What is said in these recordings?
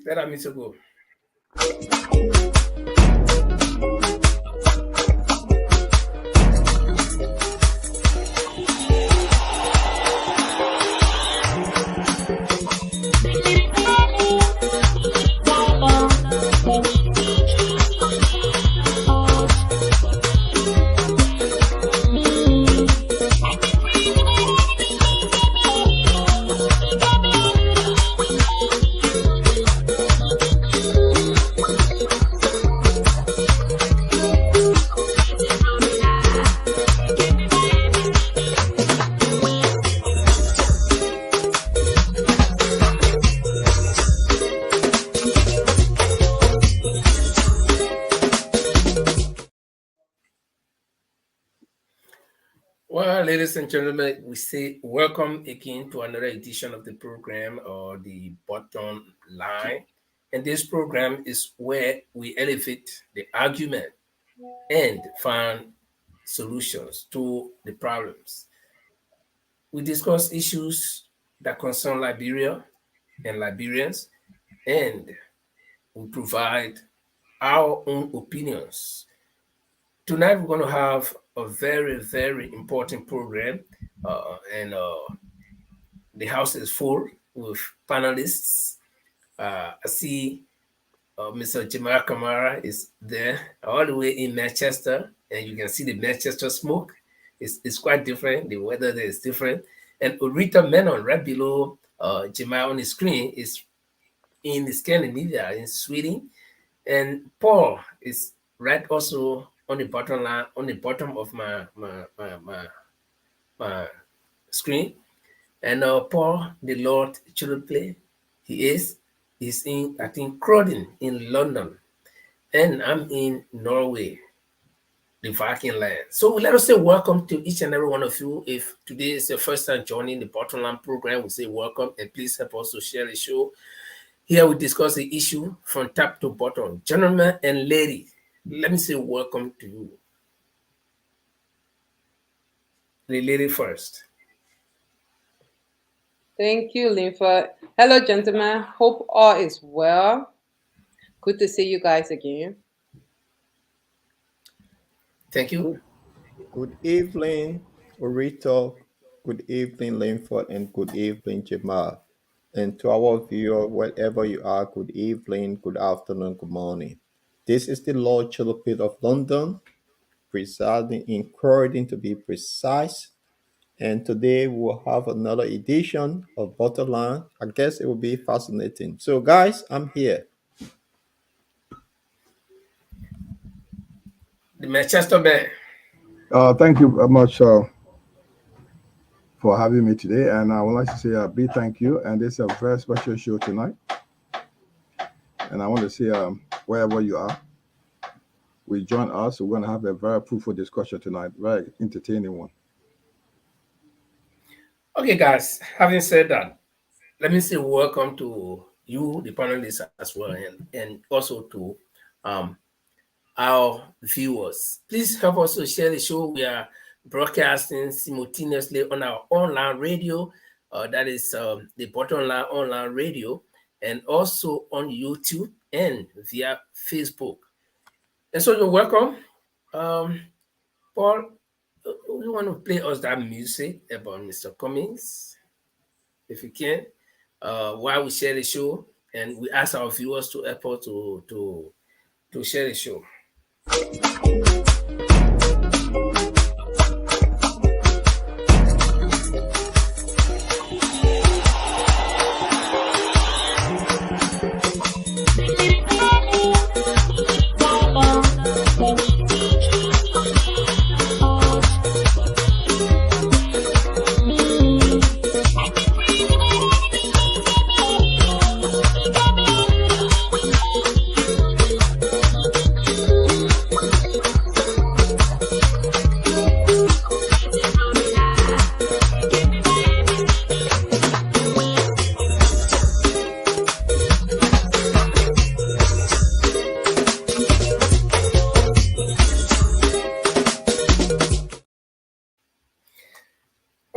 music. Let our music go. Well, ladies and gentlemen, we say welcome again to another edition of the program or the bottom line. And this program is where we elevate the argument and find solutions to the problems. We discuss issues that concern Liberia and Liberians, and we provide our own opinions. Tonight, we're going to have a very, very important program, and the house is full with panelists. I see Mr. Jamal Kamara is there all the way in Manchester, and you can see the Manchester smoke. It's quite different. The weather there is different. And Urita Menon, right below Jamal on the screen, is in Scandinavia, in Sweden. And Paul is right also on the bottom line, on the bottom of my screen. And Paul, the Lord children play, he's in, I think, Croydon in London. And I'm in Norway, the Viking land. So let us say welcome to each and every one of you. If today is your first time joining the Bottom Line program, we say welcome, and please help us to share the show. Here we discuss the issue from top to bottom. Gentlemen and ladies, let me say welcome to you. The lady first. Thank you, Linford. Hello, gentlemen. Hope all is well. Good to see you guys again. Thank you. Good evening, Orito. Good evening, Linford, and good evening, Jamal. And to our viewer, wherever you are, good evening, good afternoon, good morning. This is the Lord Chilopit of London, presiding in Croydon to be precise. And today we'll have another edition of Butterline. I guess it will be fascinating. So, guys, I'm here. The Manchester Bear. Thank you very much for having me today. And I would like to say a big thank you. And this is a very special show tonight. And I want to say, wherever you are, we join us. We're going to have a very fruitful discussion tonight, very entertaining one. Okay, guys, having said that, let me say welcome to you, the panelists as well, and also to our viewers. Please help us to share the show. We are broadcasting simultaneously on our online radio, that is the Bottom Line online radio, and also on YouTube and via Facebook. And so you're welcome. Paul, you want to play us that music about Mr. Cummings, if you can, while we share the show, and we ask our viewers to help us to share the show.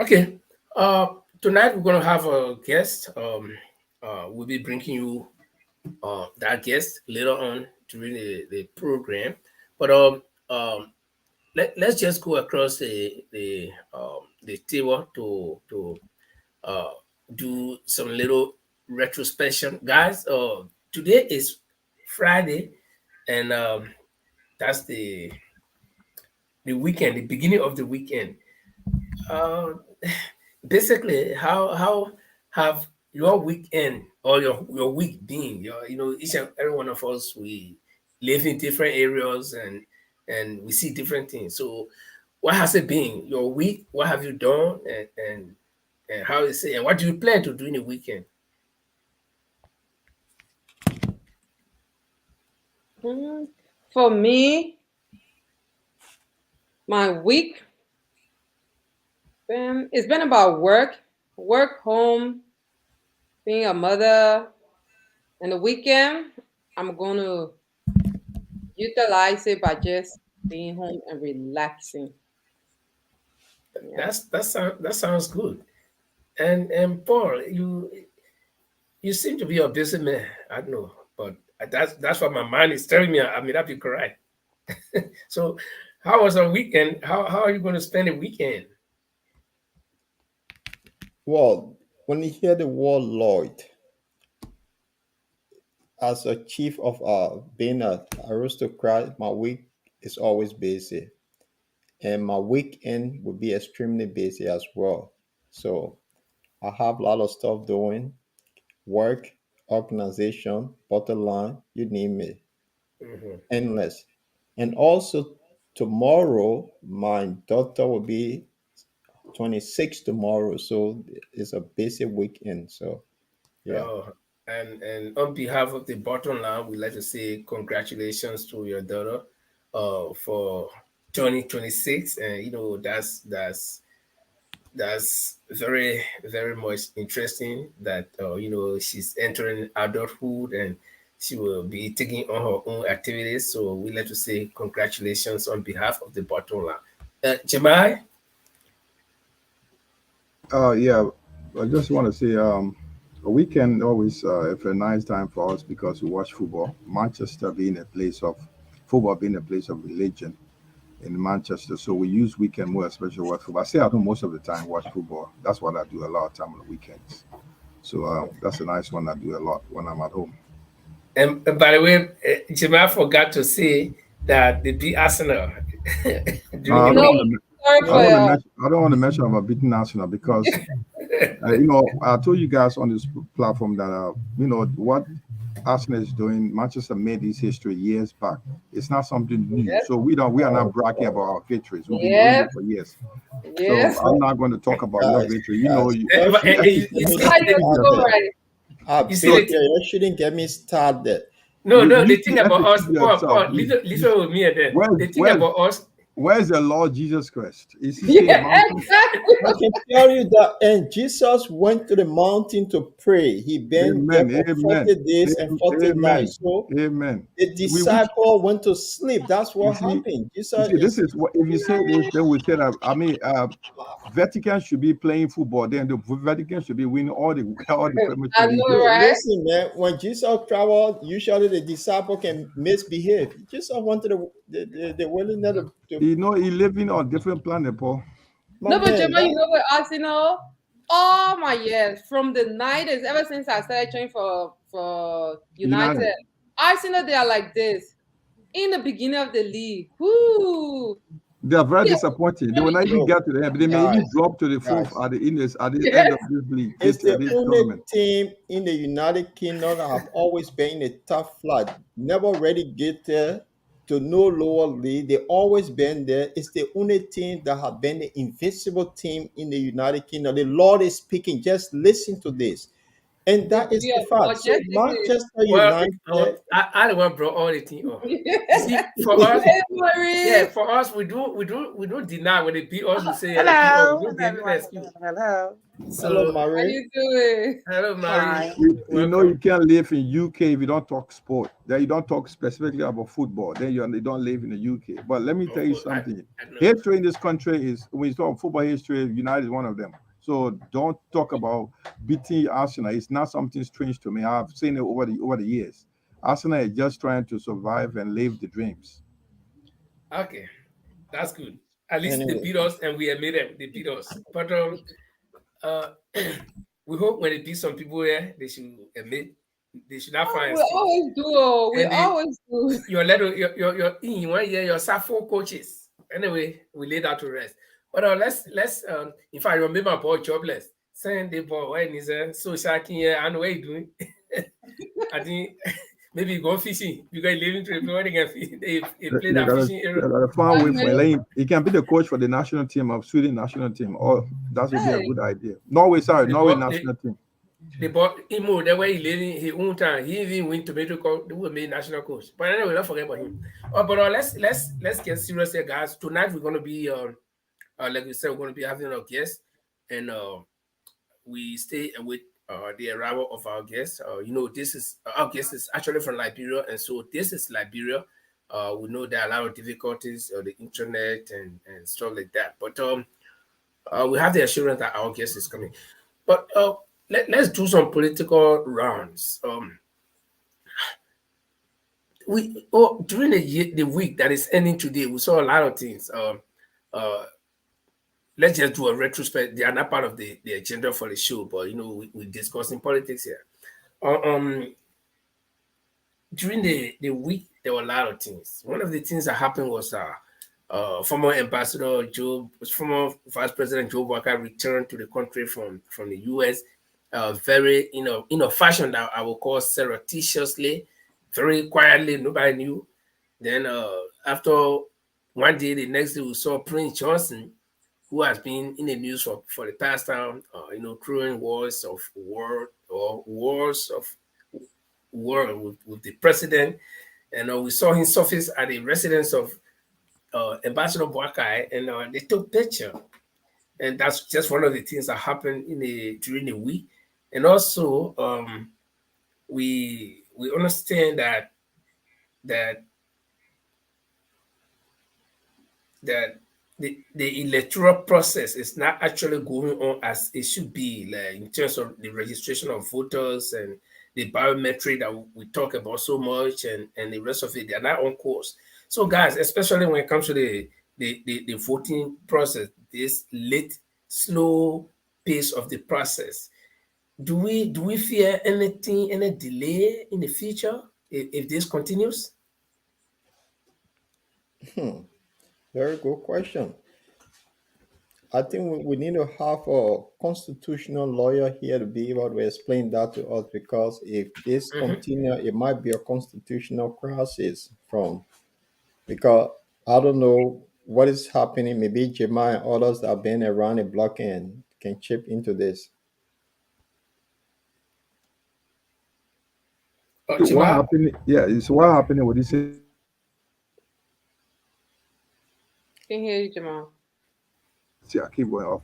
Okay. Tonight we're going to have a guest. We'll be bringing you guest later on during the program. But let's just go across the table to uh, do some little retrospection, guys. Today is Friday, and that's the weekend, the beginning of the weekend. Uh, Basically, how have your weekend or your week been? Each and every one of us, we live in different areas and we see different things. So, what has it been? Your week? What have you done? And how is it? And what do you plan to do in the weekend? For me, my week, it's been about work, home, being a mother. And the weekend, I'm going to utilize it by just being home and relaxing. Yeah. That sounds good. And Paul, you seem to be a busy man. I don't know, but that's what my mind is telling me. I mean, that be correct. So, how was our weekend? How are you going to spend the weekend? Well, when you hear the word Lloyd, as a chief of being a aristocrat, my week is always busy, and my weekend will be extremely busy as well. So I have a lot of stuff doing, work, organization, bottom line, you name it, Mhm. endless. And also tomorrow, my daughter will be 26 tomorrow, so it's a busy weekend. So yeah. Oh, and on behalf of the bottom line, we'd like to say congratulations to your daughter, for 2026, and that's very very much interesting that she's entering adulthood and she will be taking on her own activities. So we like to say congratulations on behalf of the bottom line. Jemai. Yeah, I just want to say, a weekend always it's a nice time for us because we watch football. Manchester being a place of football, being a place of religion in Manchester, so we use weekend more, especially watch football. I stay at home most of the time, watch football. That's what I do a lot of time on the weekends. So that's a nice one I do a lot when I'm at home. And by the way, Jemai forgot to say that the beat Arsenal No, during I the don't No, week. want to. sorry I for don't want to your. mention. I don't want to mention about beating Arsenal because I told you guys on this platform that what Arsenal is doing. Manchester made this history years back. It's not something new. Yes, So we are not bragging about our victories. We've been doing yes, it for years. So yes. I'm not going to talk about your Guys, victory. guys, Eh, you but, shouldn't you, get you me see, How you so started. right? I you see beg the you, you shouldn't get me started. no, you the thing have to about keep us, yourself. listen with me, and then Where's the thing where's about us. where's the Lord Jesus Christ? Is he still in the Yeah, mountain? exactly. I can tell you that, and Jesus went to the mountain to pray. He been there Amen. for Amen. 40 days and 40 Amen. nights. So Amen. the We disciple went to sleep. That's You what see, happened. you Jesus see, this is is what if you say this, then we say that. I mean, Vatican should be playing football. Then the Vatican should be winning all the all the Premier I League know, games. right? listen, man. When Jesus traveled, usually the disciple can misbehave. Jesus wanted the willingness to You know, he living on different planet, Paul. my No, but man. Gemma, you know what Arsenal? Oh my years from the 90s, ever since I started training for United. United, Arsenal they are like this in the beginning of the league. Whoo! They are very Yeah, disappointing. They will not even Yo, get to the end. They may even guys, drop to the fourth guys. at the end yes. of this league, It's the this only tournament. team in the United Kingdom that have always been in a tough flight. Never really get there to no lower league. They always been there. It's the only team that have been the invincible team in the United Kingdom. The Lord is speaking. Just listen to this. And The that is beauty the of fact. God, So just listen. Manchester Well, United, I the one brought all the thing up. You Hey, see, for us, yeah, Maurice. for us, we don't deny when they beat us. We say yeah, they beat us. We Hello, don't hello give you an everyone. excuse. Hello. hello, So, How Marie. you doing? hello, Mary, Fine. You know you welcome. can't live in UK if you don't talk sport. Then you don't talk specifically about football. Then you don't live in the UK. But let me tell you Oh, something. I know. History in this country is when you talk football history, United is one of them. So don't talk about beating Arsenal. It's not something strange to me. I've seen it over the years. Arsenal is just trying to survive and live the dreams. Okay, that's good. At least they Anyway, beat us and we admit them. They beat us. But uh, we hope when they beat some people here, they should admit they should not Oh, find we excuse. always do. Oh, we And they always do. your little your in 1 year your SAFO coaches. Anyway, we lay that to rest. But let's in fact you remember boy jobless. Saying the boy when he's so shocking here and what you doing? I think maybe go fishing because living to the they can fish. They play They that got a, fishing they area. got a far How way for many? Elaine. He can be the coach for the national team of Sweden national team. Oh, that would be a Hey, good idea. Norway, sorry, The Norway boy national team. the boy Imo that way he living his own time. He even win tomato coach, who made national coach. But anyway, don't forget about him. Oh, but let's get serious here, guys. Tonight we're gonna be like we said, we're gonna be having a guest and we stay with the arrival of our guest. This is our guest is actually from Liberia, and so this is Liberia. We know there are a lot of difficulties on the internet and stuff like that, but we have the assurance that our guest is coming. But let's do some political rounds. We during the week that is ending today, we saw a lot of things. Uh, let's just do a retrospect. They are not part of the agenda for the show, but we're discussing politics here. Um, During the week, there were a lot of things. One of the things that happened was former Vice President Joe Walker returned to the country from the U.S. Very in a fashion that I would call surreptitiously, very quietly. Nobody knew. Then after one day, the next day we saw Prince Johnson, who has been in the news for the past time, crewing wars of war with the president. And we saw him surface at the residence of Ambassador Boakai, and they took picture. And that's just one of the things that happened during the week. And also, we understand that that the electoral process is not actually going on as it should be, like in terms of the registration of voters and the biometric that we talk about so much and the rest of it. They are not on course. So guys, especially when it comes to the voting process, this late, slow pace of the process, do we fear anything, any delay in the future if this continues? very good question. I think we need to have a constitutional lawyer here to be able to explain that to us because if this Mhm. continue, it might be a constitutional crisis from because I don't know what is happening. Maybe Jemai and others that have been around the block and can chip into this. So what Chima? happened? Yeah, it's what happening with this situation right now. can hear you, Jamal. See, I keep going off.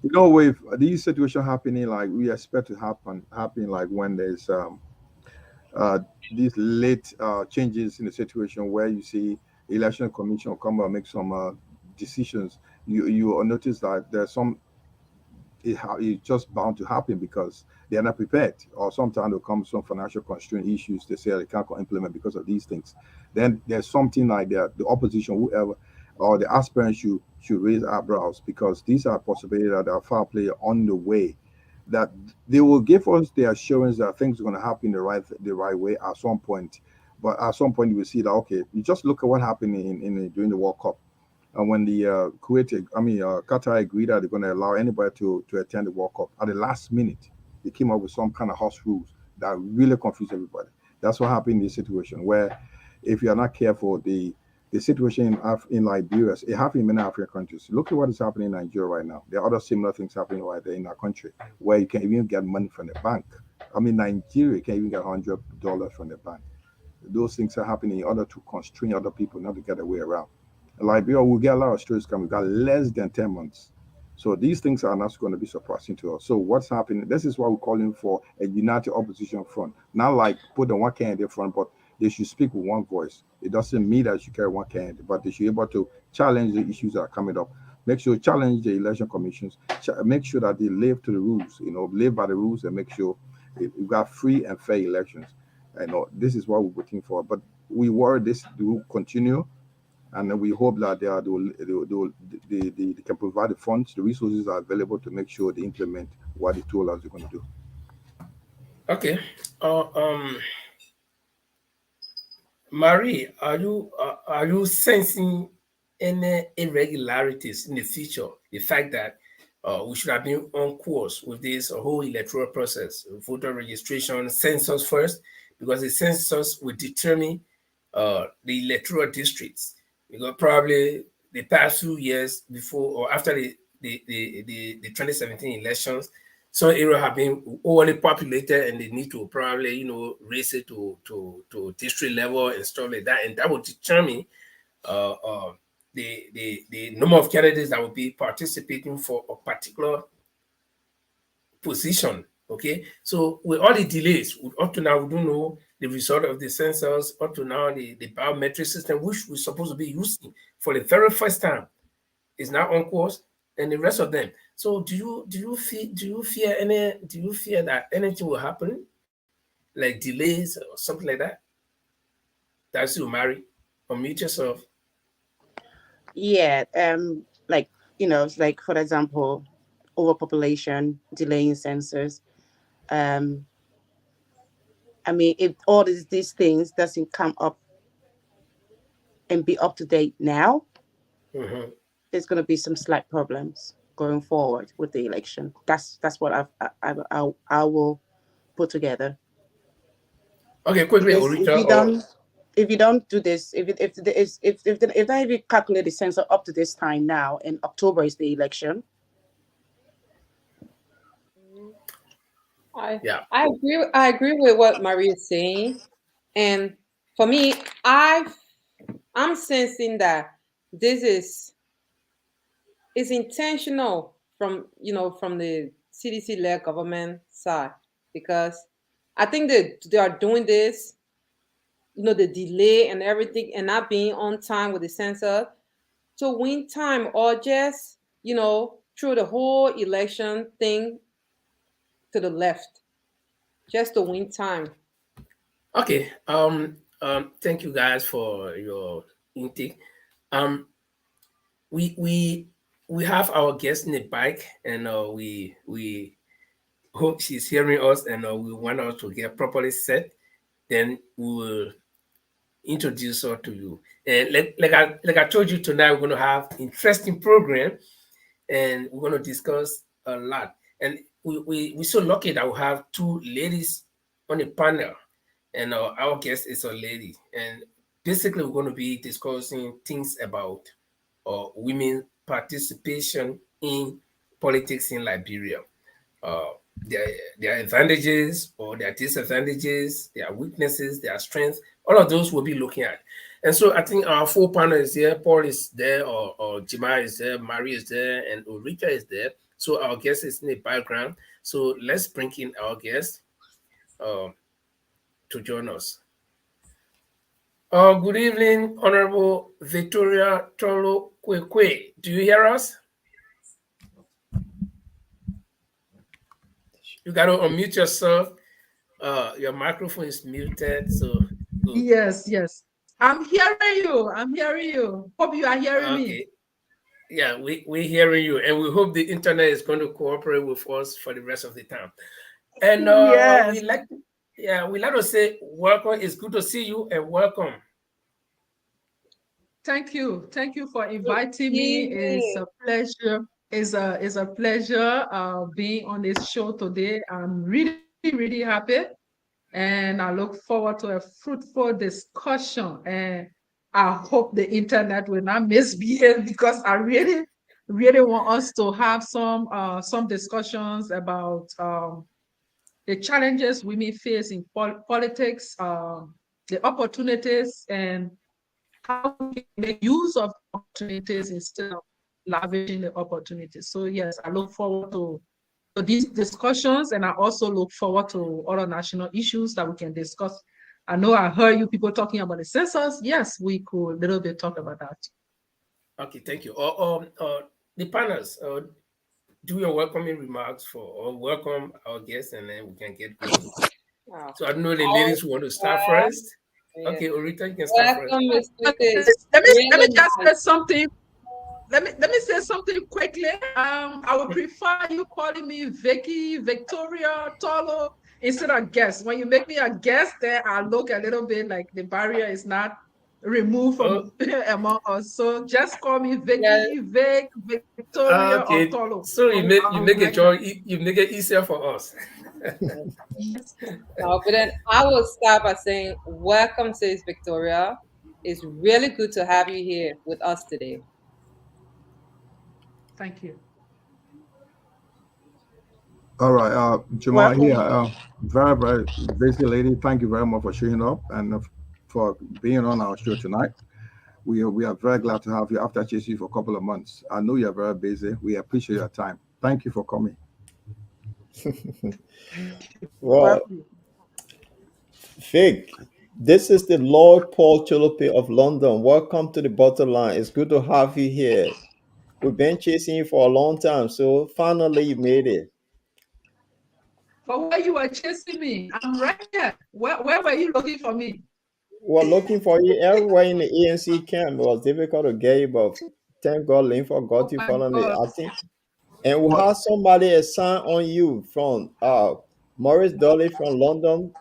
With these situations happening, like we expect to happen like when there's uh, these late changes in the situation where you see election commission come and make some decisions. You will notice that there's some it's just bound to happen because they are not prepared, or sometimes there comes some financial constraint issues. They say they can't implement because of these things. Then there's something like that. The opposition, whoever, or the aspirants should raise eyebrows because these are possibilities that are far play on the way. That they will give us the assurance that things are going to happen the right way at some point. But at some point, you will see that okay, you just look at what happened during the World Cup when the Qatar agreed that they're going to allow anybody to attend the World Cup at the last minute, they came up with some kind of house rules that really confused everybody. That's what happened in this situation where, if you are not careful, the situation in Liberia, it happened in many African countries. Look at what is happening in Nigeria right now. There are other similar things happening right there in our country where you can even get money from the bank. Nigeria can even get $100 from the bank. Those things are happening in order to constrain other people not to get their way around. Liberia will get a lot of stories coming. We got less than 10 months. So these things are not going to be surprising to us. So what's happening? This is why we're calling for a united opposition front. Not like put the one candidate front, but they should speak with one voice. It doesn't mean that you carry one candidate, but they should be able to challenge the issues that are coming up make sure challenge the election commissions, make sure that they live to the rules, live by the rules, and make sure you got free and fair elections. I know this is what we're waiting for, but we worry this will continue, and then we hope that they can provide the funds, the resources are available to make sure they implement what they told us they're going to do. Okay. Marie, are you sensing any irregularities in the future? The fact that we should have been on course with this whole electoral process, voter registration, census first, because the census will determine the electoral districts. Because probably the past few years before or after the 2017 elections, some areas have been overly populated and they need to probably, raise it to district level and stuff like that. And that will determine uh, uh, the number of candidates that will be participating for a particular position. Okay, so with all the delays, up to now, we don't know the result of the census. Up to now, the biometric system, which we're supposed to be using for the very first time, is now on course, and the rest of them. So do you fear that anything will happen, like delays or something like that? That's you, Mary. Unmute yourself. Yeah, like like for example, overpopulation, delaying census. Um, I mean, if all these things doesn't come up and be up to date now, Mm-hmm. there's going to be some slight problems going forward with the election. That's what I will put together. Okay, quickly, Because if Orita. you don't if you don't do this, if not even calculate the census up to this time now, in October is the election. I Yeah. I agree with what Maria is saying, and for me, I'm sensing that this is intentional from from the CDC led government side, because I think that they are doing this, the delay and everything, and not being on time with the census to win time, or just through the whole election thing to the left, just to win time. Okay. Thank you guys for your intake. Um, we have our guest in the bike, and we hope she's hearing us, and we want her to get properly set. Then we will introduce her to you. And like I told you tonight, we're going to have interesting program, and we're going to discuss a lot. And we're so lucky that we have two ladies on the panel, and our guest is a lady. And basically, we're going to be discussing things about women participation in politics in Liberia. Uh, their, their advantages or their disadvantages, their weaknesses, their strengths, all of those we'll be looking at. And so I think our four panelists here, Paul is there, or Jima is there, Marie is there, and Ulrika is there. So our guest is in the background. So let's bring in our guest uh, to join us. Good evening, Honorable Victoria Tolo Koiquah. Do you hear us? You got to unmute yourself. Your microphone is muted, so good. Yes, yes. I'm hearing you. I'm hearing you. Hope you are hearing me. Okay. Yeah, we're hearing you, and we hope the internet is going to cooperate with us for the rest of the time. And Yes. we like to say welcome. It's good to see you, and welcome. Thank you. Thank you for Good inviting me. It's evening. a pleasure. It's a pleasure being on this show today. I'm really, really happy. And I look forward to a fruitful discussion. And I hope the internet will not misbehave, because I really, really want us to have some discussions about the challenges women face in politics, the opportunities, and how we can make use of opportunities instead of lavishing the opportunities. So yes, I look forward to these discussions, and I also look forward to other national issues that we can discuss. I know I heard you people talking about the census. Yes, we could a little bit talk about that. Okay, thank you. the panels, do your welcoming remarks for or welcome our guests, and then we can get going. Oh, So I don't know the ladies who want to start first. yeah. Okay, Orita, you can start first. Welcome, Miss Twitter. Let It's me really just nice. say something. Let me say something quickly. I would prefer you calling me Vicky, Victoria, Tolo instead of guest. When you make me a guest, then I look a little bit like the barrier is not removed Oh, from among us. So just call me Yeah, Vicky, Vic, Victoria, or okay. Tolo. So you I make would it like that. you make it easier for us. Yes. no, but then I will start by saying, welcome, says Victoria. It's really good to have you here with us today. Thank you. All right, Jamal here. Welcome. Very, very busy lady. Thank you very much for showing up and for being on our show tonight. We are very glad to have you after chasing you for a couple of months. I know you're very busy. We appreciate your time. Thank you for coming. Well, Welcome. Vic, this is the Lord Paul Cholope of London. Welcome to the bottom line. It's good to have you here. We've been chasing you for a long time, so finally you made it. For where you were chasing me, I'm right here. Where were you looking for me? We're looking for you everywhere in the ANC camp. It was difficult to get you, but thank God Linford got Oh you my finally. God. I think, and we But have somebody assign on you from Maurice Dolly from London,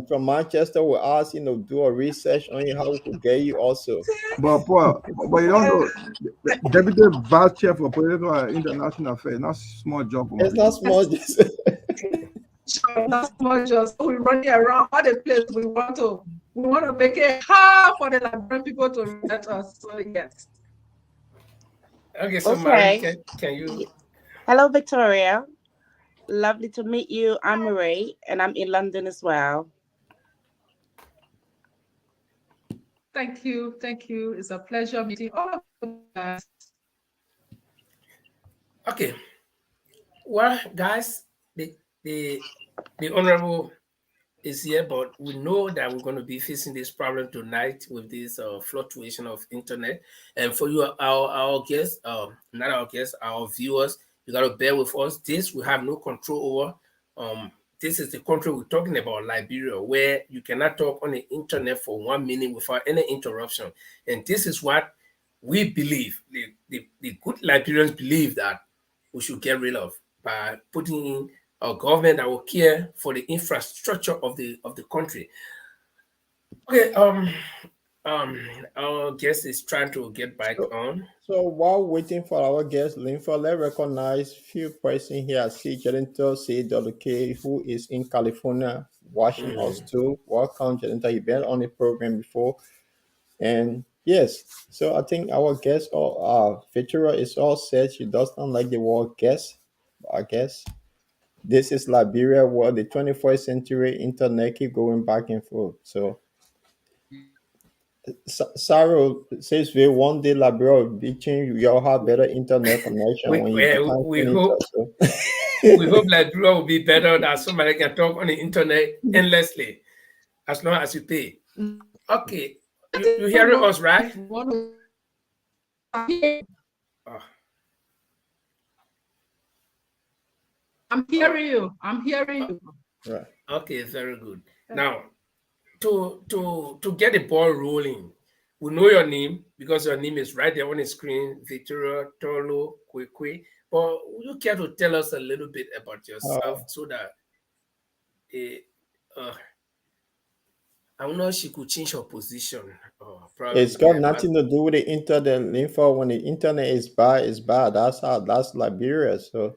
from Manchester. We asked do a research on you how we could get you also. but you don't know, the deputy vice chair for political and international affairs, not small job, It's man. not small. Just Sure, not so much just we're running around all the place. We want to make it hard for the Liberian people to respect us. So yes. Okay, so Marie, Okay. can you Hello, Victoria. Lovely to meet you. I'm Marie, and I'm in London as well. Thank you. Thank you. It's a pleasure meeting all of you guys. okay. Well, guys, the the honorable is here, but we know that we're going to be facing this problem tonight with this fluctuation of internet. And for you, our guests, not our guests, our viewers, you got to bear with us. This we have no control over. This is the country we're talking about, Liberia, where you cannot talk on the internet for 1 minute without any interruption. And this is what we believe, the good Liberians believe that we should get rid of by putting in a government that will care for the infrastructure of the country. Okay, our guest is trying to get back so, on. so while waiting for our guest Linford, let's recognize few person here. I see Jedinto CWK, who is in California watching us too. Welcome, Jedinto. You've been on the program before. And yes, so I think our guest or Victoria is all set. She does not like the word guest, I guess. This is Liberia where the 21st century internet keep going back and forth. So Saro says we one day Liberia will be changed. We all have better internet connection We when you we, can we finish hope us. So. we hope Liberia will be better that somebody can talk on the internet endlessly as long as you pay. Okay, you hearing us, right? Oh, I'm oh, hearing you. I'm hearing oh, you. Right. okay, very good. Now, to get the ball rolling, we know your name because your name is right there on the screen, Victoria Tolo Koiquah. But would you care to tell us a little bit about yourself Uh, so that eh, uh, I don't know if she could change her position or it's probably got yeah, nothing to do with the internet info. When the internet is bad, it's bad. That's Liberia. So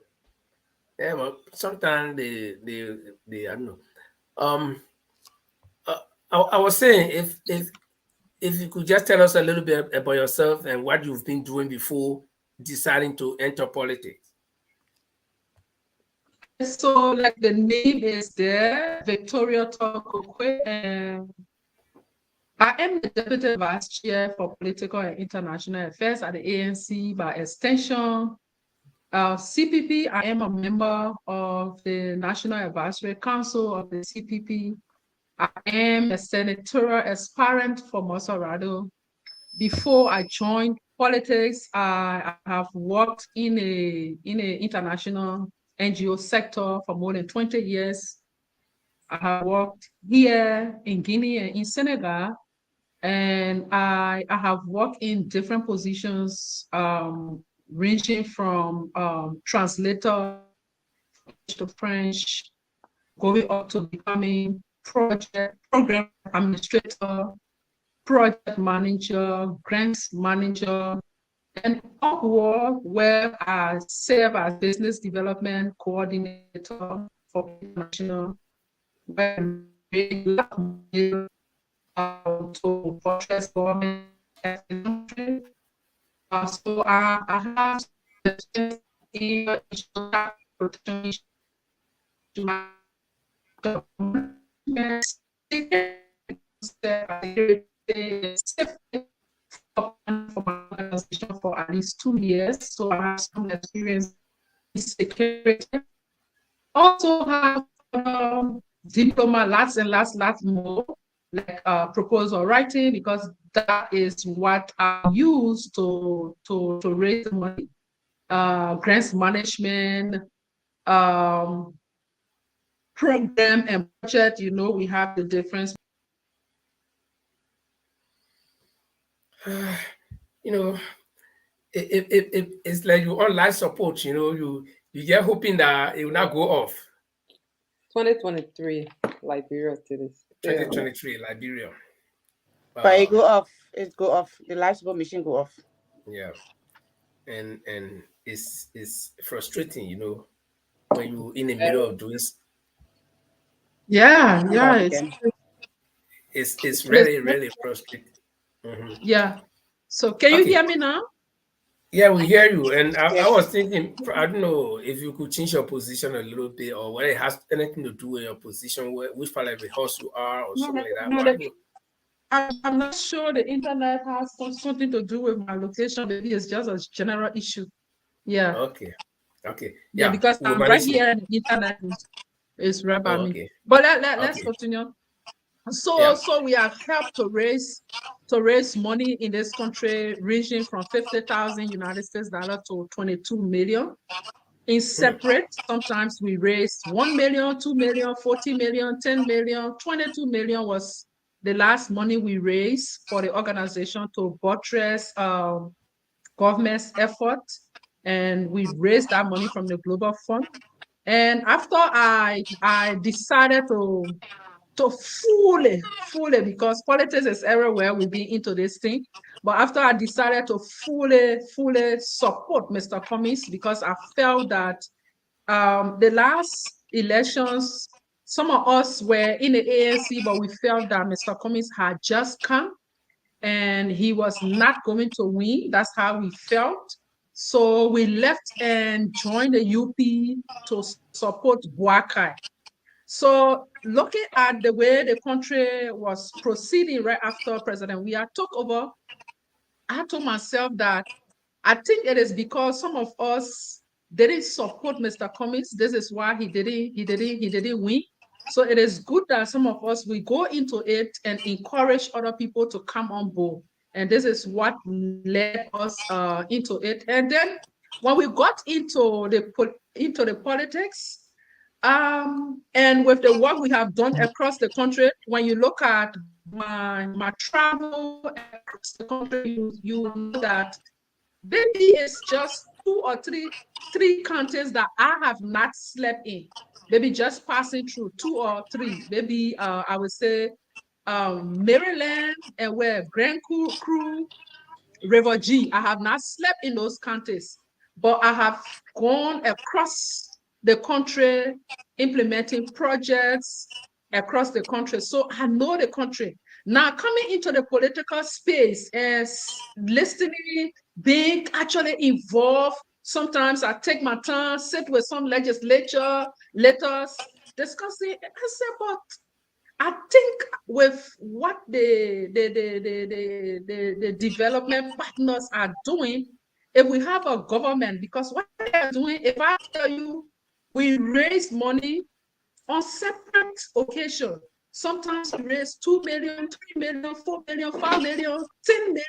yeah, but sometimes they I don't know. Um, uh, I was saying if you could just tell us a little bit about yourself and what you've been doing before deciding to enter politics. So, like the name is there, Victoria Tokokwe, and I am the Deputy Vice Chair for Political and International Affairs at the ANC by extension. CPP, I am a member of the National Advisory Council of the CPP. I am a senatorial aspirant for Montserrado. Before I joined politics, I have worked in a international NGO sector for more than 20 years. I have worked here in Guinea and in Senegal, and I have worked in different positions, ranging from translator to French, going up to becoming program administrator, project manager, grants manager, and upward where I serve as business development coordinator for international, where to buttress government country. So I have in protection for my organization for at least 2 years, so I have some experience in security. Also have diploma, lots and lots more, like proposal writing, because that is what I use to raise money. Grants management, program and budget. We have the difference. It's like you online support. You get hoping that it will not go off. 2023, Liberia to this. 2023, Liberia. But it go off. It go off. The light support machine go off. Yeah, and it's frustrating, when you in the middle of doing. Yeah, it's really frustrating. Mm-hmm. Yeah. So can you hear me now? Yeah, we hear you. And I was thinking, I don't know if you could change your position a little bit, or whether it has anything to do with your position, which part of the house you are, or something like that. I'm not sure the internet has something to do with my location. Maybe it's just a general issue. Yeah. Okay. Yeah, because I'm right here and the internet is right by me. Okay. But let's continue. So we have helped to raise money in this country, ranging from 50,000 United States dollars to 22 million. In separate, sometimes we raised 1 million, 2 million, 40 million, 10 million, 22 million was the last money we raised for the organization to buttress government's effort. And we raised that money from the Global Fund. And after I decided to fully, because politics is everywhere, we've been into this thing. But after I decided to fully support Mr. Cummings, because I felt that the last elections, some of us were in the ANC, but we felt that Mr. Cummings had just come and he was not going to win. That's how we felt. So we left and joined the UP to support Koiquah. So looking at the way the country was proceeding right after President Weah took over, I told myself that I think it is because some of us didn't support Mr. Cummings. This is why he didn't win. So it is good that some of us, we go into it and encourage other people to come on board. And this is what led us into it. And then when we got into the politics, and with the work we have done across the country, when you look at my travel across the country, you know that maybe it's just 2 or 3 counties that I have not slept in. Maybe just passing through 2 or 3. Maybe I would say Maryland and where Grand Crew, River G. I have not slept in those counties, but I have gone across the country implementing projects across the country. So I know the country. Now coming into the political space as listening, being actually involved, sometimes I take my time, sit with some legislature, letters, discussing. I said, but I think with what the development partners are doing, if we have a government, because what they are doing, if I tell you, we raise money on separate occasions. Sometimes we raise 2 million, 3 million, 4 million, 5 million, 10 million.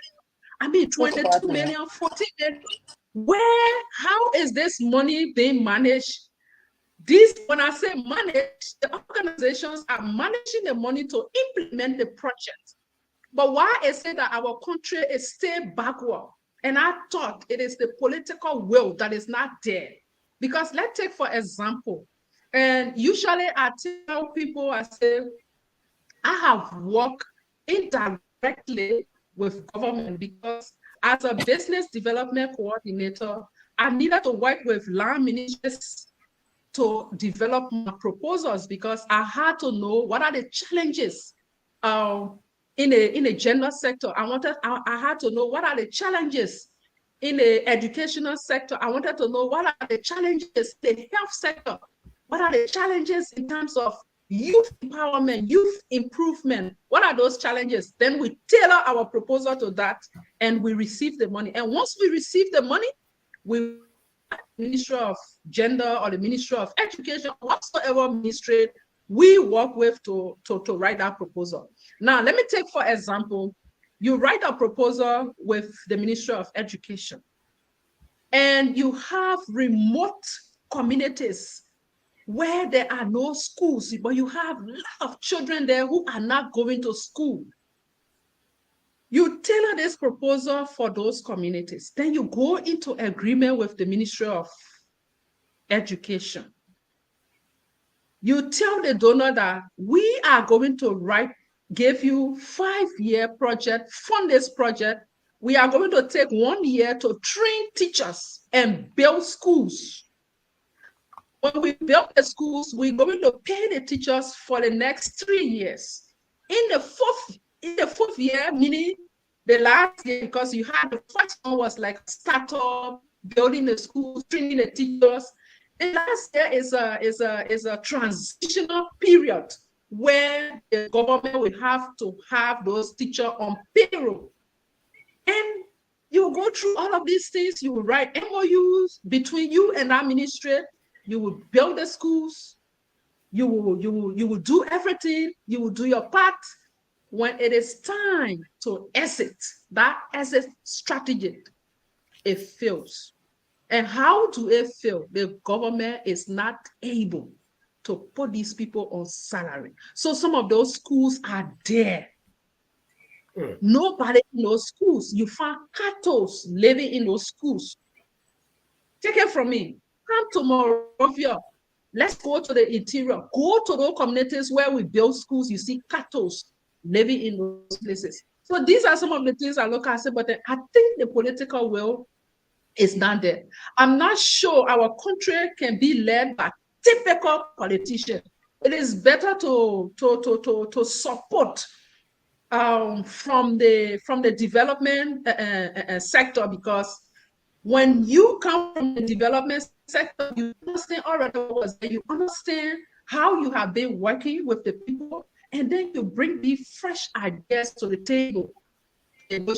I mean, money, 22 million, 40 million. Where, how is this money being managed? When I say manage, the organizations are managing the money to implement the project. But why is it that our country is still backward? And I thought it is the political will that is not there. Because let's take, for example, and usually I tell people, I say, I have worked indirectly with government because as a business development coordinator, I needed to work with land ministers to develop my proposals because I had to know what are the challenges in a gender sector. I had to know what are the challenges in the educational sector. I wanted to know what are the challenges in the health sector. What are the challenges in terms of youth empowerment, youth improvement? What are those challenges? Then we tailor our proposal to that and we receive the money. And once we receive the money, we Ministry of Gender or the Ministry of Education, whatsoever ministry we work with to write that proposal. Now, let me take, for example, you write a proposal with the Ministry of Education, and you have remote communities where there are no schools, but you have a lot of children there who are not going to school. You tailor this proposal for those communities. Then you go into agreement with the Ministry of Education. You tell the donor that we are going to give you 5-year project, fund this project. We are going to take 1 year to train teachers and build schools. When we build the schools, we're going to pay the teachers for the next 3 years. In the fourth year, meaning the last year, because you had the first one was like a startup, building the schools, training the teachers. The last year is a transitional period where the government will have to have those teachers on payroll. And you go through all of these things, you will write MOUs between you and that ministry, you will build the schools, you will do everything, you will do your part. When it is time to exit, that exit strategy, it fails. And how do it fail? The government is not able to put these people on salary. So some of those schools are there. Nobody in those schools. You find cattle living in those schools. Take it from me. Come to Montserrado. Let's go to the interior. Go to those communities where we build schools. You see cattle living in those places. So these are some of the things I look at. But I think the political will is not there. I'm not sure our country can be led by typical politicians. It is better to support from the development sector, because when you come from the development sector, you understand already what was there. You understand how you have been working with the people, and then you bring the fresh ideas to the table.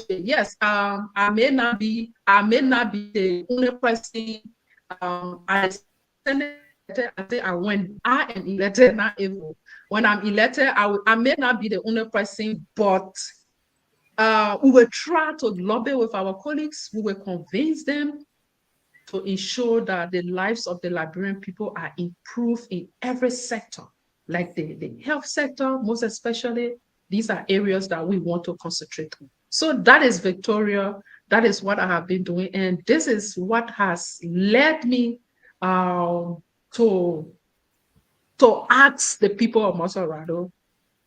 Yes, I may not be the only person. I send it. I say, when I am elected, not evil. When I'm elected, I may not be the only person, but we will try to lobby with our colleagues. We will convince them to ensure that the lives of the Liberian people are improved in every sector, like the health sector, most especially. These are areas that we want to concentrate on. So that is Victoria. That is what I have been doing. And this is what has led me to ask the people of Montserrado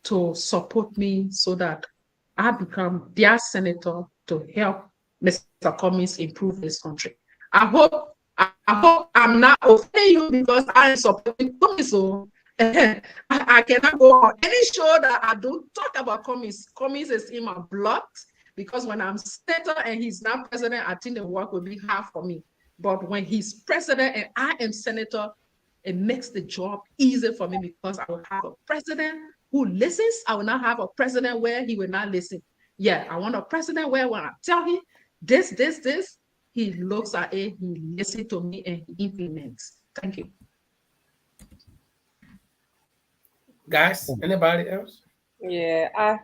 to support me so that I become their senator to help Mr. Cummings improve this country. I hope I'm not offending you because I am supporting Cummings. So I cannot go on any show that I don't talk about Cummings. Cummings is in my blood, because when I'm senator and he's not president, I think the work will be hard for me. But when he's president and I am senator, it makes the job easier for me, because I will have a president who listens. I will not have a president where he will not listen. Yeah, I want a president where when I tell him this, he looks at it, he listens to me, and he implements. Thank you. Guys, anybody else? Yeah,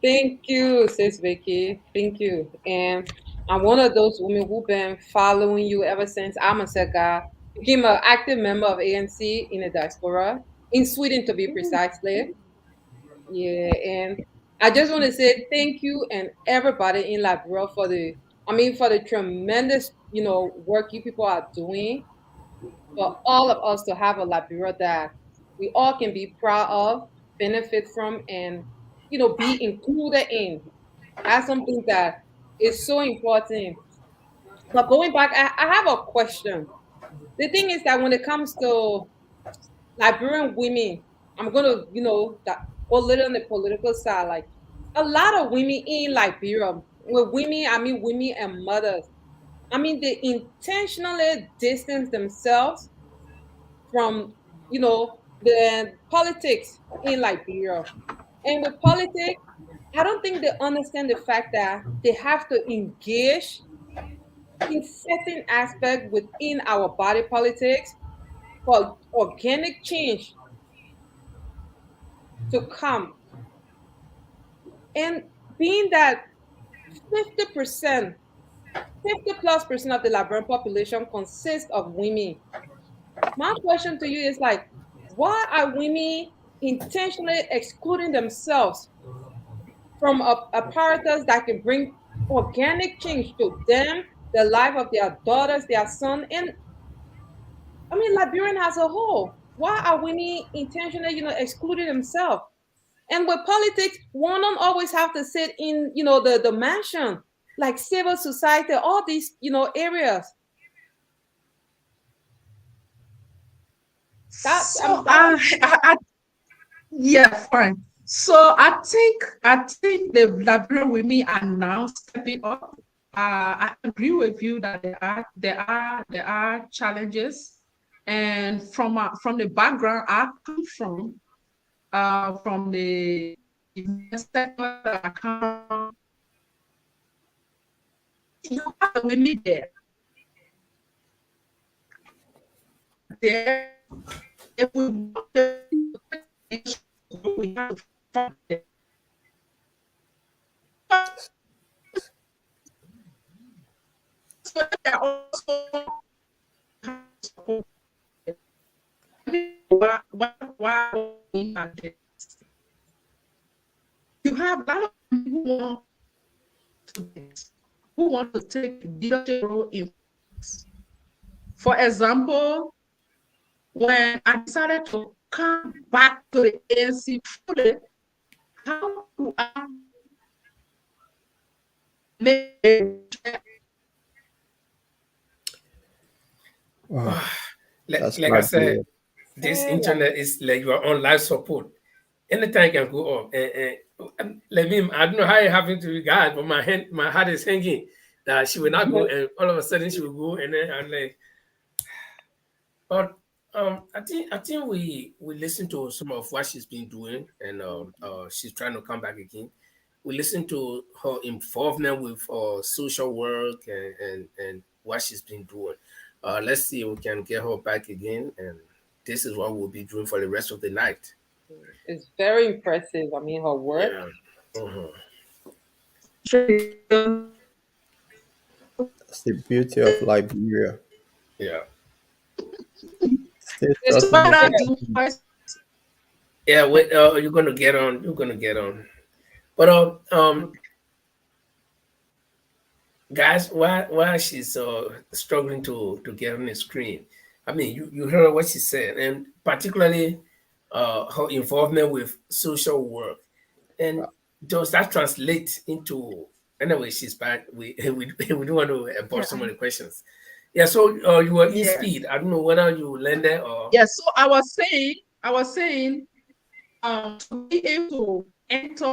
thank you, Sis Vicky. Thank you. And I'm one of those women who've been following you ever since Montserrado became an active member of ANC in the diaspora, in Sweden to be precisely. Yeah, and I just want to say thank you and everybody in Liberia for for the tremendous, work you people are doing for all of us to have a Liberia that we all can be proud of, benefit from, and be included in. That's something that is so important. But going back, I have a question. The thing is that when it comes to Liberian women, I'm gonna, that go a little on the political side. Like a lot of women in Liberia, with women, I mean women and mothers. I mean they intentionally distance themselves from, the politics in Liberia. And with politics, I don't think they understand the fact that they have to engage in certain aspects within our body politics for organic change to come. And being that 50%, 50+% of the Liberian population consists of women, my question to you is like, why are women intentionally excluding themselves from a apparatus that can bring organic change to them, the life of their daughters, their son, and Liberian as a whole? Why are women intentionally, excluding themselves? And with politics, one don't always have to sit in, the mansion, like civil society, all these, areas. That So that yeah, fine. So I think the Liberian women are now stepping up. I agree with you that there are challenges, and from the background I come from the sector that I come from, you have the women there. If we want to, we have to find them. So they are also why we are there. You have a lot of people who want to take leadership role in. For example, when I decided to come back to the ANC fully, how do I make Wow, that's Like I said, Liberia. this internet is like your own life support. Anytime can go off. Let me. I don't know how it happened to you guys, but my heart is hanging that she will not go, and all of a sudden she will go, and then I'm like, but I think we listen to some of what she's been doing, and she's trying to come back again. We listen to her involvement with social work and what she's been doing. Let's see if we can get her back again, and this is what we'll be doing for the rest of the night. is very impressive. Her work. Yeah. Mhm. That's the beauty of Liberia. Yeah. Still it's talking what I about do first? Yeah. Wait. You're gonna get on. You're gonna get on. But guys, why she's struggling to get on the screen? I mean, you heard what she said, and particularly her involvement with social work, and does that translate into? Anyway, she's back. We don't want to abort Yeah. so many questions. Yeah. So you were in Yes. speed. I don't know whether you landed or. Yes. So I was saying, to be able to enter.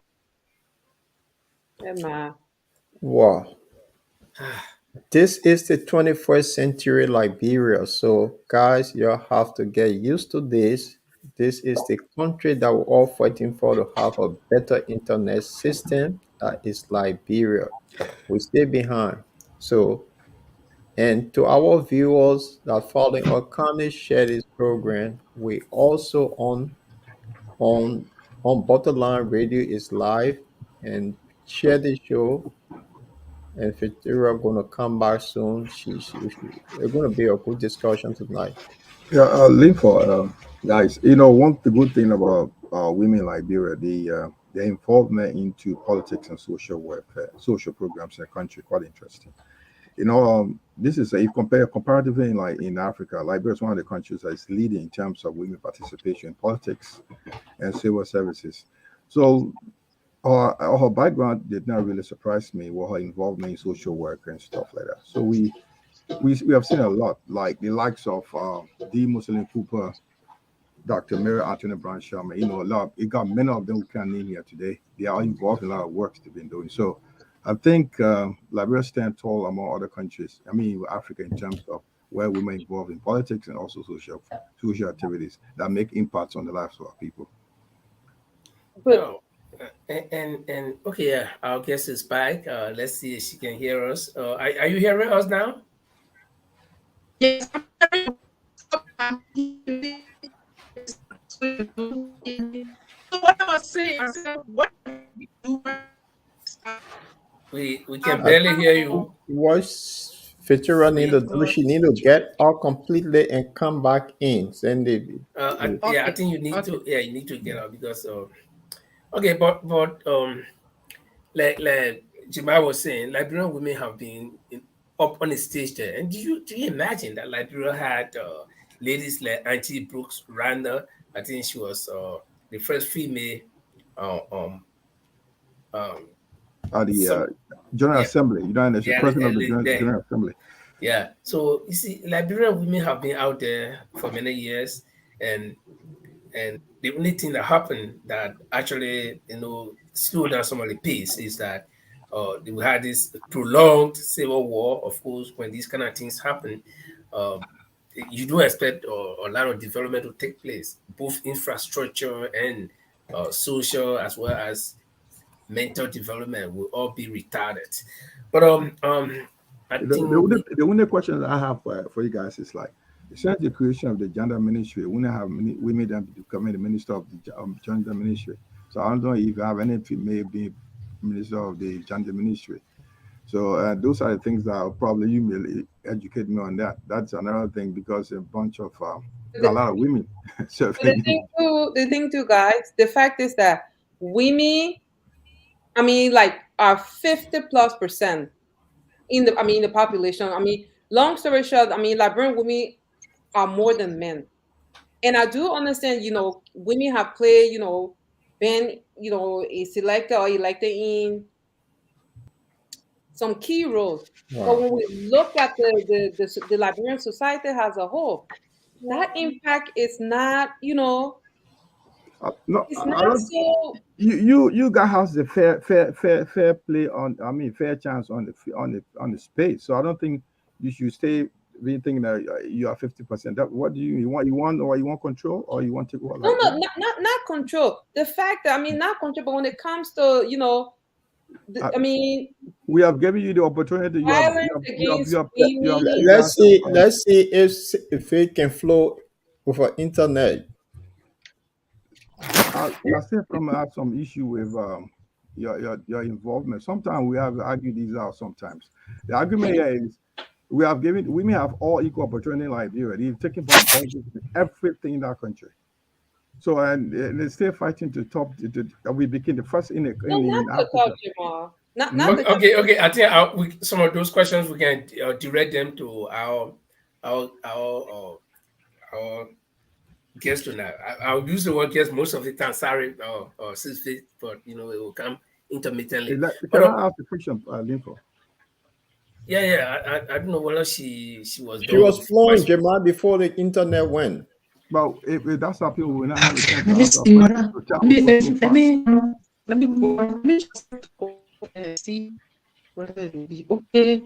Yeah, man. wow. This is the 21st century Liberia. So, guys, you have to get used to this. This is the country that we're all fighting for to have a better internet system. That is Liberia. We stay behind. So, and to our viewers that following or kindly share this program, we also on on Bottom Line Radio is live and share the show and Fitira gonna come back soon. It's gonna be a good discussion tonight. Yeah, live for guys. You know, one the good thing about women in Liberia, their involvement into politics and social welfare, social programs in the country, quite interesting. You know, this is if compare comparatively in like in Africa, Liberia is one of the countries that is leading in terms of women participation in politics and civil services. So her background did not really surprise me with her involvement in social work and stuff like that. So we have seen a lot, like the likes of the Muslim Cooper, Dr. Mary Anthony Brown Sharma. You know, a lot. It got many of them we can't name here today. They are involved in a lot of work they've been doing. So I think Liberia stands tall among other countries. I mean, Africa in terms of where women involved in politics and also social activities that make impacts on the lives of our people. But Oh, and okay, yeah, our guest is back. Let's see if she can hear us. Are you hearing us now? Yes, I'm very so what I was saying, I said, what we do We can I barely hear you. what Fitira need to We do, she need to get out completely and come back in. Then yeah, I okay, think you need okay. to, yeah, you need to get out because okay, but like Jemima was saying, Liberian women have been up on the stage there. And do you imagine that Liberia had ladies like Auntie Brooks Randa? I think she was the first female uh, um um At the some General yeah Assembly, you know, and the yeah president of the General Assembly. yeah. So you see, Liberian women have been out there for many years, and the only thing that happened that actually slowed down some of the pace is that we had this prolonged civil war. Of course, when these kind of things happen, um, you do expect a lot of development to take place, both infrastructure and social, as well as mental development will all be retarded. But I think The only question that I have for you guys is like, since the creation of the gender ministry, we have women that become the minister of the gender ministry. So I don't know if you have any female being minister of the gender ministry. So those are the things that probably you will educate me on that. That's another thing because a bunch of got a the, lot of women the serving. thing too, guys, the fact is that women, I mean, like, are 50+% in the, I mean, the population. I mean, long story short, I mean, Liberian women are more than men. And I do understand, women have played, been, a selector or elected in some key roles. But wow. when we look at the Liberian society as a whole, that impact is not, No, it's I not don't. so. You guys have the fair play on. I mean, fair chance on the space. So I don't think you should stay being thinking that you are 50%. That what do you want? You want or you want control or you want to go No, like no, what? not control. The fact that, I mean, not control, but when it comes to, Uh, I mean, we have given you the opportunity. violence against You have women. you have some. Let's see if it can flow with our internet. I still from have some issue with your involvement. Sometimes we have argued these out. Sometimes the argument here is we have given women have all equal opportunity in Liberia. They've taken part in politics in everything in that country. So and they're still fighting to top. We became the first No, not in to talk, Africa. Jamal. Not Hmm? the. okay. I think some of those questions we can direct them to our guest tonight. I'll use the word guest most of the time. Sorry, or 6 feet, but it will come intermittently. But Can I ask a question, Linfo? yeah. I don't know whether she was She done was with the flowing, question. Jamal, before the internet went. But if that's how people will not have a chance to Let me answer a see, question. Mara. So chat Let will me go let so me let fast. me let me go. Let me just see whether it will be okay.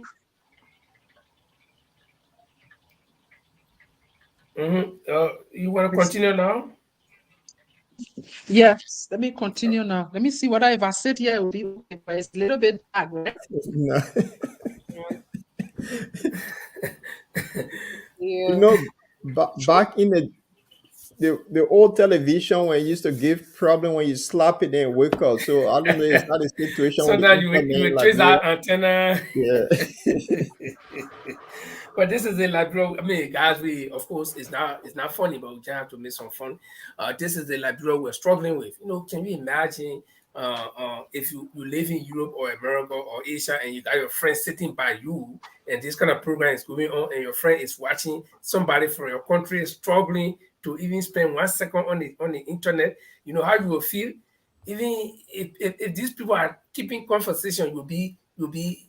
You want to Let's continue now? Yes, let me continue now. Let me see whether if I sit here it will be okay, but it's a little bit dark, right? No. You Yeah. know, back in the the old television when you used to give problem when you slap it and wake up. So I don't know, is that the situation with the Sometimes internet you in will trace that Liberia? antenna. Yeah. But this is a Liberia. I mean, guys, we of course it's not funny, but we just have to make some fun. This is the Liberia we're struggling with. Can you imagine if you live in Europe or America or Asia and you got your friend sitting by you and this kind of program is going on and your friend is watching somebody from your country struggling to even spend 1 second on the internet, how you will feel. Even if these people are keeping conversation, you'll be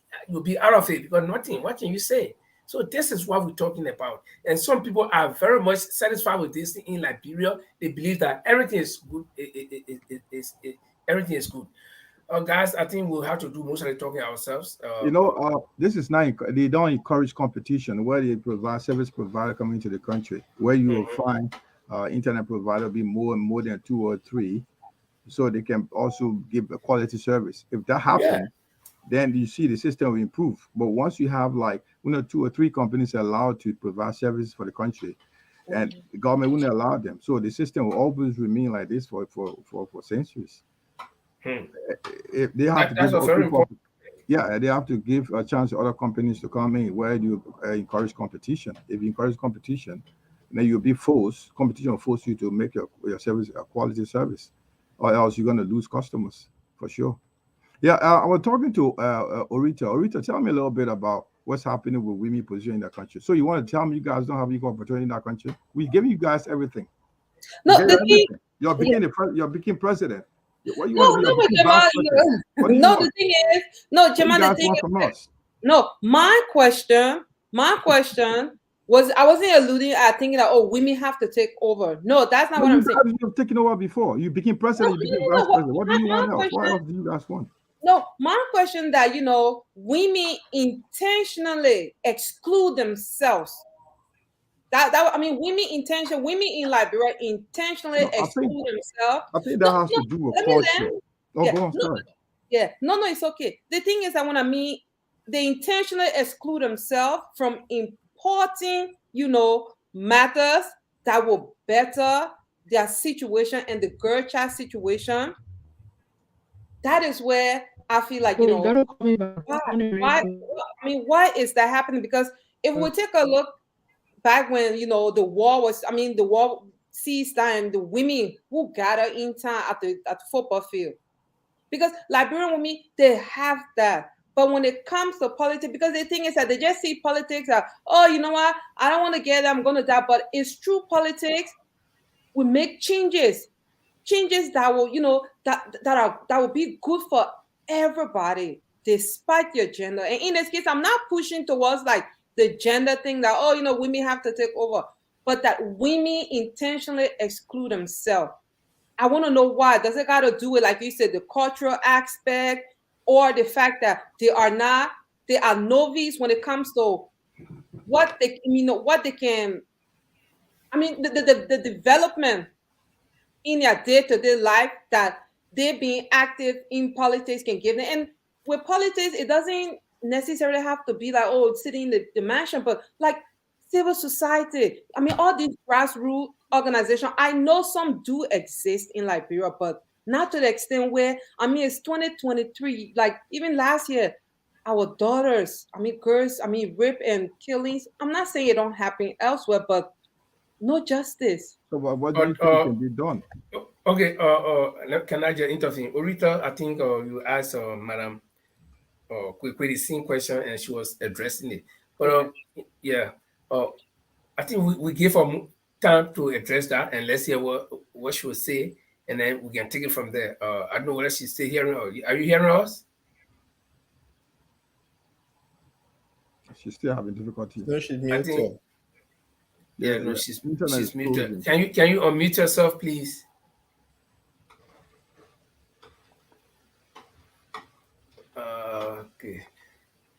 out of it because nothing. What can you say? So this is what we're talking about. And some people are very much satisfied with this in Liberia. They believe that everything is good. Everything is good. Guys, I think we'll have to do most of the talking ourselves. This is not, they don't encourage competition where they provide service provider coming to the country, where you will Mhm. find internet provider be more and more than two or three, so they can also give a quality service. If that Yeah. happens, then you see the system will improve. But once you have like two or three companies allowed to provide services for the country, and the government wouldn't allow them, so the system will always remain like this for centuries. Hmm. If they have to That's give a other very people, important. yeah, they have to give a chance to other companies to come in where you encourage competition. If you encourage competition, then you'll be forced, competition will force you to make your service a quality service, or else you're going to lose customers for sure. Yeah, I was talking to Orita. Orita, tell me a little bit about what's happening with women position in that country. So you want to tell me you guys don't have equal opportunity in that country? We give you guys everything. We No, give you the thing, everything. You're becoming president. What you no, want to be? You're no, but becoming Jamal, vice president. What do you no, want? the thing is, no, What do you Jamal, the guys thing want is, from us? no, my question was, I wasn't alluding at thinking that, oh, women have to take over. No, that's not No, what you I'm saying. guys have taken over before. You became No, president. You no, became no, vice no. president. What do My, you my want else? What question, else do you guys want? no, my question that, women intentionally exclude themselves. I mean, women in Liberia intentionally No, exclude themselves. I think No, that has no, to do with let me culture. land. Oh, Yeah, go on, no, sorry. yeah, no, it's okay. The thing is that when I mean they intentionally exclude themselves from importing, matters that will better their situation and the girl child situation. That is where I feel like, So you gotta call me back. why, I'm on the why, radio. I mean, why is that happening? Because if we take a look back when the war ceased and the women who gather in town at the football field, because Liberian women they have that. But when it comes to politics, because the thing is that they just see politics as, oh, you know what, I don't want to get it, I'm gonna die. But it's true politics. We make changes that will, that will be good for everybody, despite your gender. And in this case, I'm not pushing towards like the gender thing that, oh, women have to take over, but that women intentionally exclude themselves. I want to know why. Does it got to do with, like you said, the cultural aspect, or the fact that they are novice when it comes to what they can, I mean, the development in their day-to-day life that they being active in politics can give them. And with politics, it doesn't necessarily have to be like, oh, sitting in the mansion, but like civil society. I mean, all these grassroots organizations, I know some do exist in Liberia, but not to the extent where, I mean, it's 2023. Like even last year, our daughters, I mean, girls, I mean, rape and killings. I'm not saying it don't happen elsewhere, but no justice. So what do you But think can be done? okay. Can I just intervene? Orita, I think you asked Madam Koiquah the same question and she was addressing it. But Yeah. yeah, uh, I think we give her time to address that and let's hear what she will say, and then we can take it from there. I don't know whether she's still hearing or are you hearing us? She's still having difficulty. No, she's I think muted. yeah, The, no, the she's internet is she's muted. frozen. Can you unmute yourself, please? Okay.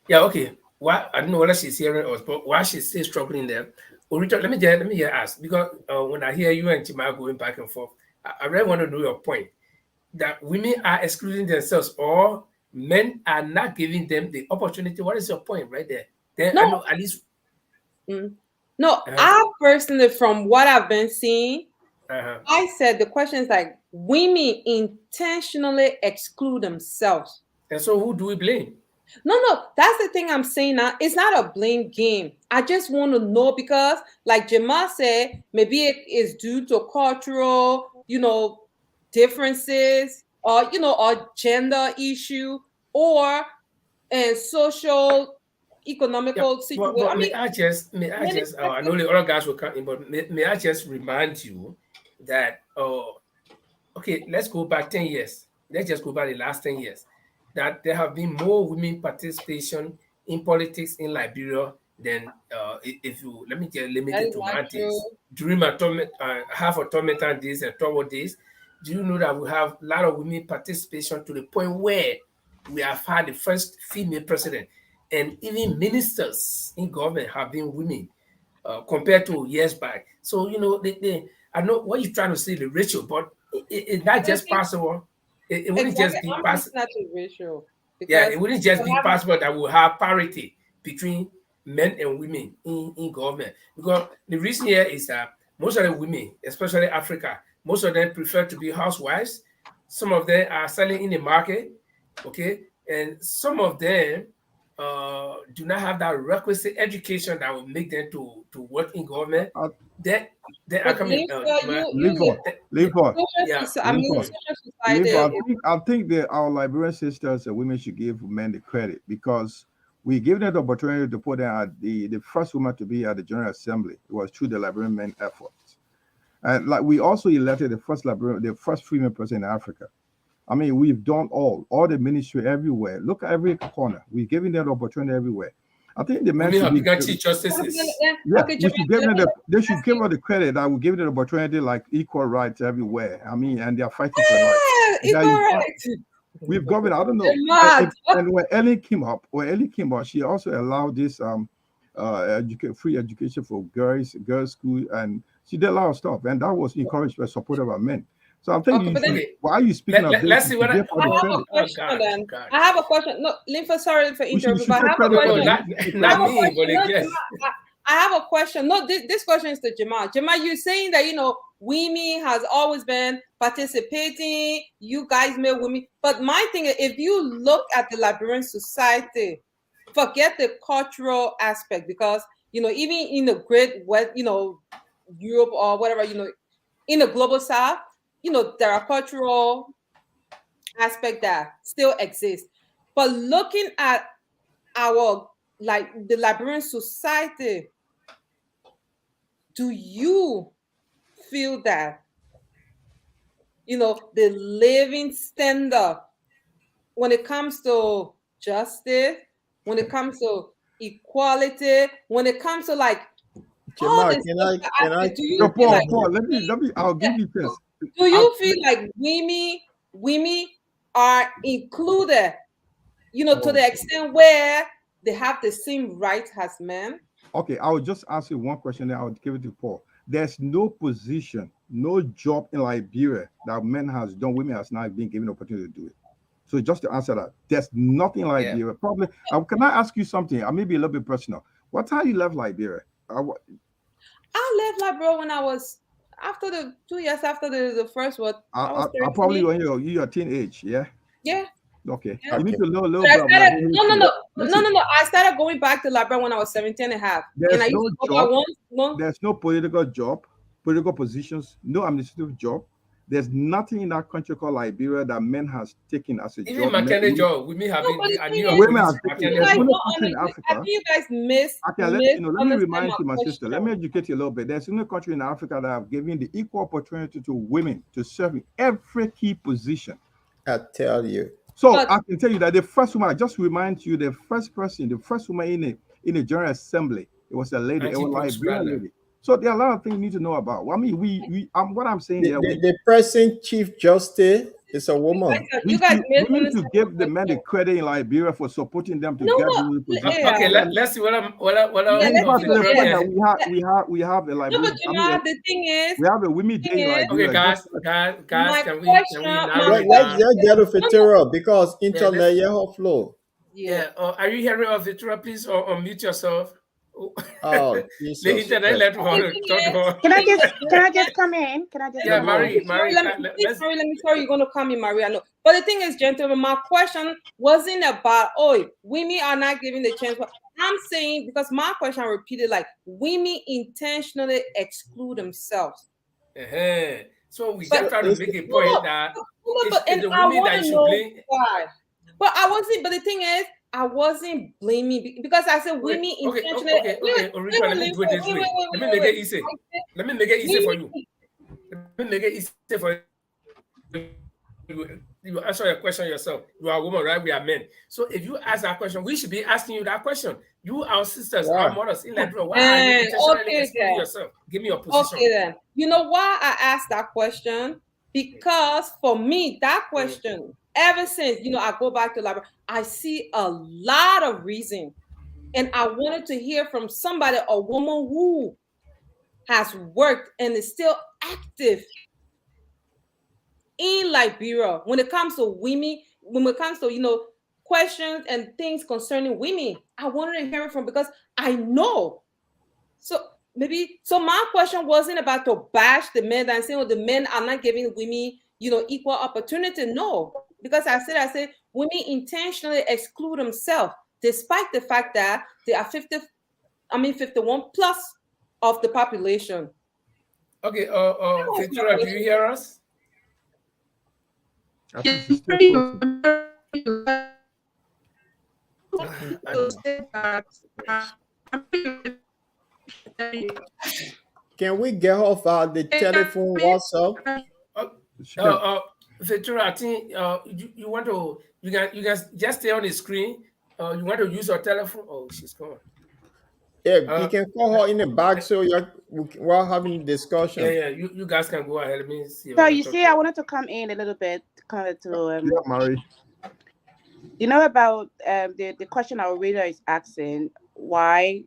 Yeah, okay. Why I don't know whether she's hearing us, but why she's still struggling there. Orita, let me just ask because when I hear you and Chima going back and forth, I really want to know your point that women are excluding themselves or men are not giving them the opportunity. What is your point right there? Then I No, know at least. mm. No, Uh, I personally, from what I've been seeing, Uh-huh. I said the question is like women intentionally exclude themselves. And so who do we blame? No, that's the thing I'm saying now. It's not a blame game. I just want to know because, like Jamal said, maybe it is due to cultural, differences, or or gender issue, or and social, Yeah, economical but, situation. I but mean, may I many just I know factors. the other guys will come in, but may I just remind you that okay, let's go back 10 years. Let's just go back the last 10 years. That there have been more women participation in politics in Liberia than if you let me just limit That it is to not my true. days. During my half of tormentor days and trouble days, do you know that we have a lot of women participation to the point where we have had the first female president and even ministers in government have been women compared to years back. So I know what you're trying to say, the ratio, but it's not just possible. It wouldn't Exactly. just be I'm using possible. that to ratio Yeah, because it wouldn't you just be have possible that we'll have parity between men and women in government. Because the reason here is that most of the women, especially Africa, most of them prefer to be housewives. Some of them are selling in the market, okay, and some of them do not have that requisite education that will make them to work in government. Uh, Then they are but coming. Lisa, Linford, Linford, Yeah. I mean, Linford, social Linford. society. I think that our Liberian sisters and women should give men the credit because we give them the opportunity to put them at the first woman to be at the General Assembly. It was through the Liberian men efforts. And like we also elected the first female president in Africa. I mean, we've done all the ministry everywhere. Look at every corner. We're giving them the opportunity everywhere. I think the men Women should have be, become chief justices. yeah, Okay, we Jamal, should give let them me they should ask give you. her the credit that we give them the opportunity like equal rights everywhere. I mean, and they are fighting for rights. There Equal you go. rights. We've governed. I don't know. Jamal, And when Ellen came up, she also allowed this free education for girls school, and she did a lot of stuff, and that was encouraged by supported by men. So I think okay, you but then should. Okay, Why are you speaking of this? let's You see should what give her I the have a credit. oh question God, then. God. I have a question. No, Linfa, sorry for You interrupting, should but I take have a credit No, for no, the question. not men. Take I credit. not have a me, but question. No, yes. I have a question. No, this question is to Jamal. Jamal, you're saying that women has always been participating. You guys made women, but my thing is, if you look at the Liberian society, forget the cultural aspect because even in the great West, Europe or whatever, in the global South, there are cultural aspect that still exists. But looking at our like the Liberian society, do you feel that the living standard when it comes to justice, when it comes to equality, when it comes to like all Jamal, the social aspects, do So you feel like Paul, let me. I'll give you this. do I, you feel like women are included, to oh, the extent where they have the same rights as men? okay, I will just ask you one question, then I'll give it to Paul. There's no position, no job in Liberia that men has done, women has not been given opportunity to do it. So just to answer that, there's nothing like Yeah. Liberia. Probably, can I ask you something? I may be a little bit personal. What time you left Liberia? I left Liberia when I was after the 2 years after the first one. I was I probably 13. when you're teenage, yeah. Yeah, Okay, yeah. you need Okay. to know a little But I bit of started Liberian no no history. no no Listen, no no. I started going back to Liberia when I was 17 and a half. And I there's used no to go back job, once one. there's no political job, political positions, no administrative job. There's nothing in that country called Liberia that men has taken as a Even job. maternity job, women have No, been but the I thing knew of is, Women police have taken you it. maternity There's guys only job. don't country in I Africa. think you guys Let me misunderstand remind my you, my sister. Let me question. educate you a little bit. There's only country in Africa that have given the equal opportunity to women to serve in every key position. I tell you. So But I can tell you that the first woman, I just remind you, the first woman in the General Assembly, it was a lady, it Auntie was a Brooks Liberian Radler. lady. So there are a lot of things you need to know about. I mean, what I'm saying The, here, the, the present Chief Justice is a woman. you guys we need to misunderstand my give the men the question. credit in Liberia for supporting them to No, get no, those positions. yeah, Okay, let's see yeah. what Even Let's of fast see the to what. the truth Yeah, point that here. we have a no, but Liberian. I mean, Jamal, the thing is, we have a women day in Okay, Liberia. Just guys, my can we question, narrow my Let, it let's down? question. just get a No, no, Fitero because Yeah, let's internet yeah flow. yeah. yeah. Are you hearing of the truth? Please or unmute yourself. Oh, The Jesus. internet let her The thing talk to is, her. Can I just come in? Can I just Yeah, come in? Marie, Sorry, let me, please, let's. Marie, let me sorry, you're going to come in, Marie. I know. But the thing is, gentlemen, my question wasn't about, oh, women are not giving the chance. But I'm saying, because my question repeated, like, women intentionally exclude themselves. So we But just try to It's, make a no, point that but it's and the I women want that you to should know blame. why. But I wasn't. But the thing is, I wasn't blaming because I said women intentionally. Original, let me do it this way. Let me make it easy. Let me make it easy for you. Let me make it easy for you. You answer your question yourself. You are a woman, right? We are men. So if you ask that question, we should be asking you that question. You, our sisters, our yeah. mothers in Liberia, why are you intentionally Okay excluding then. yourself? Give me your position. Okay then. You know why I asked that question? Because for me, that question, ever since I go back to library, I see a lot of reason, and I wanted to hear from somebody, a woman who has worked and is still active in Liberia when it comes to women, when it comes to questions and things concerning women. I wanted to hear it from because I know. So my question wasn't about to bash the men and saying, the men are not giving women, equal opportunity. No, because I said women intentionally exclude themselves, despite the fact that they are 51 plus of the population. Okay, That was my Victoria, do you question. hear us? I think she's still talking. I don't Can we get off the telephone WhatsApp? know. She can. Victoria, I think you want to you guys just stay on the screen. You want to use your telephone? Oh, she's gone. Yeah, you Uh, can call her in the back so we're having discussion. yeah. You guys can go ahead. Let me see if So I can you talk see, to I her. wanted to come in a little bit, kind of to Yeah, Marie. about the question our reader is asking, why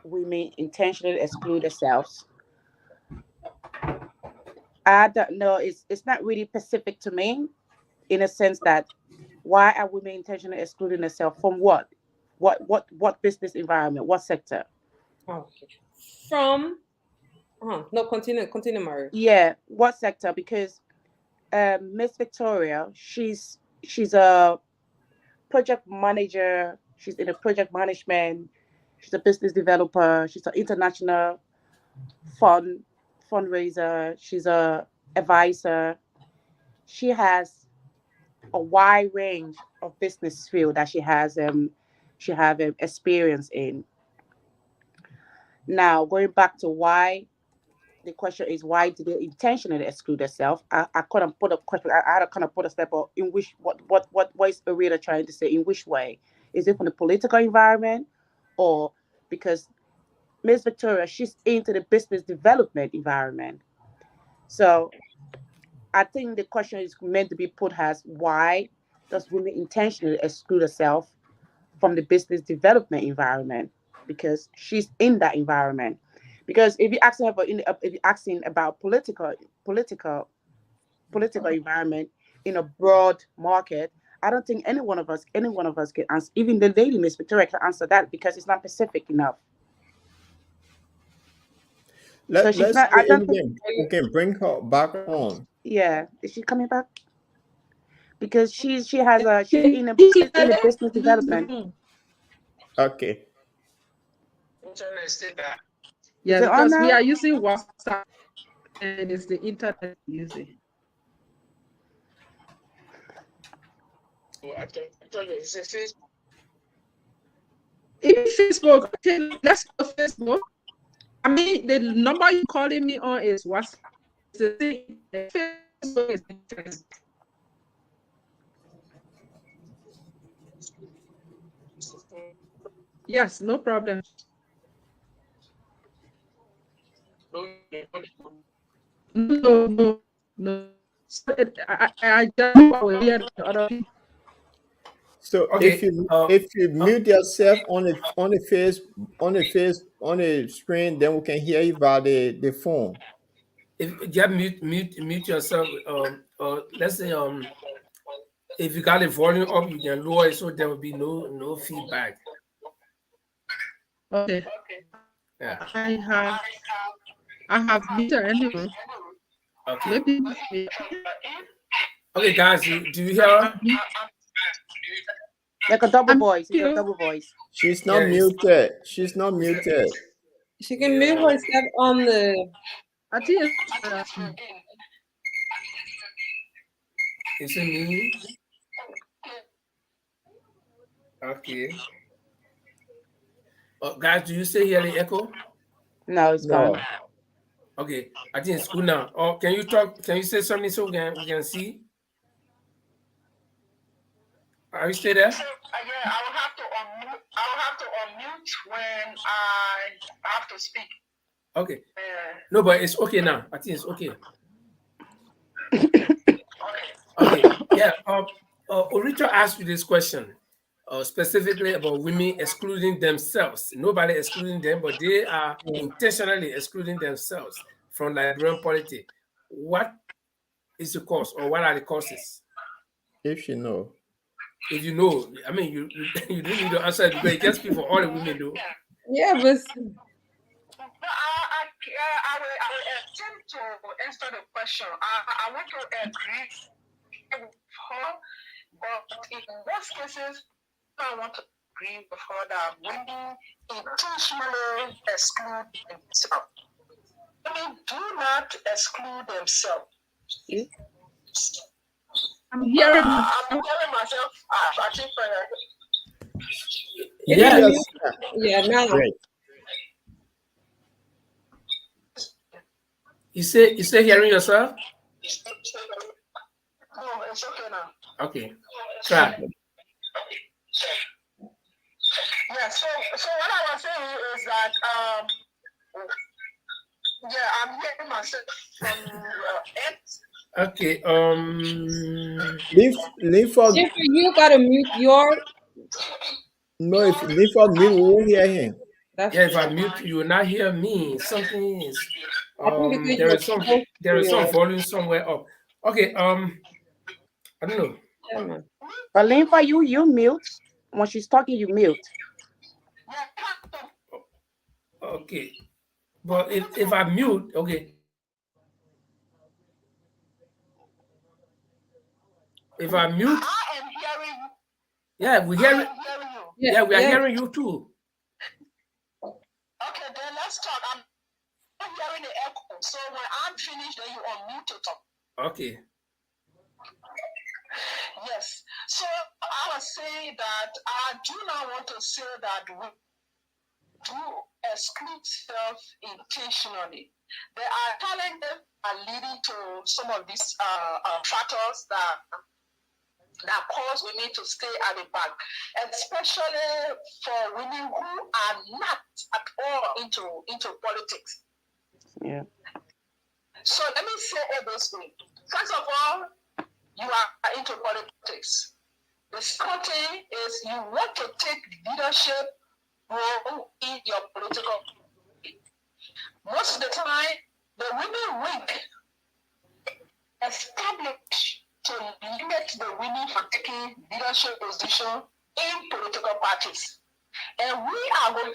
women intentionally exclude themselves. I don't know. It's not really specific to me, in a sense that why are women intentionally excluding themselves from what? What business environment? What sector? Okay. From no, continue, Mary. Yeah, what sector? Because Miss Victoria, she's a project manager. She's in a project management. She's a business developer. She's an international fund fundraiser. She's a advisor. She has a wide range of business field that she have experience in. Now, going back to why, the question is, why did they intentionally exclude themselves? I couldn't put a question. I had to kind of put a step of in which what is Arita trying to say? In which way? Is it from the political environment, or because Miss Victoria, she's into the business development environment? So I think the question is meant to be put as, why does women intentionally exclude herself from the business development environment? Because she's in that environment. Because if you're asking about if you're asking about political political environment in a broad market, I don't think any one of us can answer. Even the lady Miss Victoria can answer that because it's not specific enough. So she's Let's not. see I if don't think. we can bring her back on. Yeah, is she coming back? Because she's in a business development. Okay. Is Yeah, it on because we now? are using WhatsApp and it's the internet using. If Facebook, okay, let's go Facebook. I mean, the number you're calling me on is WhatsApp. It's the thing. Facebook is internet. Yes, no problem. No. So I just will hear the other people. So Okay. if you mute yourself on the screen, then we can hear you via the phone. If just mute yourself. Let's say if you got the volume up, you can lower it so there will be no feedback. Okay. Yeah. I have muted anyway. Okay. Maybe Okay, guys, do you hear her? Like a double I'm voice. It's a here. double voice. She's Yeah, not muted. She's not muted. She can mute herself on the. I think is it me? Okay. Guys, do you still hear the echo? No, it's No. gone. Okay, I think it's good now. Or can you talk? Can you say something so we can see? Are you still there? So yeah, I will have to unmute. I will have to unmute when I have to speak. Okay. No, but it's okay now. I think it's okay. Okay. Yeah. Orita asked you this question, specifically about women excluding themselves. Nobody excluding them, but they are intentionally excluding themselves from Liberian polity. What is the cause, or what are the causes? If she know. If you know, I mean, you you don't need to answer it because you can't speak for all the women, though. Yeah, but No, I will attempt to answer the question. I want to agree with her, but in most cases, I want to agree with her that women intentionally exclude themselves. Women do not exclude themselves. I'm hearing I'm telling myself, I think Yes. yeah, now. Great. You say hearing yourself? no, it's okay now. Okay. Try. Yeah, so what I was saying is that yeah, I'm hearing myself from Ed. Okay. Linford, Jennifer, you gotta mute your. no, if Linford mute, we won't hear him. That's Yeah, if true. I mute you, will not hear me. Something is I think because there you're is some close there to is some your. volume somewhere up. Okay, I don't know. Yeah, man. But Linfa, you mute. When she's talking, you mute. Okay. But if I mute, okay. If I mute, I am hearing you. yeah, we I hear it. am hearing you. Yeah, we are yeah. hearing you too. Okay, then let's talk. I'm hearing the echo. So when I'm finished, then you unmute to talk. Okay. Yes. So I was saying that I do not want to say that we do exclude self intentionally. There are challenges that are leading to some of these factors that cause women to stay at the back, especially for women who are not at all into politics. Yeah. So let me say it this way. First of all, you are into politics. The second thing is you want to take leadership role in your political. Most of the time, the women wing established to limit the women from taking leadership position in political parties. And we are going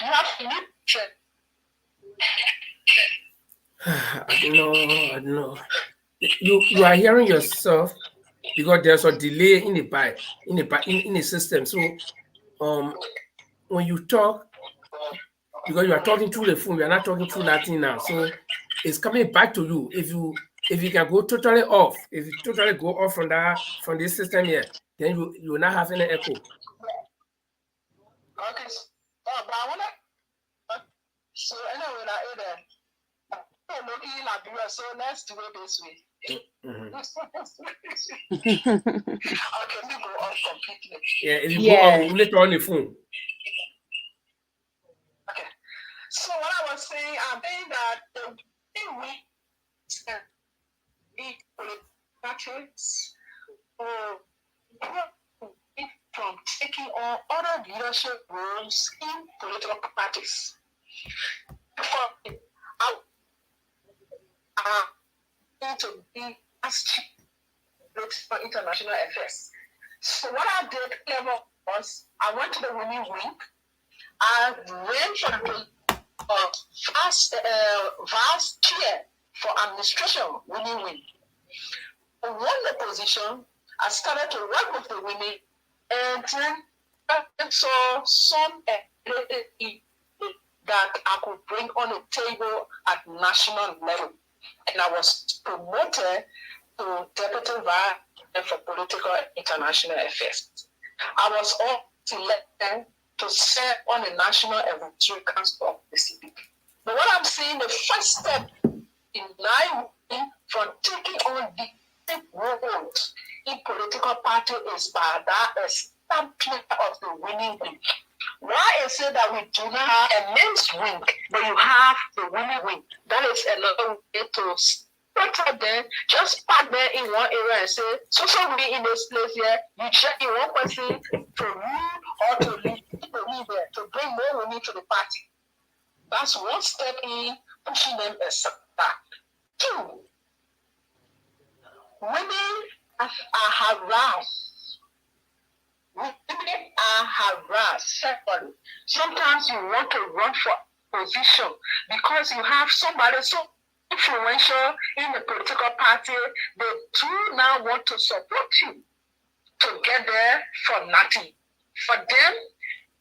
you have to meet I don't know. You are hearing yourself because there's a delay in the system. So when you talk, because you are talking through the phone, you are not talking through nothing now. So it's coming back to you. If you can go totally off, if you totally go off from this system here, then you will not have any echo. okay. But I wanna so anyway I'm looking in Liberia, so let's do it this way. Mm-hmm. Okay, we go off completely. Yeah, if you Yeah. go off, later on the phone. Okay. So what I was saying, I'm saying that the way we politics from taking on other leadership roles in political parties. To be asked for international affairs. So what I did clever was I went to the winning wing. I ran for the vice chair for administration winning wing. I won the position. I started to work with the women, and then I saw some that I could bring on the table at national level. And I was promoted to Deputy Vice for Political and International Affairs. I was also selected to serve on the National Advisory Council of the CPP. But what I'm saying, the first step in line from taking on the roles in political party is by that establishment of the winning wing. Why is it that we do not have a men's wing, but you have the women wing? That is another way to put out there, just park there in one area and say, so be in this place here, you check in one person to rule or to leave there, to bring more women to the party. That's one step in pushing them aside. Two, women are harassed. Women are harassed. Secondly, sometimes you want to run for position because you have somebody so influential in the political party, they do now want to support you to get there for nothing. For them,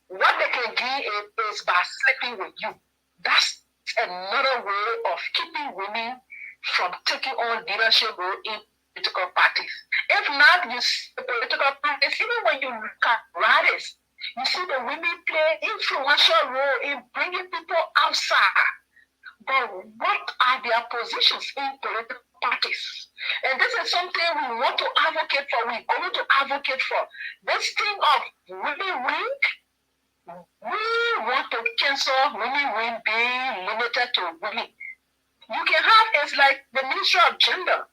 what they can give is by sleeping with you. That's another way of keeping women from taking on leadership role in political parties. If not, you see the political parties, even when you look at rallies, you see the women play influential role in bringing people outside. But what are their positions in political parties? And this is something we want to advocate for. We're going to advocate for. This thing of women wing, we want to cancel women wing being limited to women. You can have, it's like the Ministry of Gender.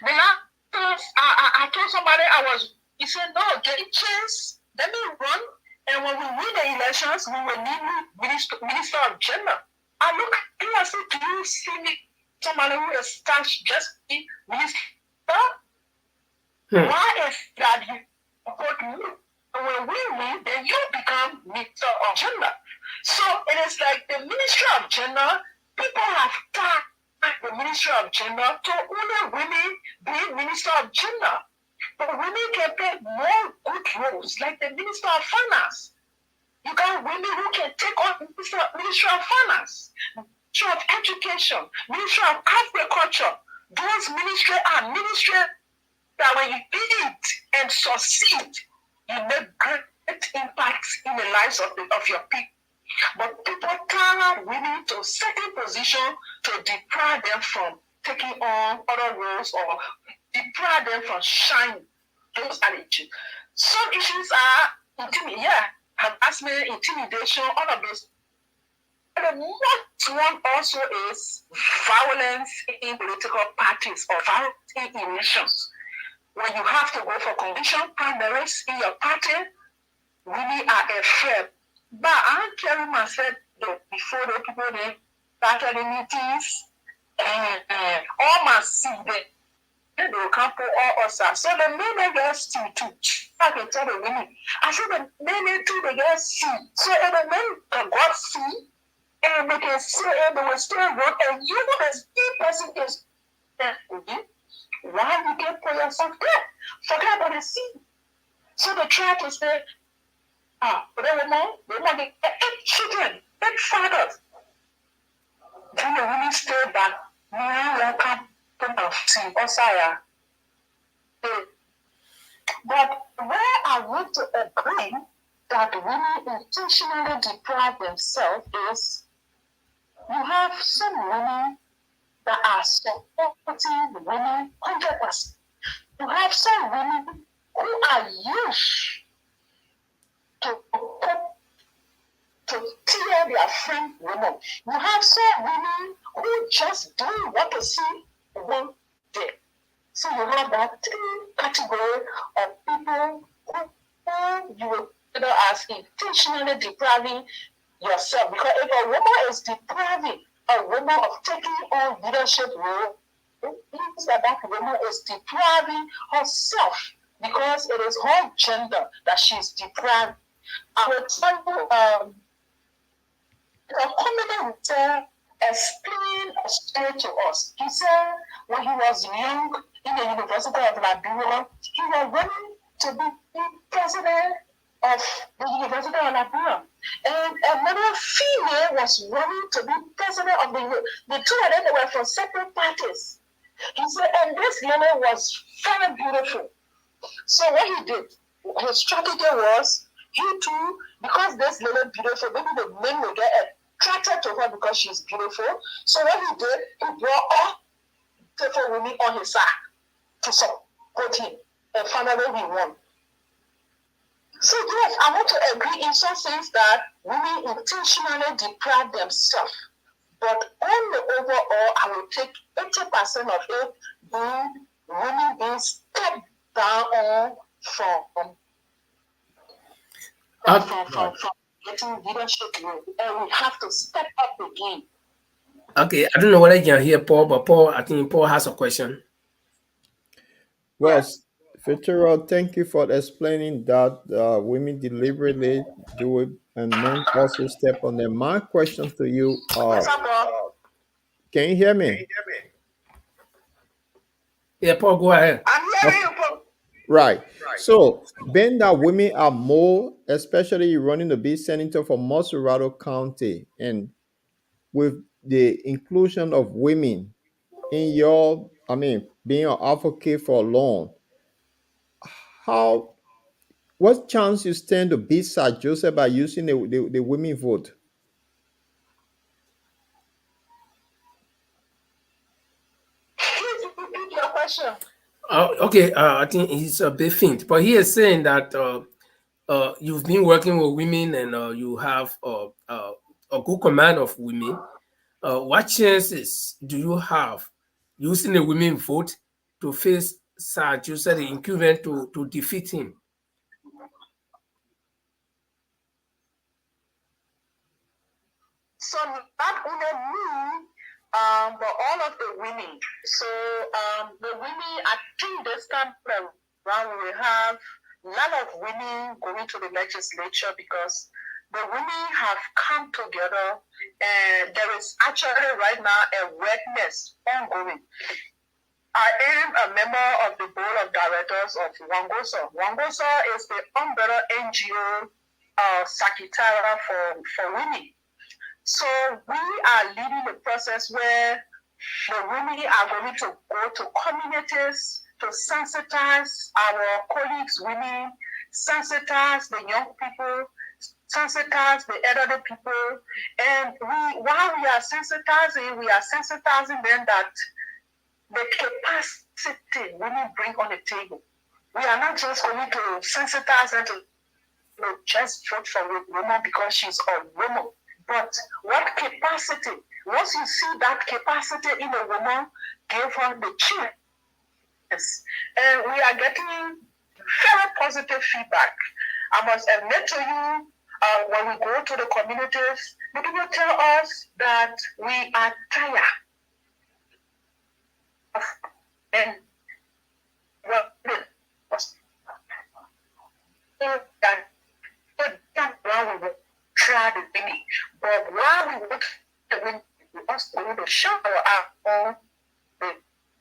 The last I told somebody he said, no, get a chance, let me run. And when we win the elections, we will need Minister of Gender. I look at you and say, do you see me? Somebody who is just be minister? Why is that you support me? And when we win, then you become Minister of Gender. So it is like the Ministry of Gender, people have tagged the Ministry of Gender to only women being Minister of Gender. But women can play more good roles, like the Minister of Finance. You got women who can take on Ministry of Finance, Ministry of Education, Ministry of Agriculture. Those ministries are ministries that when you lead and succeed, you make great impacts in the lives of your people. But people tie women to certain positions to deprive them from taking on other roles or deprive them from shining. Those are the issues. Some issues are harassment, intimidation, all of those. And the next one also is violence in political parties or violence in elections. When you have to go for convention primaries in your party, women are afraid. But I'm telling myself that before the people they started the meetings, all my seed, they will come to all us. So the men get steam too. I can tell the women. I said the men too, they get steam. So if the men can go see, and they can see, and they will still work, and you as a person is there with you, why you can't put yourself there? Forget about the seed. So they try to say, but they want the 8 children, 8 fathers. Then the women stay back. We will come to the team, Osaya. But where I want to agree that women intentionally deprive themselves is you have some women that are supporting the women 100%. You have some women who are used to tear their friend women. You have some women who just do what they see one day. So you have that 3 category of people who you will consider as intentionally depriving yourself. Because if a woman is depriving a woman of taking on leadership role, it means that that woman is depriving herself. because it is her gender that she's deprived. I will tell you, a commoner said, explain a story to us. He said when he was young in the University of Liberia, he was running to be president of the University of Liberia. And another female was running to be president of the two of them, they were from separate parties. He said, and this lady was very beautiful. So what he did, his strategy was, he too, because this lady beautiful, maybe the men will get attracted to her because she's beautiful. So what he did, he brought all beautiful women on his side to support him. And finally he won. So yes, I want to agree in some sense that women intentionally deprive themselves. But on the overall, I will take 80% of it being women being stepped down on from getting leadership role. And we have to step up again. Okay, I don't know whether you can hear Paul, but Paul, I think Paul has a question. Well, Yes. Fitzgerald, thank you for explaining that women deliberately do it and men also step on them. My question to you What's up, Bob? can you hear me? Yeah, Paul, go ahead. I'm hearing you, Paul. Right. So, being that women are more, especially you running to be senator for Montserrado County, and with the inclusion of women in your, being an advocate for long, how, what chance you stand to beat Sir Joseph by using the women vote? Please repeat your question. Okay, I think he's a bit faint, but he is saying that you've been working with women and you have a good command of women. What chances do you have using the women vote to face Sir Joseph the incumbent to defeat him? So not only me, but all of the women. So the women, I think this time around we have a lot of women going to the legislature because the women have come together and there is actually right now a awareness ongoing. I am a member of the board of directors of Wangoso. Wangoso is the umbrella NGO secretariat for women. So we are leading the process where the women are going to go to communities to sensitize our colleagues, women, sensitize the young people, sensitize the elderly people. And while we are sensitizing them that the capacity women bring on the table. We are not just going to sensitize them to just vote for a woman because she's a woman. But what capacity? Once you see that capacity in a woman, give her the chance. And we are getting very positive feedback. I must admit to you, when we go to the communities, the people tell us that we are tired. And well, try the thing. But while we work, we also want to show our the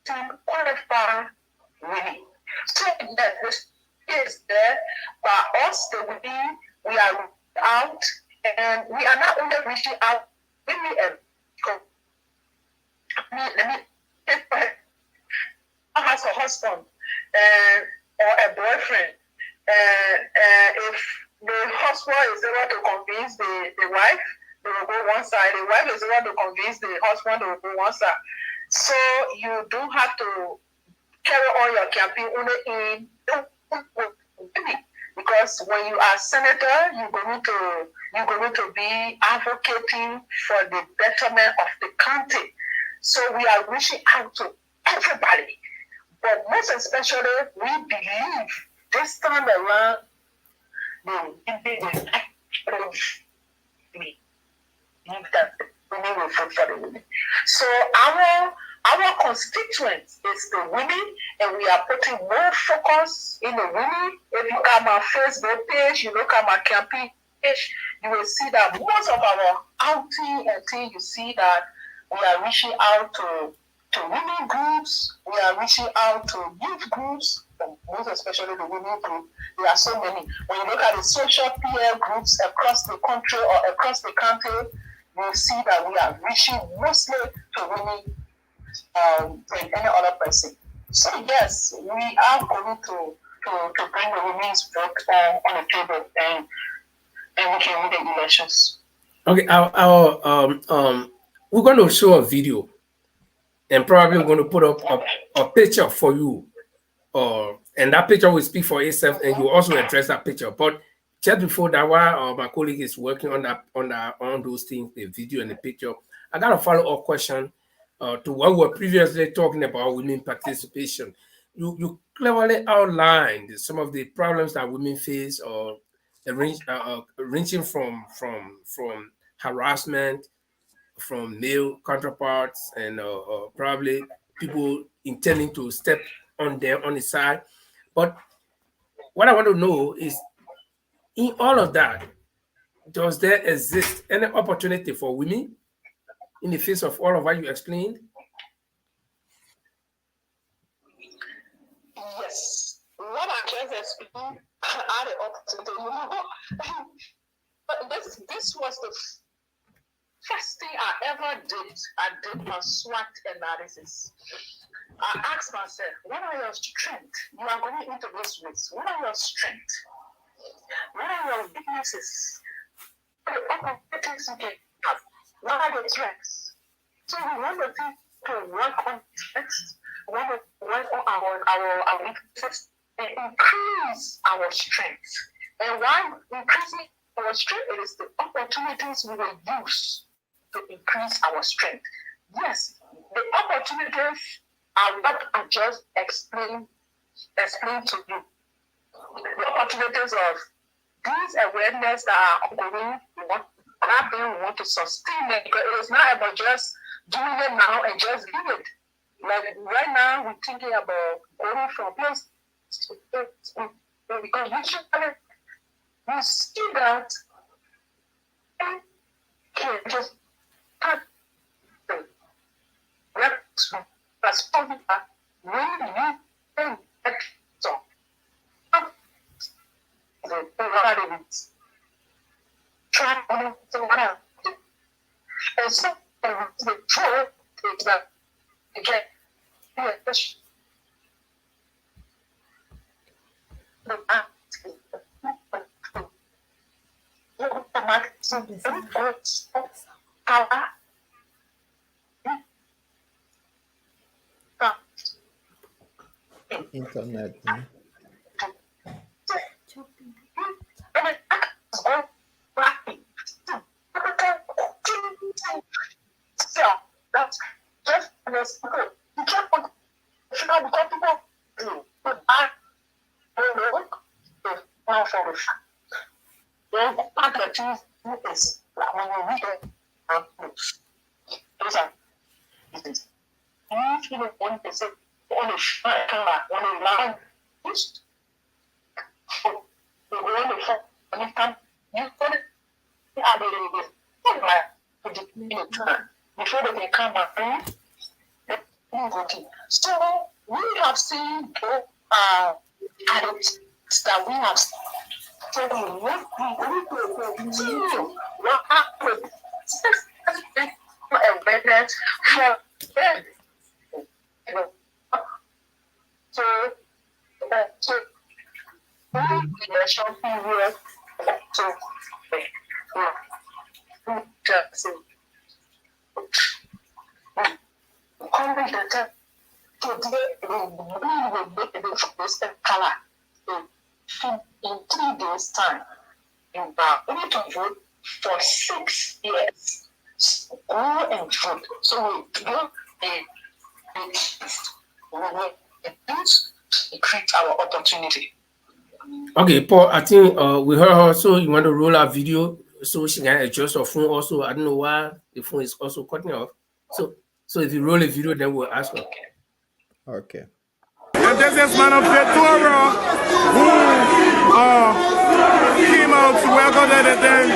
team qualified winning. So that this is there by us, the winning, we are out, and we are not only reaching out, let me take has a husband or a boyfriend, and if the husband is able to convince the wife, they will go one side. The wife is able to convince the husband, they will go one side. So you don't have to carry on your campaign only in because when you are senator, you're going to be advocating for the betterment of the country. So we are reaching out to everybody. But most especially, we believe this time around, that women will vote for the women. So our Our constituents is the women, and we are putting more focus in the women. If you come on Facebook page, you look at my campaign page, you will see that most of our outing and thing, you see that we are reaching out to women groups, we are reaching out to youth groups, most especially the women group. There are so many. When you look at the social peer groups across the country or across the country, you will see that we are reaching mostly to women than any other person. So yes, we are going to bring the women's vote on the table, and we can win the elections. Okay, we're going to show a video, and probably we're going to put up a picture for you, and that picture will speak for itself, and you also address that picture. But just before that, while my colleague is working on those things, the video and the picture, I got a follow-up question to what we were previously talking about women participation. You cleverly outlined some of the problems that women face, or ranging from harassment from male counterparts, and probably people intending to step on the side. But what I want to know is, in all of that, does there exist any opportunity for women in the face of all of what you explained? Yes, what I just explained are the opportunity. But this was the first thing I ever did. I did a SWOT analysis. I asked myself, what are your strengths? You are going into this race. What are your strengths? What are your weaknesses? What are the opportunities you can have? What are the threats? So we want the people to work on threats. We want to work on our weaknesses and increase our strengths. And while increasing our strength, it is the opportunities we will use to increase our strength. Yes, the opportunities are what I just explained to you. The opportunities of these awareness that are ongoing, we want to sustain it. Because it is not about just doing it now and just do it. Like right now, we're thinking about going from place to place, because we see that and can just cut the reps as really so the try to what and so the truth is that you get Internet. That's just you can't put people do, but I don't look now for the fact. Then part of the truth is that when you read it, those are things. If you don't want to say on the shine camera, on the line, just the way the fuck when you come, you put it out of the time before they can come back. So we have seen adults that we have so what continue what happened awareness for them. So election period to just Congress that today we will make a difference color in 3 days' time. You are going to vote for 6 years. So go and vote. So we go and increase our opportunity. Okay, Paul, I think we heard her, so you want to roll our video so she can adjust her phone also. I don't know why the phone is also cutting off. So So if you roll a video, then we'll ask her. Okay. And this is Montserrado who came out to welcome anything.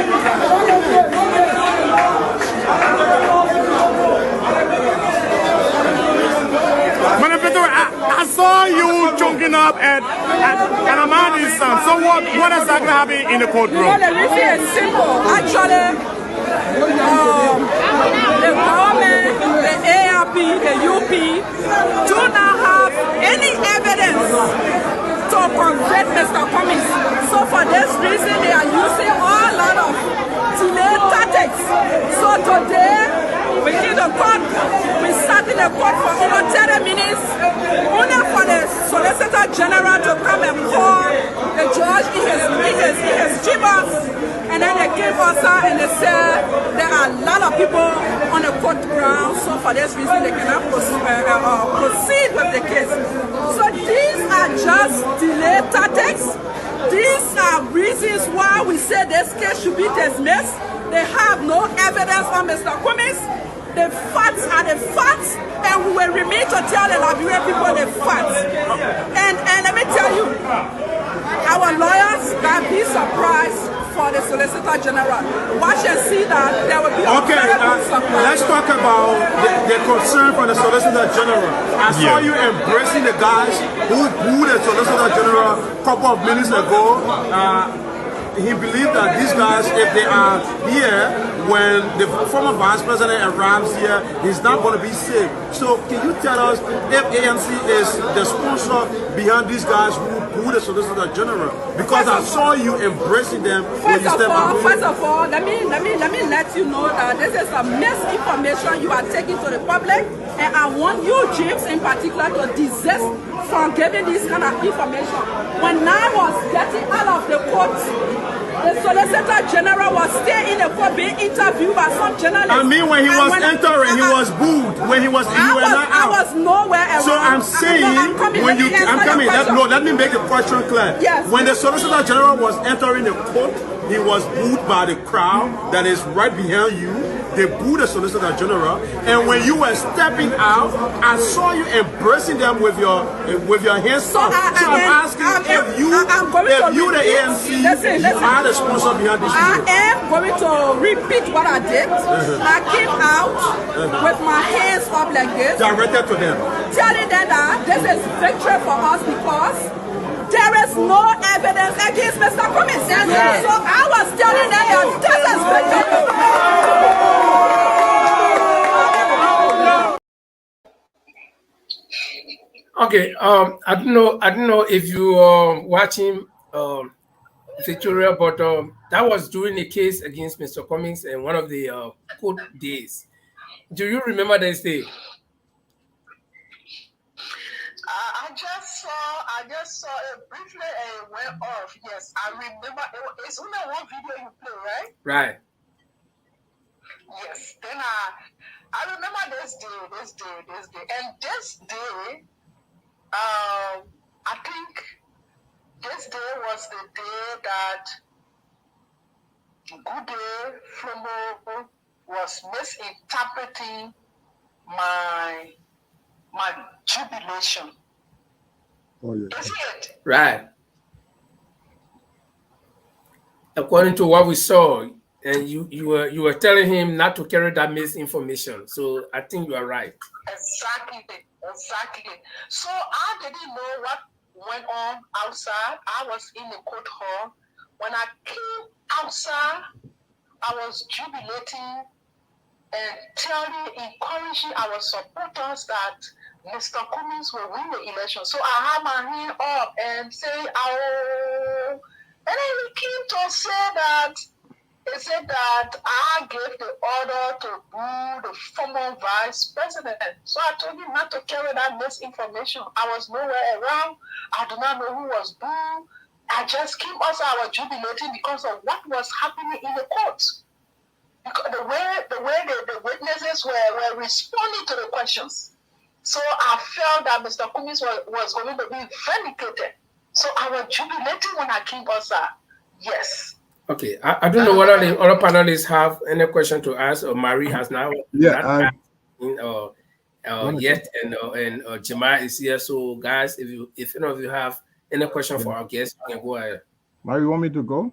I saw you chunking up at Amadi's son. So what exactly happened in the courtroom? Well, the reason is simple. Actually, the government, the ARP, the UP do not have any evidence to convict Mr. Cummings. So for this reason, they are using a lot of delay tactics. So today, we did the court. We sat in the court for over 30 minutes, only for the Solicitor General to come and call the judge in his chambers. And then they came outside and they said there are a lot of people on the court ground, so for this reason they cannot proceed with the case. So these are just delay tactics. These are reasons why we say this case should be dismissed. They have no evidence on Mr. Cummings. The facts are the facts, and we will remain to tell the Liberian people the facts. And let me tell you, our lawyers can be surprised for the Solicitor General. Watch and see that there will be a very good surprise. Let's talk about the concern for the Solicitor General. I saw you embracing the guys who booed the Solicitor General a couple of minutes ago. He believed that these guys, if they are here, when the former vice president arrives here, he's not going to be safe. So can you tell us if ANC is the sponsor behind these guys who booed the Solicitor General? Because I saw you embracing them when you stepped out. First of all, let me let you know that this is a misinformation you are taking to the public, and I want you, James, in particular, to desist from giving this kind of information. When I was getting out of the court, the Solicitor General was still in the court being interviewed by some journalists. I mean, when he was entering, he was booed. When he was, I was nowhere around. So I'm saying, I'm coming. Let me make the question clear. Yes. When the Solicitor General was entering the court, he was booed by the crowd that is right behind you. They booed the Solicitor General, and when you were stepping out, I saw you embracing them with your hands up. So I'm asking if you, the ANC, are the sponsor behind this video. I am going to repeat what I did. I came out with my hands up like this, directed to them, telling them that this is victory for us because there is no evidence against Mr. Cummings. So I was telling them that this is victory. Okay, I don't know if you are watching Victoria, but that was during a case against Mr. Cummings and one of the court days. Do you remember this day? I just saw it briefly and it went off. Yes, I remember. It's only one video you play, right? Right. Yes. Then I remember this day, and this day, I think this day was the day that Good Day Flomo was misinterpreting my jubilation. Oh, yes. Is it? Right. According to what we saw, and you were telling him not to carry that misinformation. So I think you are right. Exactly. So I didn't know what went on outside. I was in the court hall. When I came outside, I was jubilating and encouraging our supporters that Mr. Cummings will win the election. So I had my hand up and say, "Oh," and then he came to say that. He said that I gave the order to boo the former vice president. So I told him not to carry that misinformation. I was nowhere around. I do not know who was booed. I just came outside. I was jubilating because of what was happening in the court. Because the way the witnesses were responding to the questions. So I felt that Mr. Cummings was going to be vindicated. So I was jubilating when I came outside. Yes. Okay, I don't know whether the other panelists have any question to ask, or Marie has now. Yeah, Yet, and Jamal is here. So, guys, if any of you have any question for our guests, you can go ahead. Mary, you want me to go?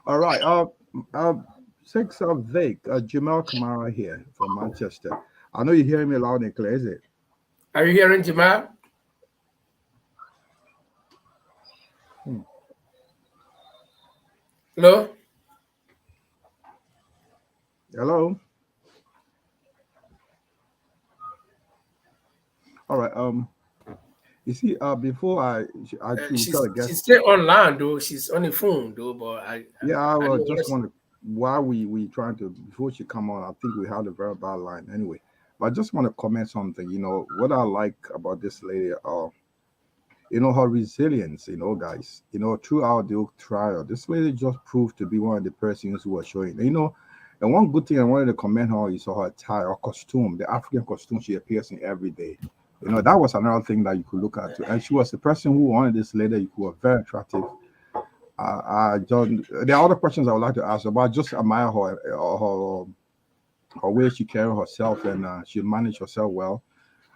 All right. 6 of Vic, Jamal Kamara here from Manchester. I know you're hearing me loud and clear, is it? Are you hearing Jamal? Hello? Hello? All right. You see, before I she's still online though. She's on the phone though, but I just want to while we trying to before she come on, I think we had a very bad line anyway. But I just want to comment something. You know what I like about this lady, her resilience. Guys, throughout the trial, this lady just proved to be one of the persons who was showing. And one good thing I wanted to comment on is her attire, her costume, the African costume she appears in every day. That was another thing that you could look at. And she was the person who wanted this lady who was very attractive. There are other questions I would like to ask her, but I just admire her way she carried herself, and she managed herself well.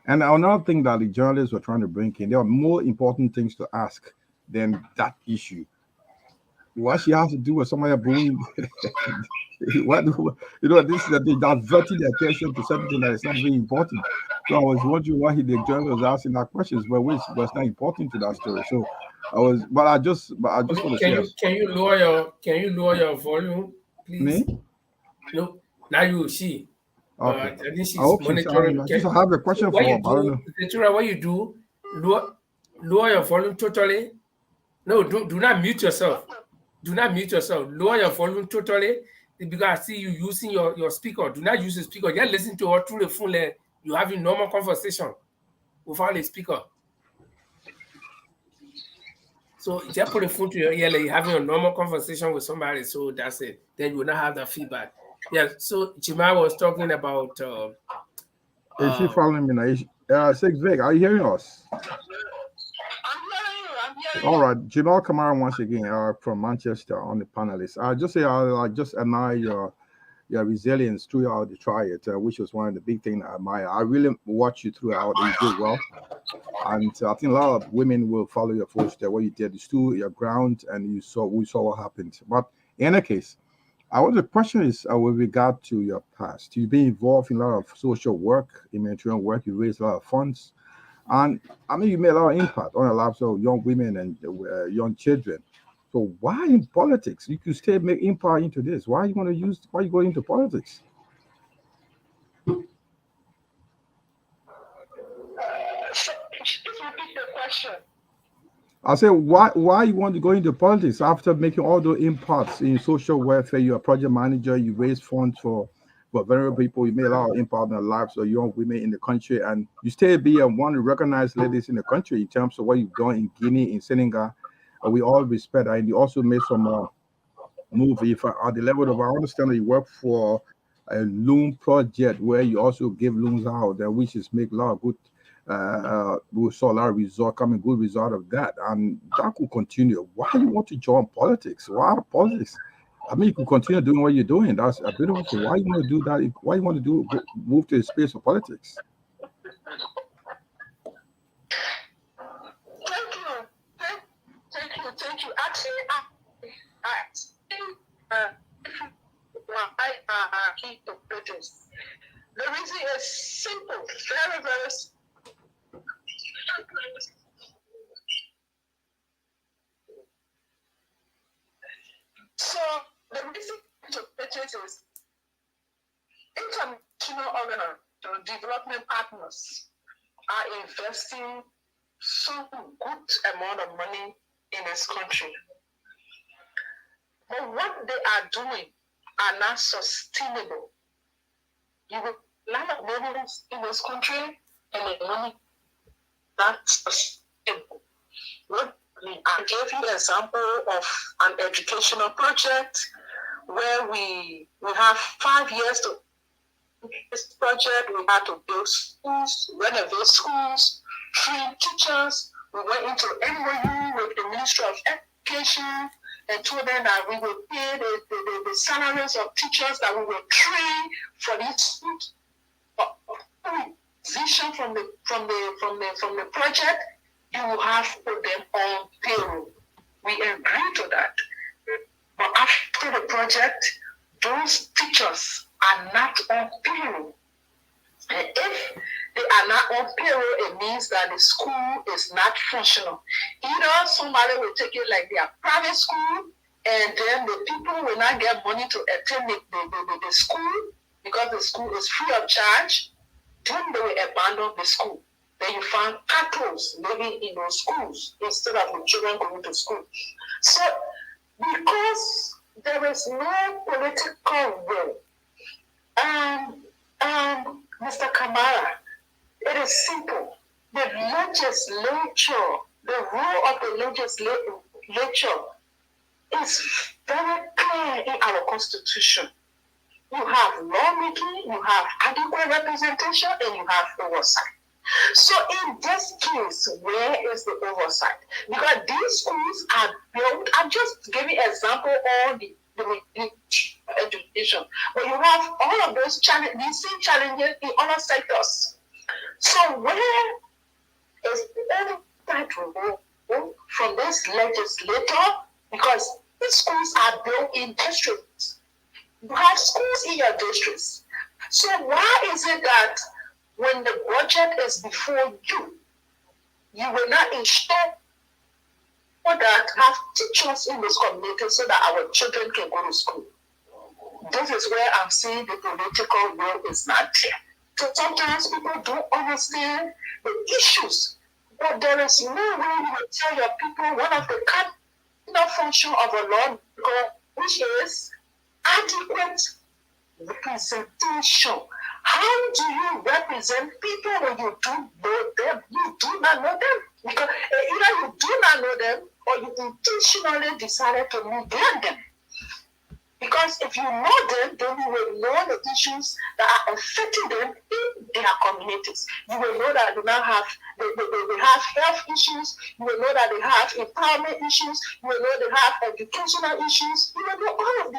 And another thing that the journalists were trying to bring in, there are more important things to ask than that issue. What she has to do with somebody bullying, this is that they diverting the attention to something that is not very important. So I was wondering why the journalist was asking that questions, but which was not important to that story. So I just want to say, can you lower your volume, please? Me? No, now she. Okay. I think she's monitoring. I just have a question for her. What you do, lower your volume totally. No, do not mute yourself. Do not mute yourself. Lower your volume totally because I see you using your speaker. Do not use the speaker. Just listen to her through the phone. You're having normal conversation without a speaker. So just put the phone to your ear, like you're having a normal conversation with somebody. So that's it. Then you will not have that feedback. Yeah. So Jamal was talking about. Is she following me now? 6 Vic, are you hearing us? All right, Jamal Kamara once again from Manchester on the panelists. I just say I just admire your resilience throughout the trial, which was one of the big things I admire. I really watched you throughout. You did well, and I think a lot of women will follow your footsteps. What you did, you stood your ground, and we saw what happened. But in any case, the question is with regard to your past. You've been involved in a lot of social work, humanitarian work. You raised a lot of funds. And I mean, you made a lot of impact on the lives of young women and young children. So why in politics? You could still make impact into this. Why you go into politics? Repeat the question. I say, why you want to go into politics after making all those impacts in social welfare? You're a project manager. You raise funds for vulnerable people. You made a lot of impact on the lives of young women in the country, and you still be one of the recognized ladies in the country in terms of what you've done in Guinea, in Senegal. We all respect that. And you also made some movie at the level of, I understand that you work for a loan project where you also give loans out, which is make a lot of good. We saw a lot of good result of that, and that could continue. Why you want to join politics? Why politics? I mean, you could continue doing what you're doing. That's a beautiful thing. Why you want to do that? Why you want to move to the space of politics? Thank you. Actually, I keep the politics. The reason is simple, very, very simple. So the reason to purchase is international development partners are investing some good amount of money in this country. But what they are doing are not sustainable. You will lot of money in this country and the money not sustainable. I gave you an example of an educational project where we have 5 years to this project. We had to build schools, renovate schools, train teachers. We went into MOU with the Ministry of Education and told them that we will pay the salaries of teachers that we will train for these schools. transition from the project, you will have to put them on payroll. We agree to that. But after the project, those teachers are not on payroll. And if they are not on payroll, it means that the school is not functional. Either somebody will take it like their private school, and then the people will not get money to attend the school because the school is free of charge, then they will abandon the school. Then you find couples living in those schools instead of the children going to school. So, because there is no political will, and Mr. Kamara, it is simple. The legislature, the role of the legislature is very clear in our constitution. You have lawmaking, you have adequate representation, and you have oversight. So in this case, where is the oversight? Because these schools are built, I'm just giving an example of the education, but you have all of those challenges, these same challenges in other sectors. So where is the oversight role from this legislator? Because these schools are built in districts. You have schools in your districts. So why is it that when the budget is before you, you will not ensure that have teachers in this community so that our children can go to school? This is where I'm saying the political will is not there. So sometimes people don't understand the issues, but there is no way you will tell your people one of the cardinal function of a law, which is adequate representation. How do you represent people when you don't know them? You do not know them. Because either you do not know them or you intentionally decided to neglect them. Because if you know them, then you will know the issues that are affecting them in their communities. You will know that they have health issues. You will know that they have empowerment issues. You will know they have educational issues. You will know all of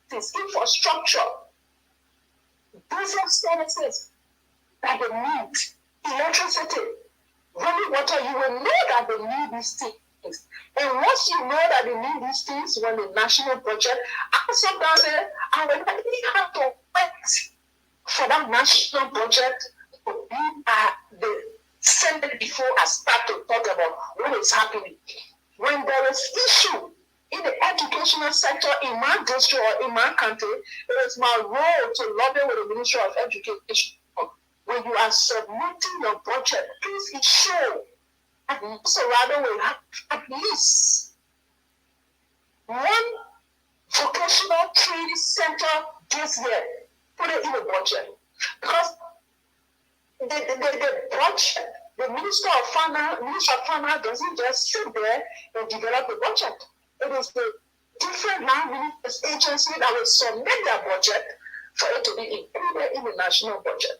these infrastructure, basic services that they need, electricity, running water. You will know that they need these things. And once you know that they need these things, when the national budget, I sometimes say, I will not have to wait for that national budget to be at the Senate before I start to talk about what is happening. When there is issue in the educational sector in my district or in my country, it is my role to lobby with the Ministry of Education. When you are submitting your budget, please ensure that Montserrado will have at least one vocational training center this year. Put it in the budget. Because the budget, the Minister of Finance doesn't just sit there and develop the budget. It is the different non-ministers agencies that will submit their budget for it to be included in the national budget.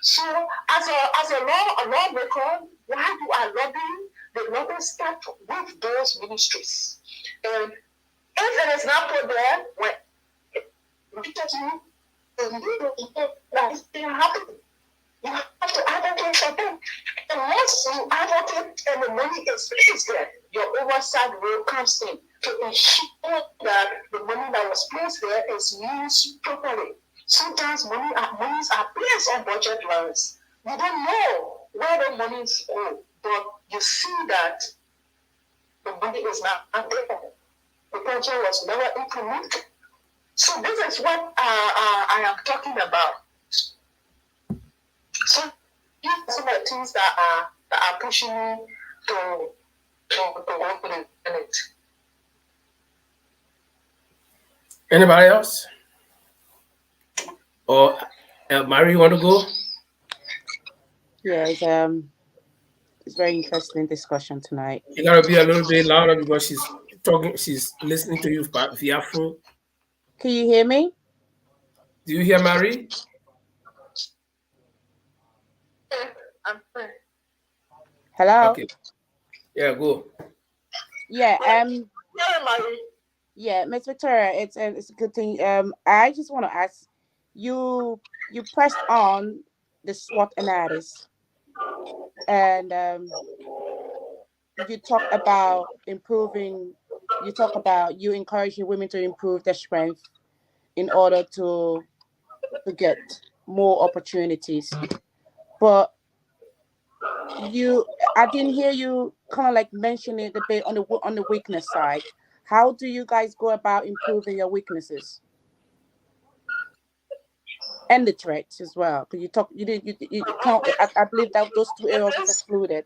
So, as a lawmaker, why you are lobbying, the lobby start with those ministries. And if it is not put there, when you have to advocate for them. And once you advocate and the money is placed there, your oversight role comes in to ensure that the money that was placed there is used properly. Sometimes monies are placed on budget lines. You don't know where the money is going, but you see that the money is not there. The budget was never implemented. So this is what I am talking about. So these are some of the things that are pushing me to work with it. Anybody else? Or Mary, you want to go? Yeah, it's very interesting discussion tonight. You gotta be a little bit louder because she's listening to you via phone. Can you hear me? Do you hear Mary? Hello? Okay. Yeah, go. Yeah, Mary. yeah, Miss Victoria, it's a good thing. I just want to ask you pressed on the SWOT analysis, and you talk about improving. You talk about you encouraging women to improve their strength in order to get more opportunities. But I didn't hear you kind of like mention it a bit on the weakness side. How do you guys go about improving your weaknesses and the threats as well? Because you talk, you did, you count. I believe that those two areas was excluded.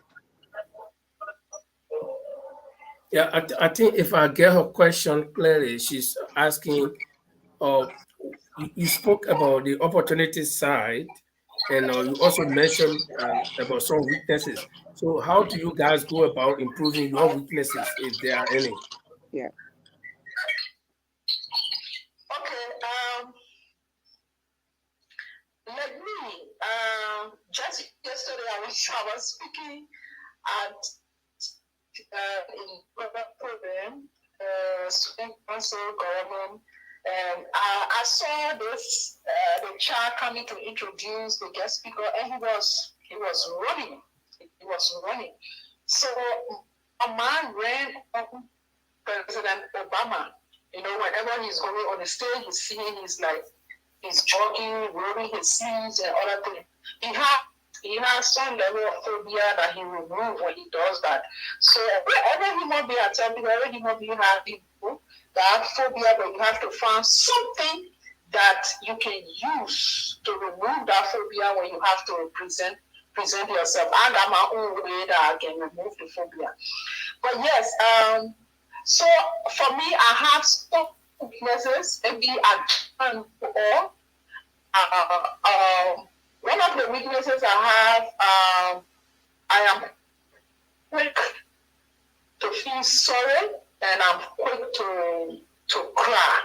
Yeah, I think if I get her question clearly, she's asking, uh, you spoke about the opportunity side, and you also mentioned about some weaknesses. So, how do you guys go about improving your weaknesses, if there are any? Yeah. Okay. Like me, just yesterday I was speaking at in program, student council government, and I saw this the chair coming to introduce the guest speaker, and he was running. He was running. So a man ran on President Obama. You know, whenever he's going on the stage, he's singing, he's jogging, rolling his sleeves and other things. He has some level of phobia that he will move when he does that. So wherever human being I tell people, every human being have people that have phobia, but you have to find something that you can use to remove that phobia when you have to present yourself. I got my own way that I can remove the phobia. But yes, so for me, I have some weaknesses, maybe I can or one of the weaknesses I have, I am quick to feel sorry and I'm quick to cry.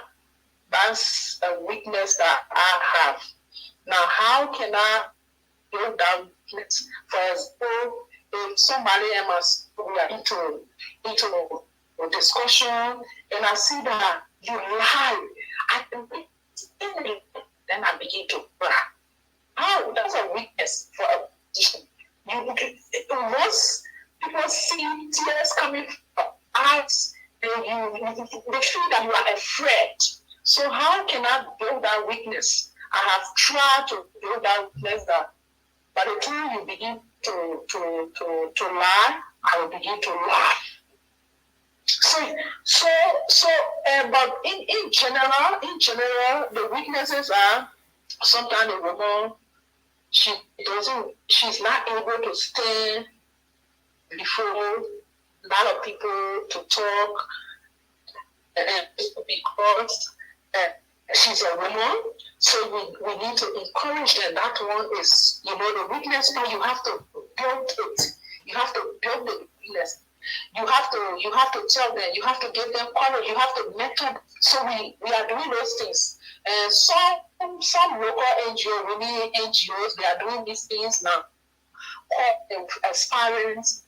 That's a weakness that I have. Now, how can I build that weakness? For example, if somebody else we are into a discussion and I see that you lie, I can then I begin to cry. How? That's a weakness for a politician. Once people see tears coming from eyes, they feel that you are afraid. So how can I build that weakness? I have tried to build that weakness that by the time you begin to lie, I will begin to laugh. But in general, the weaknesses are sometimes a woman, she's not able to stand before a lot of people to talk, and because she's a woman, so we need to encourage them. That one is, the weakness, but you have to build it. You have to build the weakness. You have to tell them, you have to give them courage, you have to mentor. So we are doing those things. And some local NGOs, women NGOs, they are doing these things now. Aspirants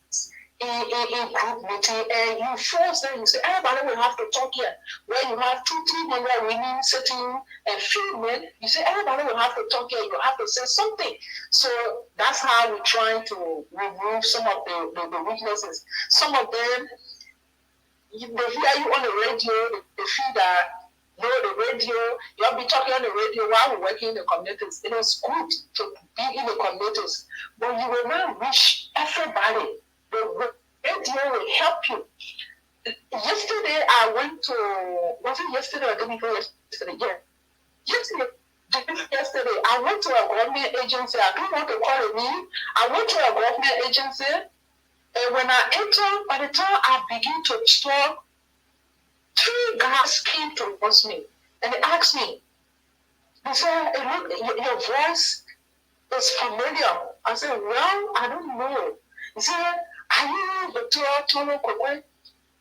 in group meeting, and you force them, you say, everybody will have to talk here. Where you have 200-300 women sitting and filming, you say, everybody will have to talk here, you have to say something. So that's how we're trying to remove some of the weaknesses. Some of them, they hear you on the radio, they feel that, the radio, you'll be talking on the radio while we're working in the communities. It is good to be in the communities, but you will not reach everybody. The radio will help you. Yesterday, I went to, was it yesterday or the day before yesterday? Yeah. Yesterday, I went to a government agency. I don't want to call it me. I went to a government agency, and when I entered, by the time I begin to talk, 3 guys came towards me, and they asked me, they said, your voice is familiar. I said, well, I don't know. He said, are you the Koiquah?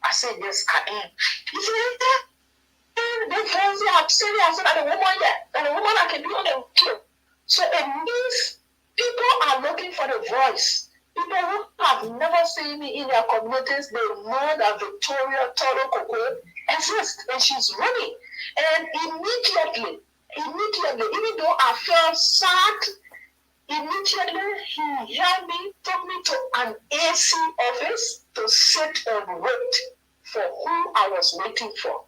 I said, yes, I am. He said, they told me, I'm saying, I said, I'm a woman yet. I'm a woman I can be on the video. So it means people are looking for the voice. People who have never seen me in their communities, they know that Victoria Koiquah exists, and she's running. And immediately, even though I felt sad, Immediately, he helped me, took me to an AC office to sit and wait for who I was waiting for.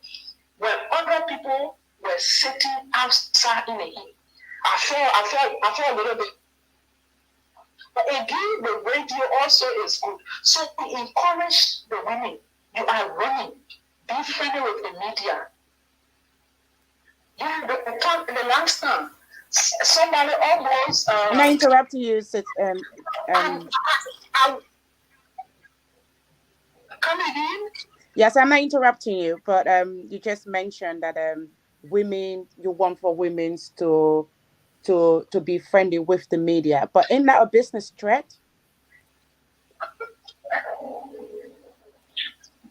When other people were sitting outside in the heat, I felt a little bit. But again, the radio also is good. So we encourage the women. You are running. Be friendly with the media. Yeah, the last time, somebody almost. And I interrupt you, I, I, come again? yes, I'm not interrupting you, but you just mentioned that women, you want for women to be friendly with the media, but isn't that a business threat?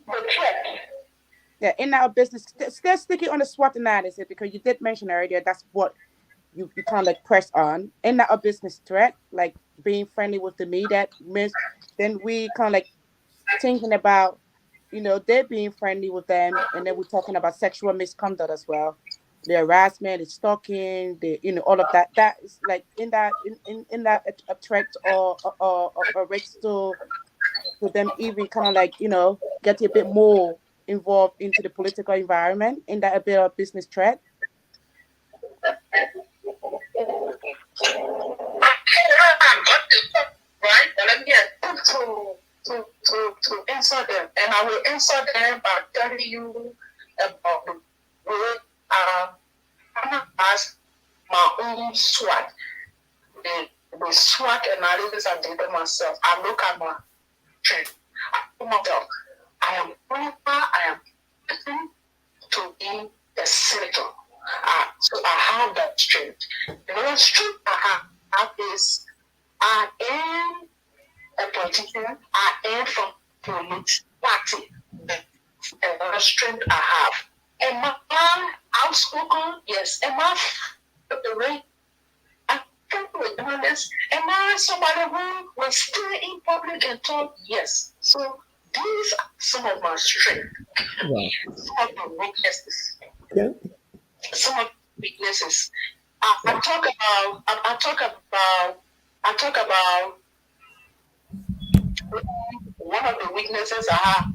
The threat. Yeah, in our business, still sticking on the SWOT analysis because you did mention earlier that's what you kind of like press on. In that a business threat, like being friendly with the media, means then we kind of like thinking about, they're being friendly with them, and then we're talking about sexual misconduct as well, the harassment, the stalking, the all of that. That is like in that a threat or a risk to them even kind of like get a bit more involved into the political environment. In that a bit of business threat. I got the point, right? But let me attempt to answer them. And I will answer them by telling you about the way I ask my own SWOT. The SWOT analysis I did it myself. I look at my trend. I told myself, I am qualified, I am destined to be a senator. So I have that strength. The strength I have is I am a politician. I am from political party. The strength I have. Am I outspoken? Yes. Am I the right? I think with journalists. Am I somebody who will stay in public and talk? Yes. So these are some of my strengths. Wow. Some of the weaknesses. Yeah. Some of the weaknesses. I talk about one of the weaknesses I have.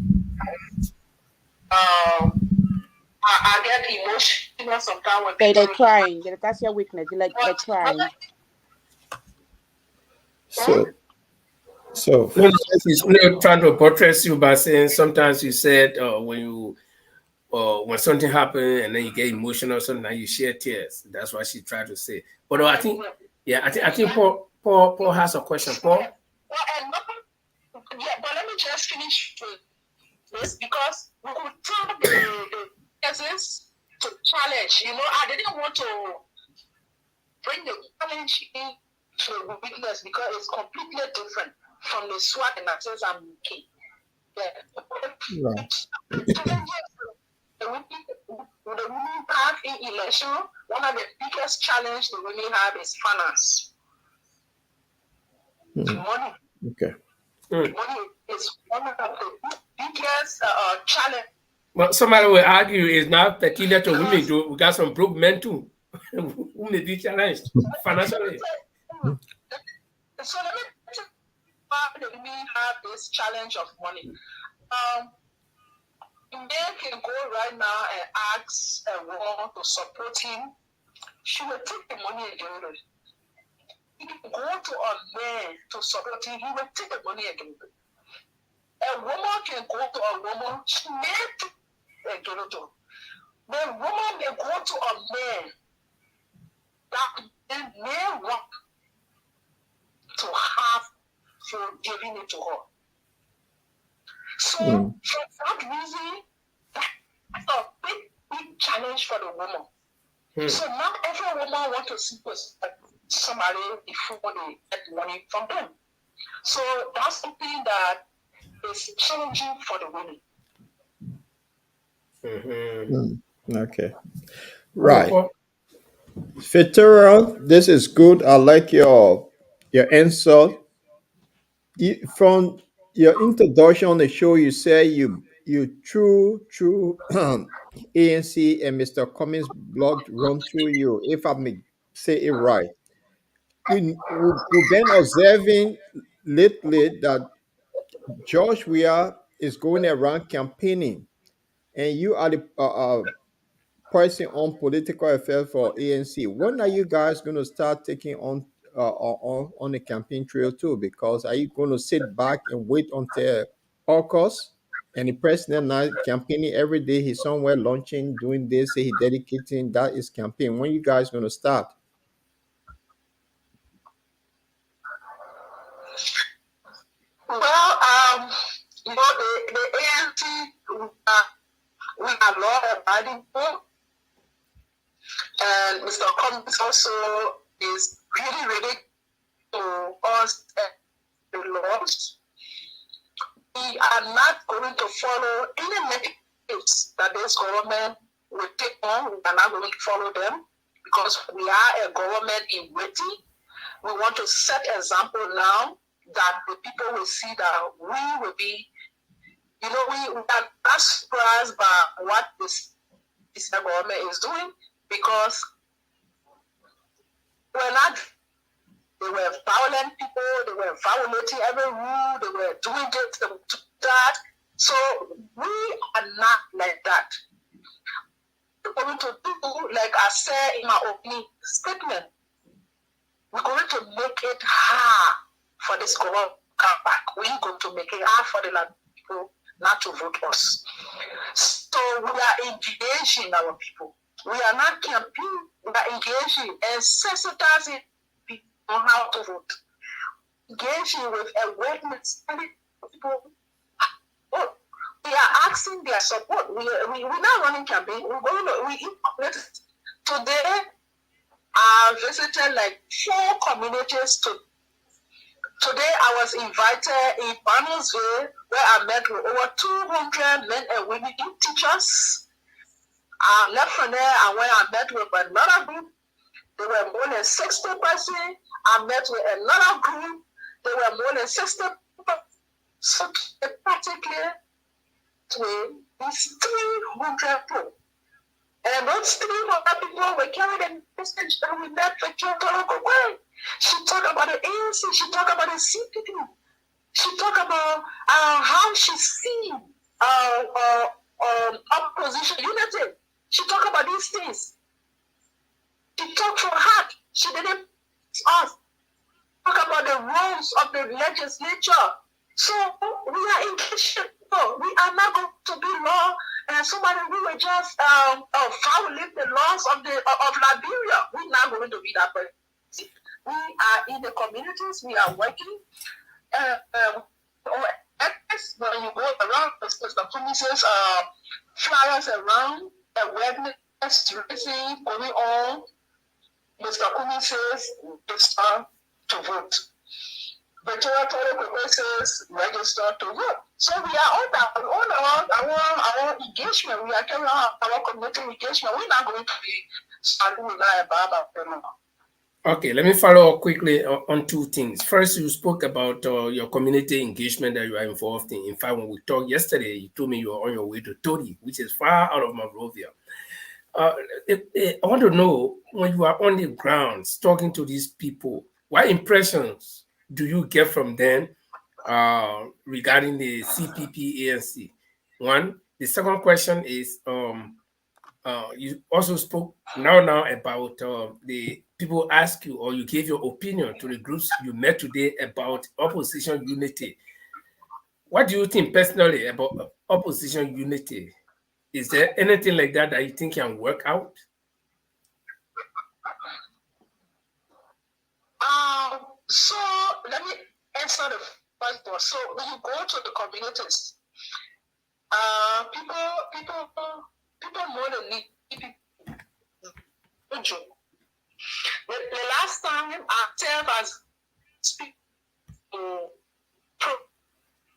I get emotional sometimes when They're people crying. That's your weakness. You like they're crying. So, so No, no, she's not trying to buttress you by saying sometimes you said when something happened and then you get emotional, sometimes you share tears. That's what she tried to say. But I think, yeah, I think Paul has a question. Paul. Yeah, but let me just finish with this because we could tell the cases to challenge. I didn't want to bring the challenge into the weakness because it's completely different from the SWOT analysis I'm making. Yeah. right. The women have in election, one of the biggest challenge the women have is finance. Money. Okay. Money is one of the biggest challenge. Well, somebody will argue it's not peculiar to women. We got some broke men too who may be challenged financially. So let me tell you why the women have this challenge of money. A man can go right now and ask a woman to support him. She will take the money and give it. He can go to a man to support him. He will take the money and give it. A woman can go to a woman. She may take and give it. The woman may go to a man that man may want to have for giving it to her. So for that reason, that's a big challenge for the woman. So not every woman wants to see somebody before they get money from them. So that's something that is challenging for the women. Okay. Right. Veteran, this is good. I like your answer. From your introduction on the show, you say you through ANC and Mr. Cummings blog run through you, if I may say it right. we've been observing lately that George Weah is going around campaigning, and you are the person on political affairs for ANC. When are you guys going to start taking on the campaign trail too? Because are you going to sit back and wait until August and the president now campaigning every day? He's somewhere launching, doing this, say he dedicating that is campaign. When you guys going to start? Well, the ANC, we are law-abiding people, and Mr. Cummings also is really to us the laws. We are not going to follow any methods that this government will take on. We are not going to follow them because we are a government in waiting. We want to set example now that the people will see that we will be, we are not surprised by what this government is doing because we're not. They were violent people. They were violating every rule. They were doing this, that. So we are not like that. We're going to do, like I said in my opening statement, we're going to make it hard for this government to come back. We're going to make it hard for the people not to vote us. So we are engaging our people. We are not campaigning. We are engaging and sensitizing people on how to vote. Engaging with awareness. People, we are asking their support. We're not running campaign. Today, I visited like 4 communities. Today, I was invited in Barnesville, where I met with over 200 men and women teachers. I left from there, and when I met with another group, there were more than 60 persons. I met with another group, there were more than 60 people. So practically, these 300 people. And those 300 people were carrying the message that we met with Koiquah. She talked about the ANC, she talked about the CPP, she talked about how she sees opposition unity. She talked about these things. She talked from heart. She didn't us talk about the roles of the legislature. So we are engaged. We are not going to be law and somebody who will just violate the laws of Liberia. We're not going to be that person. We are in the communities. We are working. When you go around, the communities, flyers around, awareness raising going on. Mr. Kumi says it's time to vote. The territorial says register to vote. So we are on our engagement. We are carrying out our community engagement. We're not going to be starting with about them. Okay, let me follow up quickly on 2 things. First, you spoke about your community engagement that you are involved in. In fact, when we talked yesterday, you told me you were on your way to Todi, which is far out of Monrovia. I want to know, when you are on the grounds talking to these people, what impressions do you get from them regarding the CPP ANC? One. The second question is, you also spoke now about the people ask you, or you gave your opinion to the groups you met today about opposition unity. What do you think personally about opposition unity? Is there anything like that you think can work out? So let me answer the first one. So when you go to the communities, people more than need people. The last time I served as speaker to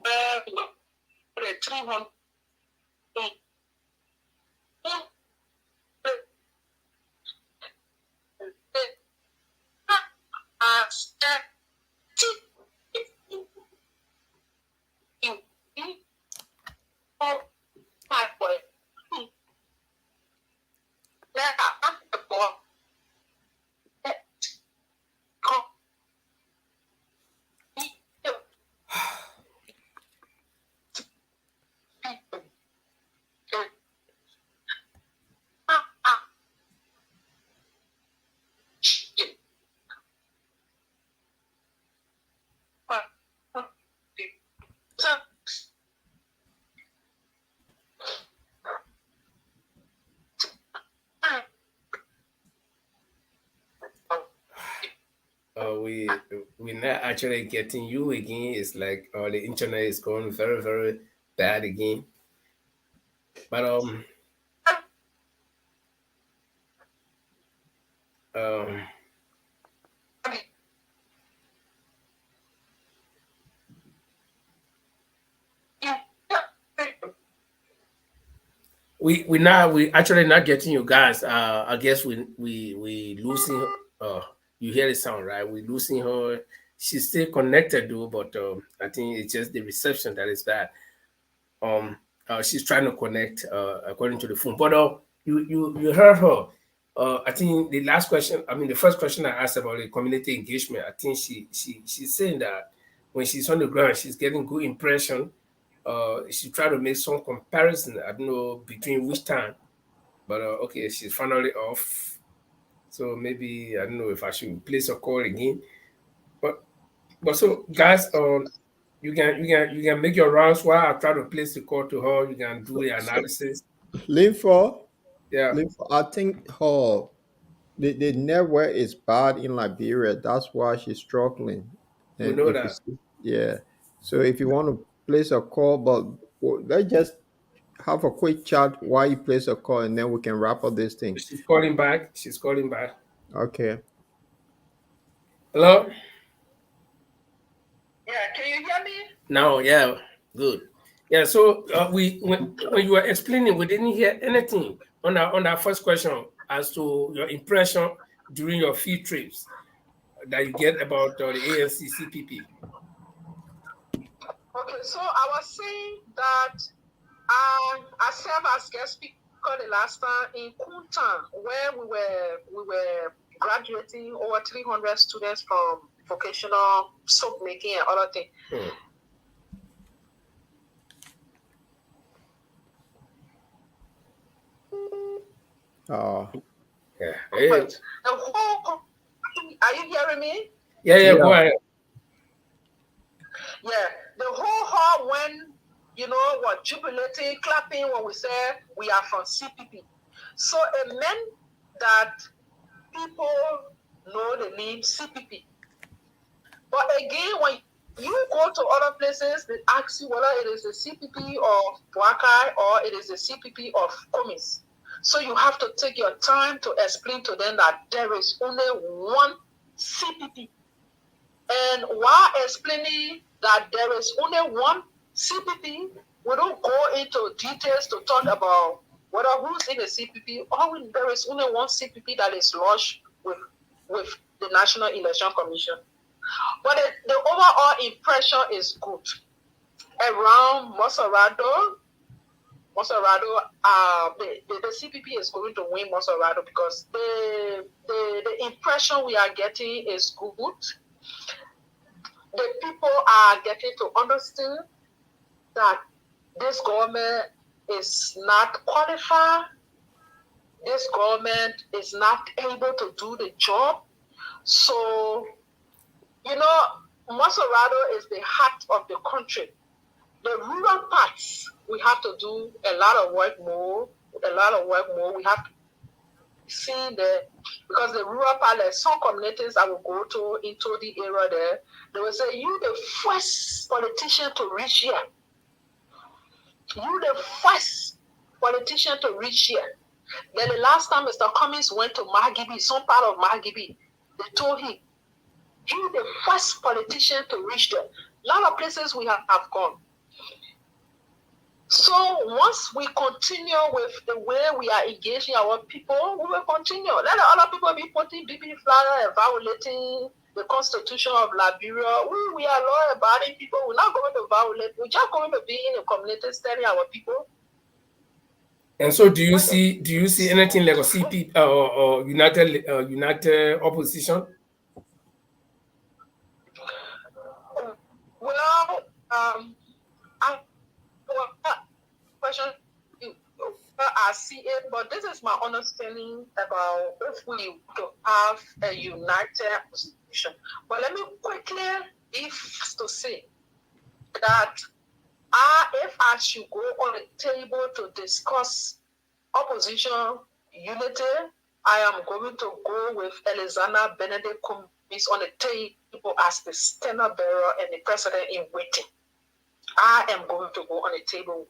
the 300. we're not actually getting you again. It's like the internet is going very, very bad again. But um we actually not getting you guys. I guess we losing. You hear the sound, right? We losing her. She's still connected though, but I think it's just the reception that is bad. She's trying to connect according to the phone. But you heard her. I think the last question. I mean, the first question I asked about the community engagement. I think she's saying that when she's on the ground, she's getting good impression. She tried to make some comparison. I don't know between which time, but okay, she's finally off. So maybe I don't know if I should place a call again. But so guys, you can make your rounds while I try to place the call to her. You can do the So, analysis. Linford, Yeah, I think the network is bad in Liberia. That's why she's struggling. we And know if you that. see, yeah, so if you want to place a call, but let's just have a quick chat while you place a call, and then we can wrap up this thing. She's calling back. She's calling back. Okay. Hello? Yeah, can you hear me? No, yeah, good. Yeah, so when you were explaining, we didn't hear anything on that first question as to your impression during your field trips that you get about the ANC CPP. Okay, so I was saying that I served as guest speaker the last time in Kunta, where we were graduating over 300 students from vocational soap making and other things. Oh. Yeah. Hey. But the whole, are you hearing me? Yeah, go ahead. Yeah, the whole hall when were jubilating, clapping when we said we are from CPP. So it meant that people know the name CPP. But again, when you go to other places, they ask you whether it is the CPP of Koiquah or it is the CPP of Komis. So you have to take your time to explain to them that there is only one CPP. And while explaining that there is only one CPP, we don't go into details to talk about whether who's in the CPP or there is only one CPP that is lodged with the National Election Commission. But the overall impression is good. Around Montserrado, the CPP is going to win Montserrado because the impression we are getting is good. The people are getting to understand that this government is not qualified. This government is not able to do the job. So, Montserrado is the heart of the country. The rural parts, we have to do a lot of work more. We have to see because the rural part, there's some communities I will go to into the area there. They will say, you the first politician to reach here. You the first politician to reach here. Then the last time Mr. Cummings went to Margibi, some part of Margibi, they told him, you the first politician to reach there. A lot of places we have gone. So once we continue with the way we are engaging our people, we will continue. Let the other people be putting BB flyer and violating the Constitution of Liberia. We are law-abiding people. We're not going to violate. We're just going to be in the community telling our people. And so, do you see anything like a CP or united opposition? Well, question I see it, but this is my understanding about if we to have a united opposition. But let me quickly to say that if I should go on the table to discuss opposition unity, I am going to go with Alexander Benedict Cummings is on the table as the standard bearer and the president in waiting. I am going to go on the table.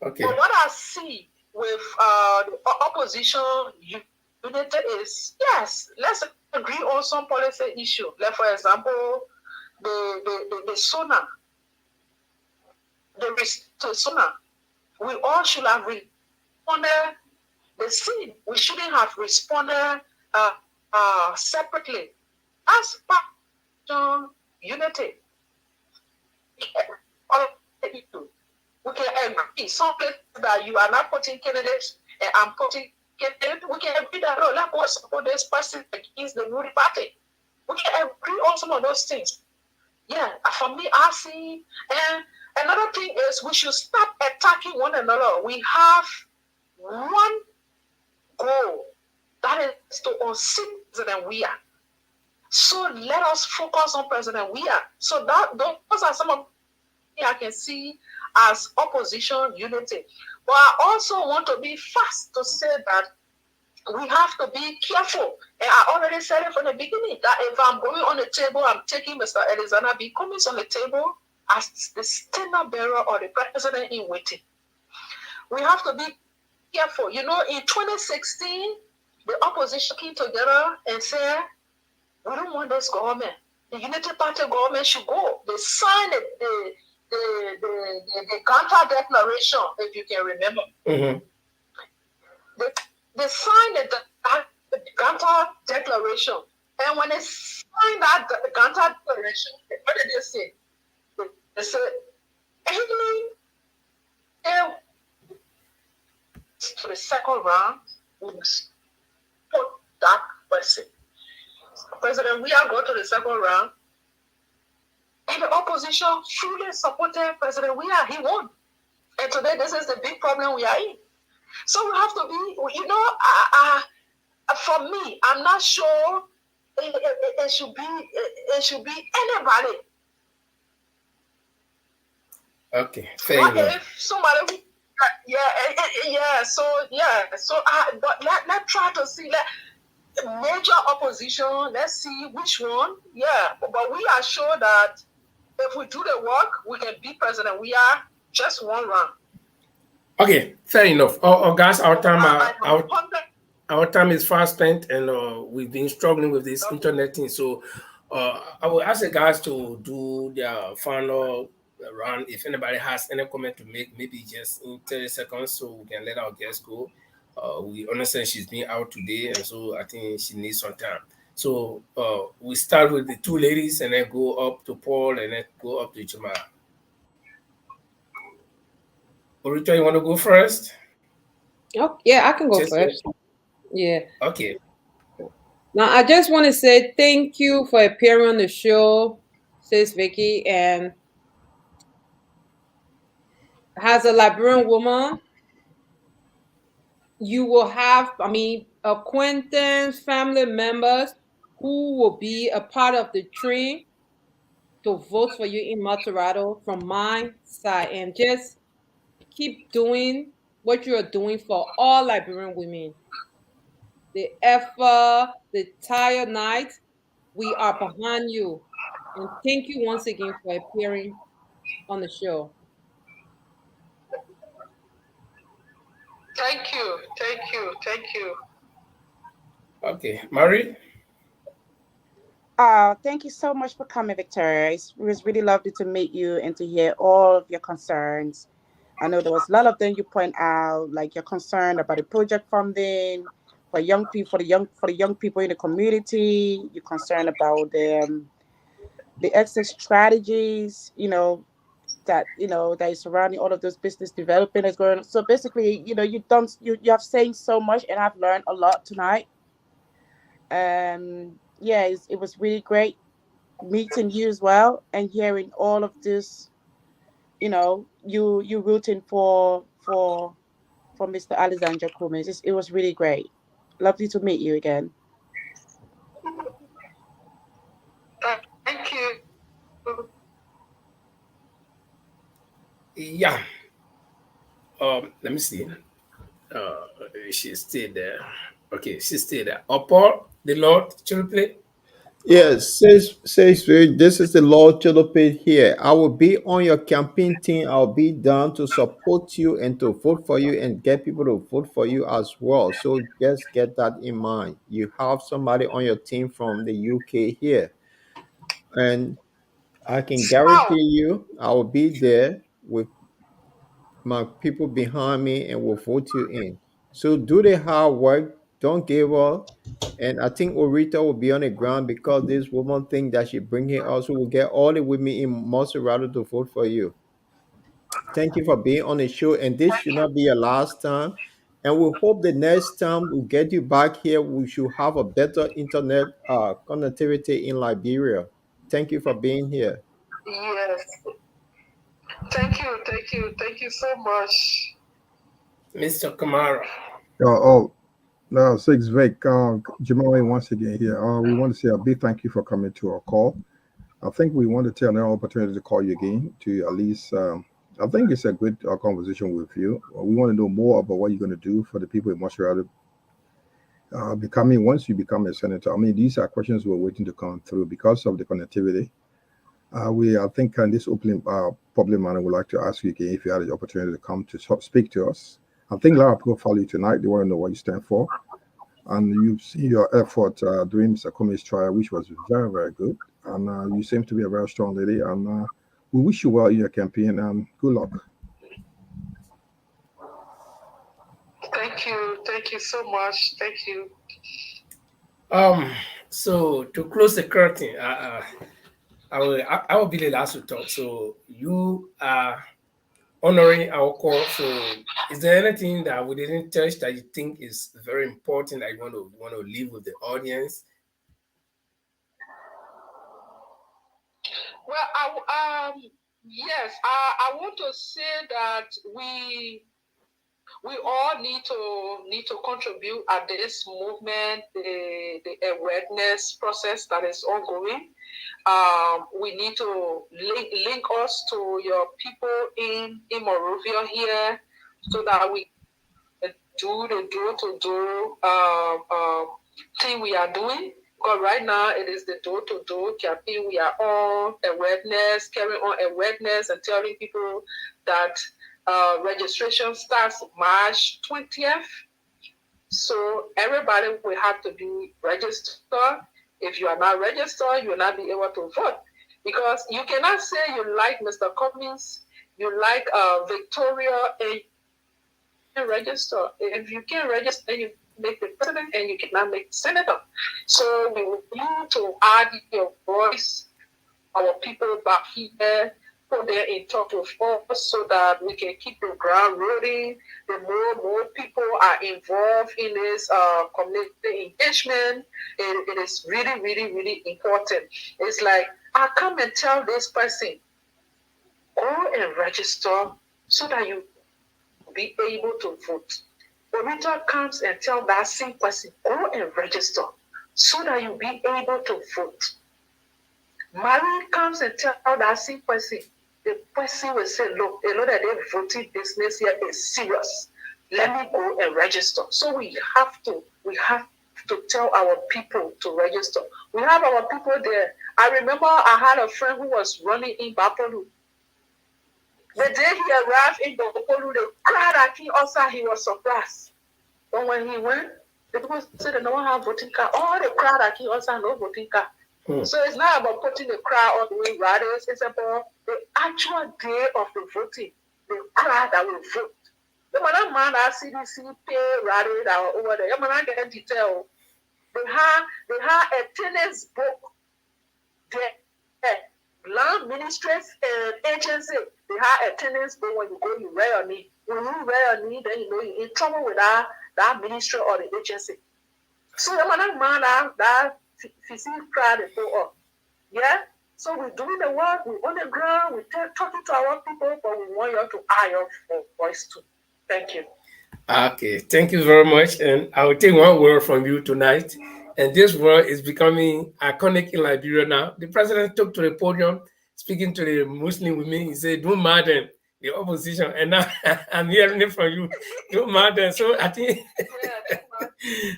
Okay. But what I see with the opposition unity is, yes, let's agree on some policy issue. Like, for example, the SONA, the SONA. We all should have responded the same. We shouldn't have responded separately. As part of unity, we can agree. Some places that you are not putting candidates and I'm putting candidates, we can agree that, oh, let's go support this person against the ruling party. We can agree on some of those things. Yeah, for me, I see. And another thing is we should stop attacking one another. We have one goal, that is to unseat President Weah. So let us focus on President Weah. So those are some of I can see as opposition unity. But I also want to be fast to say that we have to be careful. And I already said it from the beginning that if I'm going on the table, I'm taking Mr. Alexander B. Cummings on the table as the standard bearer or the president in waiting. We have to be careful. You know, in 2016, the opposition came together and said, we don't want this government. The Unity Party government should go. They signed the Ganta Declaration, if you can remember. Mm-hmm. They signed the Ganta Declaration. And when they signed that Ganta Declaration, what did they say? They said, any to the second round, we must put that person. President, we are going to the second round. And the opposition fully supported President Weah. He won. And today, this is the big problem we are in. So we have to be, you know, for me, I'm not sure it should be anybody. Okay, fair What enough. if somebody, but let's try to see, major opposition, let's see which one, but we are sure that if we do the work, we can beat President. We are just one round. Okay, fair enough. Guys, our time is fast spent, and we've been struggling with this internet thing. So, I will ask the guys to do their final round. If anybody has any comment to make, maybe just in 30 seconds, so we can let our guests go. We understand she's been out today, and so I think she needs some time. So, we start with the two ladies, and then go up to Paul, and then go up to Jamal. Orita, you want to go first? Oh, yeah, I can go first. Yeah. Okay. Now, I just want to say thank you for appearing on the show, Sis Vicky. And as a Liberian woman, you will have, acquaintance, family members who will be a part of the train to vote for you in Montserrado from my side. And just keep doing what you are doing for all Liberian women. The effort, the tired night, we are behind you. And thank you once again for appearing on the show. Thank you. Okay, Mary? Thank you so much for coming, Victoria. It was really lovely to meet you and to hear all of your concerns. I know there was a lot of them you point out, like you're concerned about the project funding for young people, for the young people in the community. You're concerned about the exit strategies, that is surrounding all of those business development that's going on. So basically, you have saying so much, and I've learned a lot tonight. It was really great meeting you as well and hearing all of this. You rooting for Mr. Alexander Cummings. It was really great. Lovely to meet you again. Thank you. Yeah. Let me see. She's still there. Okay, she's still there. Paul, the Lord, should we play? Yes, says this is the Lord Chelopet here. I will be on your campaign team. I'll be down to support you and to vote for you and get people to vote for you as well. So just get that in mind. You have somebody on your team from the UK here, and I can Oh, guarantee you I will be there with my people behind me and will vote you in. So do the hard work. Don't give up. And I think Orita will be on the ground because this woman think that she bringing us who will get all the women in Montserrado to vote for you. Thank you for being on the show. And this thank should you. not be your last time. And we hope the next time we get you back here, we should have a better internet connectivity in Liberia. Thank you for being here. Yes, thank you so much. Mr. Kamara. No, Six Vic, Jamali once again here. We want to say a big thank you for coming to our call. I think we want to take another opportunity to call you again to at least. I think it's a good conversation with you. We want to know more about what you're going to do for the people in Montserrado. Becoming once you become a senator. I mean, these are questions we're waiting to come through because of the connectivity. I think in this opening public manner, would like to ask you again if you had the opportunity to come to speak to us. I think a lot of people follow you tonight. They want to know what you stand for. And you've seen your effort during Mr. Kumi's trial, which was very, very good. And you seem to be a very strong lady. And we wish you well in your campaign and good luck. Thank you so much. Thank you. So to close the curtain, I will be the last to talk. So you are honoring our call. So is there anything that we didn't touch that you think is very important that you want to leave with the audience? Well, yes, I want to say that we all need to contribute at this movement, the awareness process that is ongoing. We need to link us to your people in Monrovia here so that we do the door-to-door thing we are doing. Because right now it is the door-to-door campaign. We are on awareness, carrying on awareness and telling people that registration starts March 20th. So everybody will have to be registered. If you are not registered, you will not be able to vote. Because you cannot say you like Mr. Cummings, you like Victoria, and register. If you can't register, you make the president and you cannot make the senator. So we need to add your voice, our people back here, put them in touch with us so that we can keep the ground rolling. The more people are involved in this community engagement, it is really, really, really important. It's like, I come and tell this person, go and register so that you be able to vote. The winter comes and tell that same person, go and register so that you'll be able to vote. Mary comes and tell that same person, the person will say, look, a lot of their voting business here is serious. Let me go and register. So we have to tell our people to register. We have our people there. I remember I had a friend who was running in Bapolu. The day he arrived in Bapolu, the crowd at him outside, he was surprised. But when he went, the people said they don't have voting card. All the crowd at him outside no voting card. So it's not about putting the crowd on the way riders. It's about the actual day of the voting, the crowd that will vote. The man that CDC pay riders that are over there. The man get detail. They have a tennis book. The land ministries and agency, they have a tennis book. When you go, you wear your knee. When you wear your knee, then you know you're in trouble with that ministry or the agency. So the man that physical crowd is go up. Yeah? So we're doing the work, we're on the ground, we're talking to our people, but we want you to add your voice too. Thank you. Okay, thank you very much. And I will take one word from you tonight. And this word is becoming iconic in Liberia now. The president took to the podium speaking to the Muslim women. He said, don't madden the opposition. And now I'm hearing it from you. Don't madden. So I think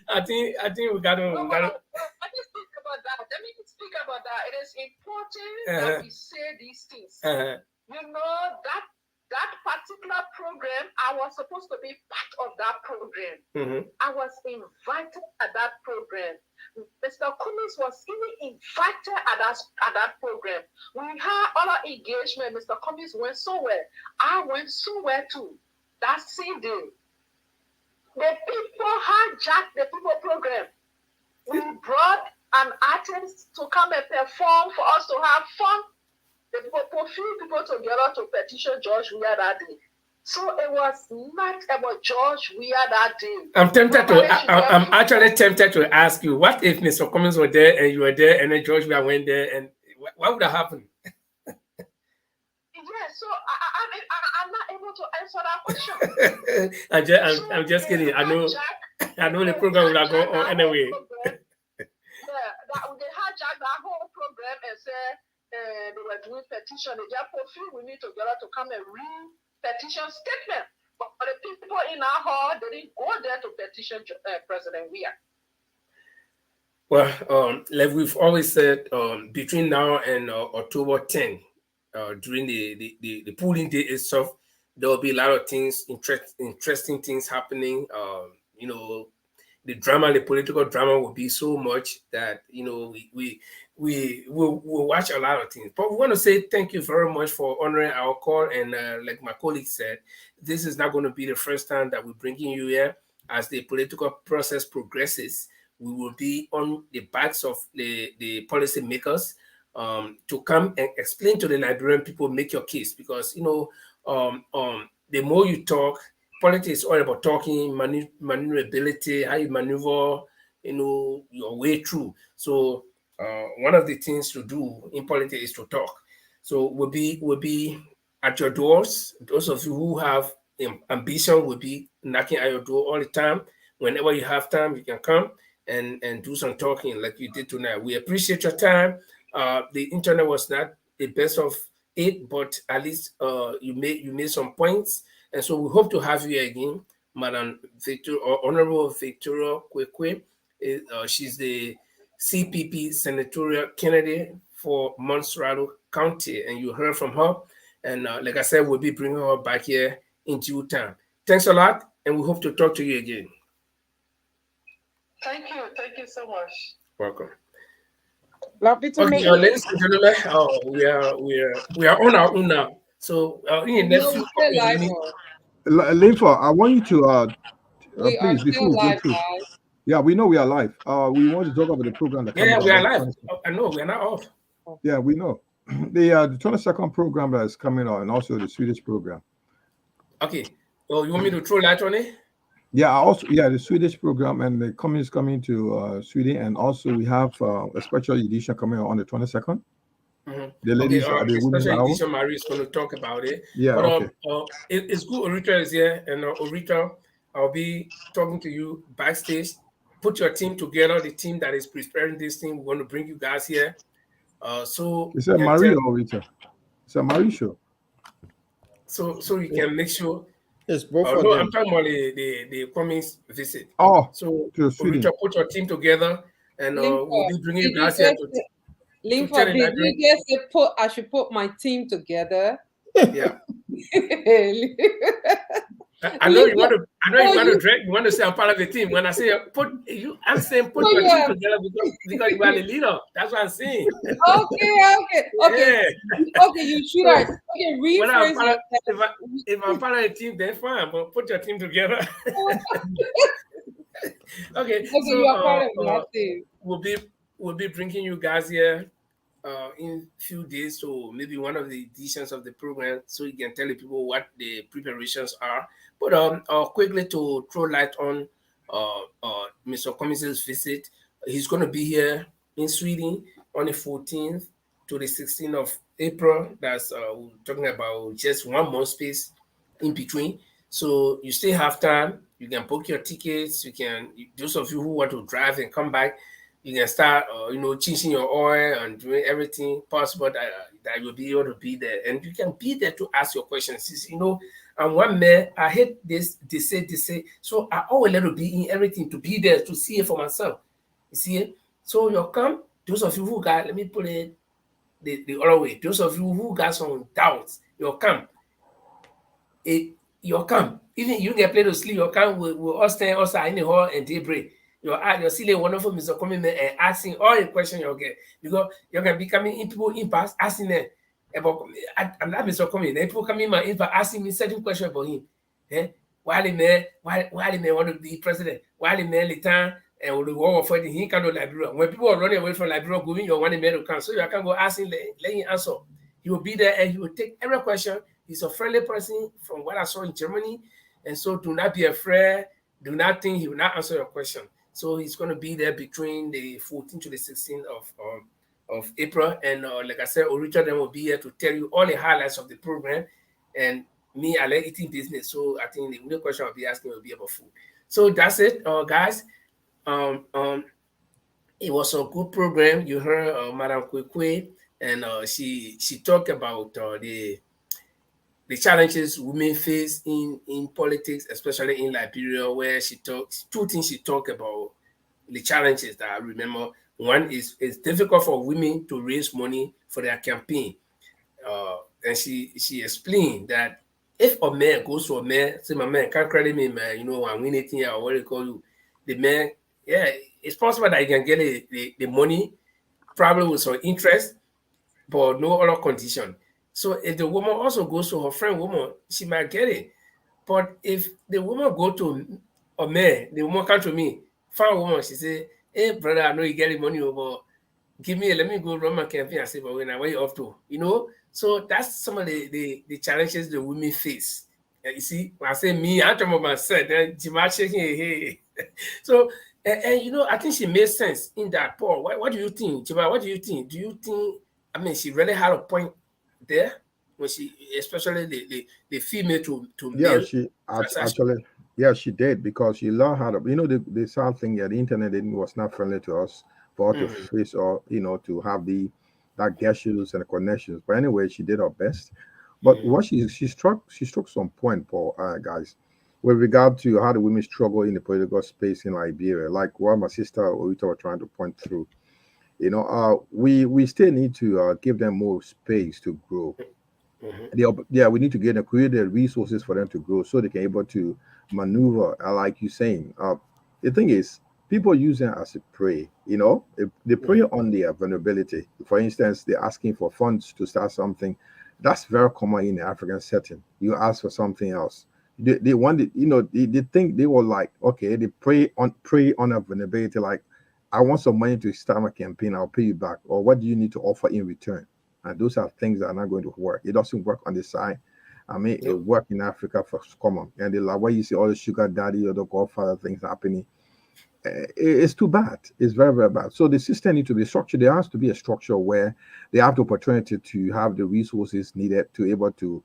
I think we gotta Let me speak about that. Let me important that we say these things. You know, that particular program, I was supposed to be part of that program. I was invited at that program. Mr. Cummings was even invited at that program. We had other engagement. Mr. Cummings went somewhere. I went somewhere too. That same day. The people hijacked the people program. We brought an artist to come and perform for us to have fun. The few people together to petition George Weah that day. So it was not about George Weah that day. I'm actually tempted to ask you, what if Mr. Cummings were there and you were there and then George Weah went there, and what would have happened? Yeah, so I'm not able to answer that question. I'm just kidding. I know the program would have gone on anyway. They hijacked that whole program and said they were doing petition. They just fulfilled we need together to come and read petition statement. But the people in our hall, they didn't go there to petition President Weah. Well, like we've always said, between now and October 10, during the polling day itself, there will be a lot of things, interesting things happening. You know, the political drama will be so much that, you know, we'll watch a lot of things. But we want to say thank you very much for honoring our call. And like my colleague said, this is not going to be the first time that we're bringing you here. As the political process progresses, we will be on the backs of the policy makers to come and explain to the Liberian people, make your case. Because, you know, the more you talk, politics is all about talking, maneuverability, how you maneuver, you know, your way through. So one of the things to do in politics is to talk. So we'll be at your doors. Those of you who have ambition will be knocking at your door all the time. Whenever you have time, you can come and do some talking like you did tonight. We appreciate your time. The internet was not the best of it, but at least you made some points. And so we hope to have you again, Madam Honorable Victoria Koiquah. She's the CPP senatorial candidate for Montserrado County, and you heard from her. And like I said, we'll be bringing her back here in due time. Thanks a lot, and we hope to talk to you again. Thank you so much. Welcome. Lovely to meet you. Ladies and gentlemen, we are on our own now. So in the next few minutes, Linfa, I want you to we are please, before still we go live, through. guys. Yeah, we know we are live. We want to talk about the program that yeah, we are live. I know we are not off. Yeah, we know. The 22nd program that is coming on, and also the Swedish program. Okay. So you want me to throw light on it? Yeah, the Swedish program, and the coming is coming to Sweden, and also we have a special edition coming on the 22nd. The ladies, the special edition, Marie is going to talk about it. Yeah, but, okay. It's good. Orita is here, and Orita, I'll be talking to you backstage. Put your team together. The team that is preparing this thing, we're going to bring you guys here. So is that Marie or Orita? It's a Marie show. So you can make sure. It's both of no, them. I'm talking about the Cummings visit. Oh, so Orita, put your team together, and we'll be bringing you guys here. Linfa, did you just say I should put my team togetger? Yeah. I know you want to say I'm part of the team. When I say I'm saying put your team together because you are the leader. That's what I'm saying. Okay. Okay, you should have. Okay, rephrase if I'm part of the team, then fine. But put your team together. Okay. So you are part of that team. We'll be bringing you guys here in a few days, so maybe one of the editions of the program, so you can tell the people what the preparations are. But quickly to throw light on Mr. Cummings' visit, he's going to be here in Sweden on the 14th to the 16th of April. That's we're talking about just 1 month space in between. So you still have time. You can book your tickets. You can, those of you who want to drive and come back, you can start, changing your oil and doing everything possible that you'll be able to be there. And you can be there to ask your questions. And one man, I hate this, they say. So I always let to be in everything, to be there, to see it for myself. You see it? So you'll come, those of you who got, let me put it, the other way. Those of you who got some doubts, your camp, your camp, even you get play to sleep, your camp will all stand outside in the hall and daybreak. Your silly wonderful Mr. Coming and asking all the questions you get because you can be coming in people impasse asking them about I'm not Mr. Coming. Then people coming in my impasse asking me certain questions about him. Eh? Why the man want to be president? Why the man the time and the war for the he can do Liberia. When people are running away from Liberia, going, you want the man to come. So you can go ask him, let him answer. He will be there and he will take every question. He's a friendly person from what I saw in Germany. And so do not be afraid. Do not think he will not answer your question. So he's going to be there between the 14th to the 16th of April. And like I said, Richard then will be here to tell you all the highlights of the program. And me, I like eating business. So I think the only question I'll be asking will be about food. So that's it, guys. It was a good program. You heard Madam Koiquah, and she talked about the challenges women face in politics, especially in Liberia, where she talks two things she talked about the challenges that I remember. One is it's difficult for women to raise money for their campaign. And she explained that if a man goes to a man, say my man can't credit me, man, I'm winning thing or what they call you, the man, yeah, it's possible that he can get the money, probably with some interest, but no other condition. So if the woman also goes to her friend woman, she might get it. But if the woman go to a man, the woman come to me, find a woman, she say, hey brother, I know you get the money, but give me, let me go run my campaign. I say, but when I where you off to, So that's some of the challenges the women face. And you see, when I say me, I'm talking about myself. Then Jima shaking her head. So, and I think she made sense in that, Paul. What do you think, Jima? What do you think? Do you think? I mean, she really had a point there when she, especially the female to Yeah, male transaction. actually, yeah, she did because she learned how to. The sad thing, yeah, the internet was not friendly to us for her to Mm-hmm. face or to have the that gestures and connections. But anyway, she did her best. But Mm-hmm. what she struck some point, Paul, guys, with regard to how the women struggle in the political space in Liberia, like what my sister Orita were trying to point through. We still need to give them more space to grow. Mm-hmm. Yeah, we need to get and create the resources for them to grow so they can able to maneuver. Like you saying, the thing is, people use them as a prey. They prey on their vulnerability. For instance, they're asking for funds to start something. That's very common in the African setting. You ask for something else. They want it. They think they were like, okay, they prey on a vulnerability. Like, I want some money to start my campaign. I'll pay you back. Or what do you need to offer in return? And those are things that are not going to work. It doesn't work on the side. I mean, it No. work in Africa for common. And like where you see all the sugar daddy or the godfather things happening, it's too bad. It's very, very bad. So the system needs to be structured. There has to be a structure where they have the opportunity to have the resources needed to able to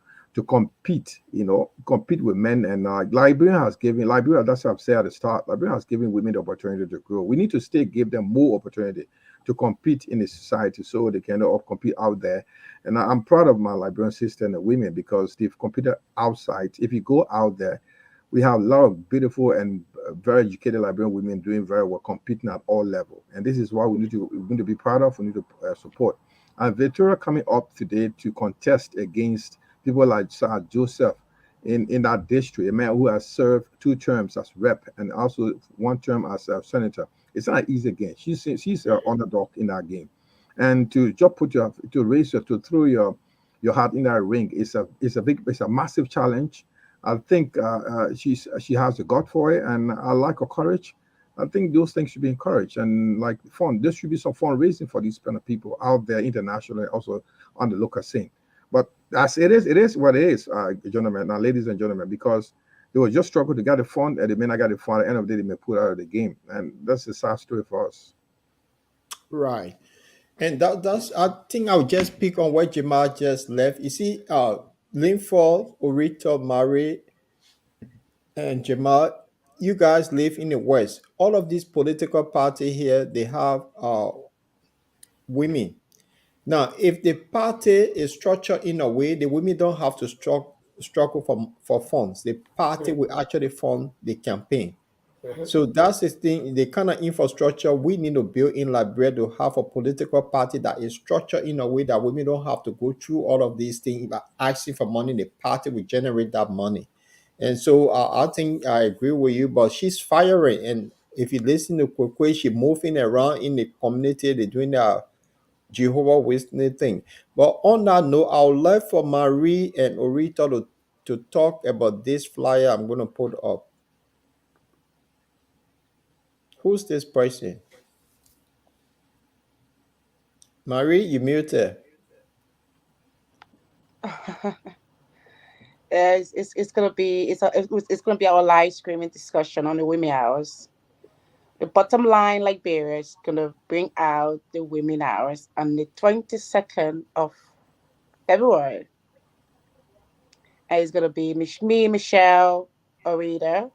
compete, compete with men. And Liberia, that's what I've said at the start, Liberia has given women the opportunity to grow. We need to still give them more opportunity to compete in the society so they can compete out there. And I'm proud of my Liberian sister and the women because they've competed outside. If you go out there, we have a lot of beautiful and very educated Liberian women doing very well, competing at all levels. And this is why we need to be proud of, we need to support. And Victoria coming up today to contest against people like Sir Joseph in that district, a man who has served 2 terms as rep and also 1 term as a senator. It's not an easy game. She's an underdog in that game, and to just to throw your heart in that ring is a massive challenge. I think she has the gut for it, and I like her courage. I think those things should be encouraged and like fun. There should be some fundraising for these kind of people out there internationally, also on the local scene. But as it is what it is, gentlemen, now ladies and gentlemen, because they will just struggle to get the fund, and they may not get the fund. At the end of the day, they may put out of the game, and that's a sad story for us. Right. And that's I think I'll just pick on what Jamal just left. You see, Linford, Orito, Murray, and Jamal, you guys live in the West. All of these political party here, they have women. Now, if the party is structured in a way, the women don't have to struggle for funds. The party will actually fund the campaign. So that's the thing, the kind of infrastructure we need to build in Liberia to have a political party that is structured in a way that women don't have to go through all of these things by asking for money. The party will generate that money. And so I think I agree with you, but she's firing. And if you listen to Koiquah, she moving around in the community, they're doing their Jehovah Witness thing. But on that note, I would like for Marie and Orita to talk about this flyer I'm going to put up. Who's this person? Marie, you muted. It's gonna be it's gonna be our live streaming discussion on the women hours. The bottom line, Liberia is gonna bring out the women hours on the 22nd of February. And it's gonna be me, Michelle, Orita,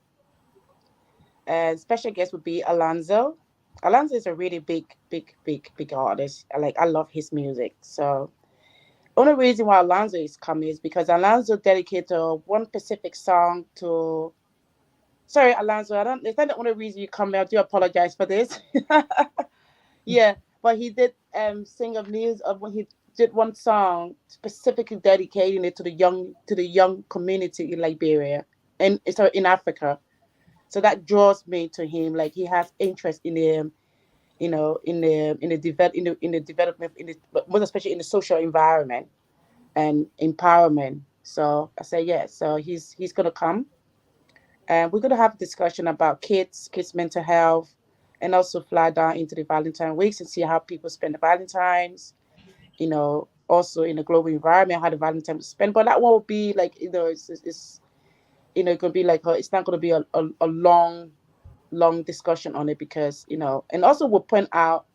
and special guest would be Alonzo. Alonzo is a really big artist. I love his music. So only reason why Alonzo is coming is because Alonzo dedicated one specific song to. Sorry, Alonzo, I don't. It's not the only reason you come. I do apologize for this. Yeah, but he did sing of news of when he did one song specifically dedicating it to the young community in Liberia and sorry in Africa. So that draws me to him. Like he has interest in the in the development but most especially in the social environment and empowerment. So I say yes. So he's gonna come, and we're gonna have a discussion about kids mental health, and also fly down into the Valentine weeks and see how people spend the Valentines. Also in the global environment, how the Valentine was spent. But that won't be like it's gonna be like it's not gonna be a long discussion on it because and also we'll point out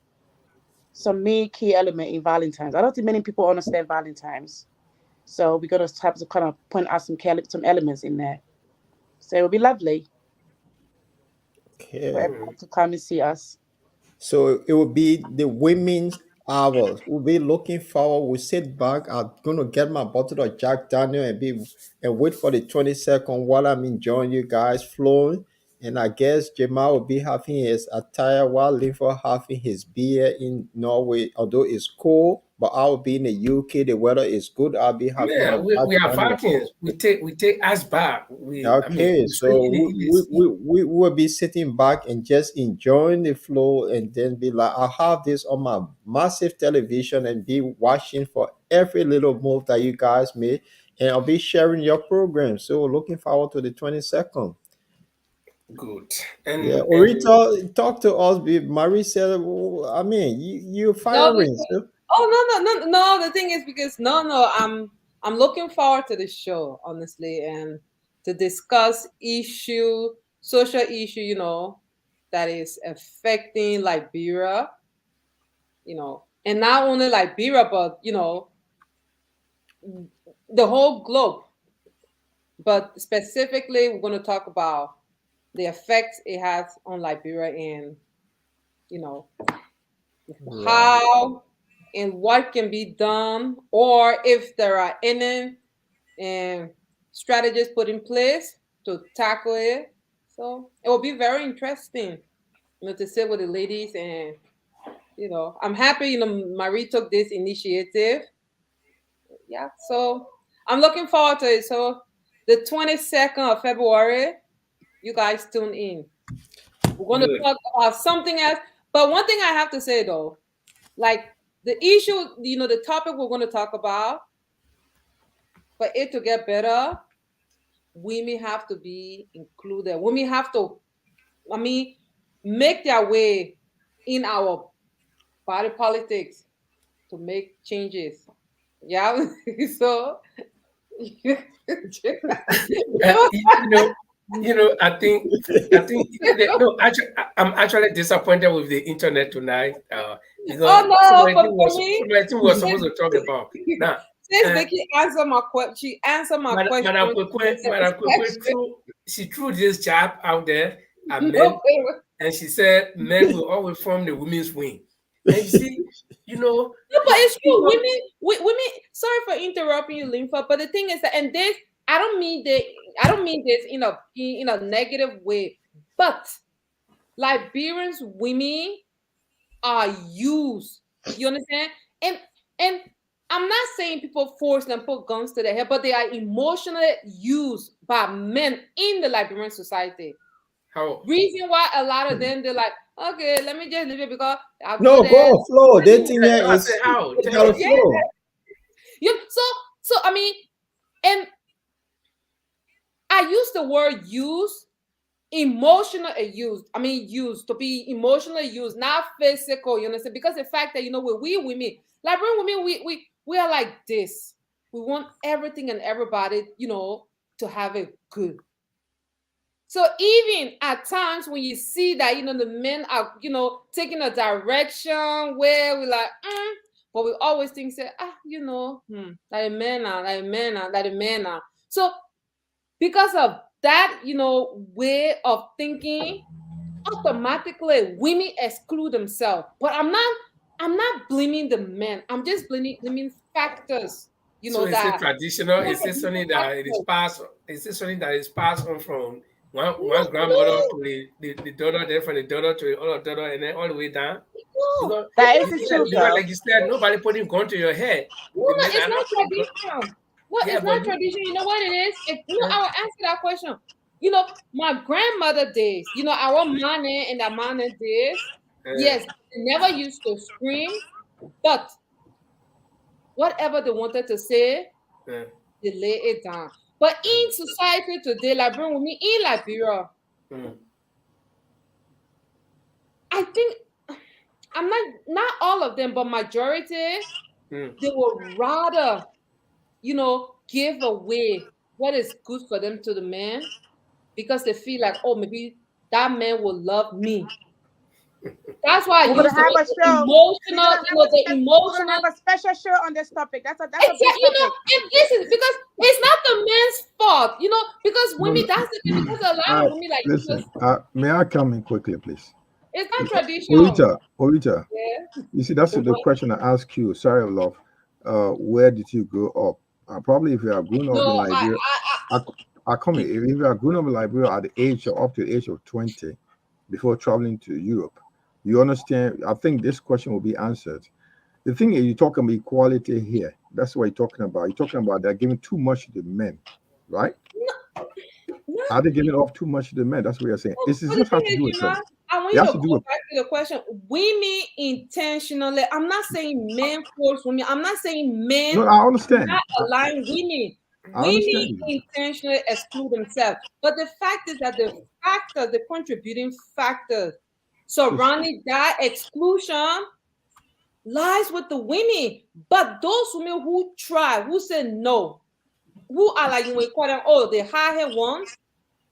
some main key element in Valentine's. I don't think many people understand Valentine's, so we're gonna have to kind of point out some elements in there. So it'll be lovely for Okay. everyone to come and see us. So it will be the women's hours. We'll be looking forward. We'll sit back. I'm gonna get my bottle of Jack Daniel and wait for the 22nd while I'm enjoying you guys flowing. And I guess Jamal will be having his attire while Linford having his beer in Norway, although it's cold. But I'll be in the UK. The weather is good. I'll be having Yeah, my Jack we are Daniel. Vikings. We take us back. Okay, We say so it is. we will be sitting back and just enjoying the flow and then be like, I have this on my massive television and be watching for every little move that you guys make. And I'll be sharing your program. So looking forward to the 22nd. Good. Yeah, And Orita, talk to us. Marie said, "Oh, I mean, you're No, firing. So no. The thing is because no, I'm looking forward to the show, honestly, and to discuss social issue, that is affecting Liberia, and not only Liberia, but the whole globe. But specifically, we're going to talk about the effects it has on Liberia and you know yeah. how and what can be done, or if there are any um, strategies put in place to tackle it. So it will be very interesting, to sit with the ladies, and I'm happy, Marie took this initiative. Yeah, so I'm looking forward to it. So the 22nd of February, you guys tune in. We're going to good. talk about something else. But one thing I have to say though, like the issue, the topic we're going to talk about, for it to get better, women have to be included. Women have to, make their way in our body politics to make changes. Yeah. So, Uh, you you know, I think no. Actually, I'm actually disappointed with the internet tonight because oh no, for some me, of the thing we're supposed to talk about now. since Uh, Vicky answered my question, she answered my question. Madam Koiquah threw this jab out there at men, Okay. and she said men will always form the women's wing. And you see, No, but it's true. people, Women. Sorry for interrupting you, Lympha. But the thing is that, and this, I don't mean this in a negative way. But Liberians women are used. You understand? And I'm not saying people force them put guns to their head, but they are emotionally used by men in the Liberian society. How? Reason why a lot of them they're like, okay, let me just leave it because I'll go No, go there. on, flow. Dating here I say is how? it Tell got a us. Yeah. flow. So I mean, and I use the word use, emotional used. I mean, used to be emotionally used, not physical. You understand? Because the fact that when we women, Liberian women, we are like this. We want everything and everybody, to have it good. So even at times when you see that the men are taking a direction where we like, but we always think say like a man are, like a man are, like a man are. So because of that, way of thinking, automatically women exclude themselves. But I'm not blaming the men. I'm just blaming factors, So is it that traditional? Is it contribute something that it is factors. passed? Is it something that is passed on from one grandmother No, to the daughter, then from the daughter to the other daughter, and then all the way down? no, Because it's That not is the truth, because though. like you said, nobody putting gun to your head. No, The no, men it's are not not putting gun. tradition. What Yeah, is but not you. tradition? You know what it is? Uh, I will answer that question. My grandmother days, our money and the money days, uh, yes, they never used to scream, but whatever they wanted to say, uh, they lay it down. But in society today, like bring with me in Liberia, mm, I think I'm not all of them, but majority, mm. they would rather, give away what is good for them to the man because they feel like, oh, maybe that man will love me. That's why I We're gonna use the have word a show. We're emotional, gonna have a the we're gonna emotional. have a special show on this topic. That's a big Exactly, topic. and this is because it's not the man's fault, because No, women, no. that's the thing, because a lot of women, like, Listen, may I come in quickly, please? it's not tradition. Orita, Yeah. you see, that's the question I ask you. Sorry, love. Where did you grow up? Probably if you are grown up in No, Liberia, I, I come in. If you are grown up in Liberia at the age of up to the age of 20, before traveling to Europe, you understand? I think this question will be answered. The thing is, you're talking about equality here. That's what you're talking about. You're talking about they're giving too much to the men, right? no. Are they giving off too much to the men? That's what you're saying. It But the just has thing to is, do with sex. I want It you has to to do go with back to the question. Women intentionally, I'm not saying men force women. I'm not saying men no. I understand. not align women. I Women understand you. intentionally exclude themselves. But the fact is that the contributing factors So surrounding that exclusion lies with the women. But those women who try, who say no, who are like you call them, oh, the high-head ones.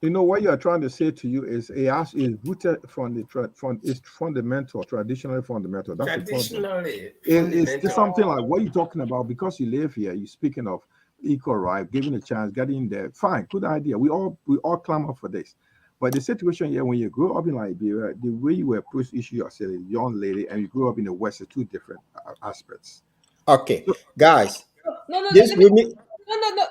you know what you are trying to say to you is is rooted from from it's fundamental, traditionally fundamental. That's the problem. Traditionally, It's just fundamental. something like what you're talking about because you live here. You're speaking of equal right, giving a chance, getting there. Fine, good idea. We all clamor for this. But the situation here, when you grow up in Liberia, the way you approach issue as a young lady and you grow up in the West is two different aspects. Okay, So, guys, No, no, this let me women. no,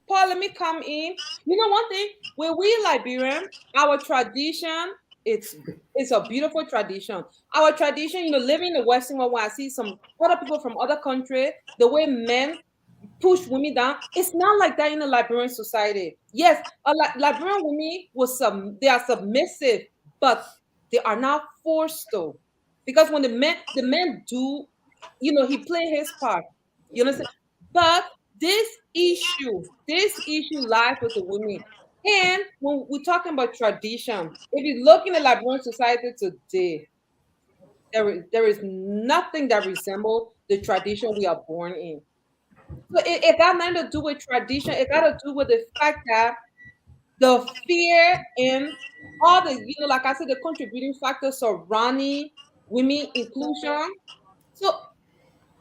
Paul, let me come in. You know one thing, when we Liberian, our tradition, it's a beautiful tradition. Our tradition, living in the Western world, when I see some other people from other country, the way men push women down, it's not like that in the Liberian society. Yes, Liberian women they are submissive, but they are not forced to. Because when the men do, he play his part. You understand? But this issue lies with the women. And when we're talking about tradition, if you look in the Liberian society today, there is nothing that resembles the tradition we are born in. So it got nothing to do with tradition. It got to do with the fact that the fear and all the, like I said, the contributing factors surrounding women inclusion. So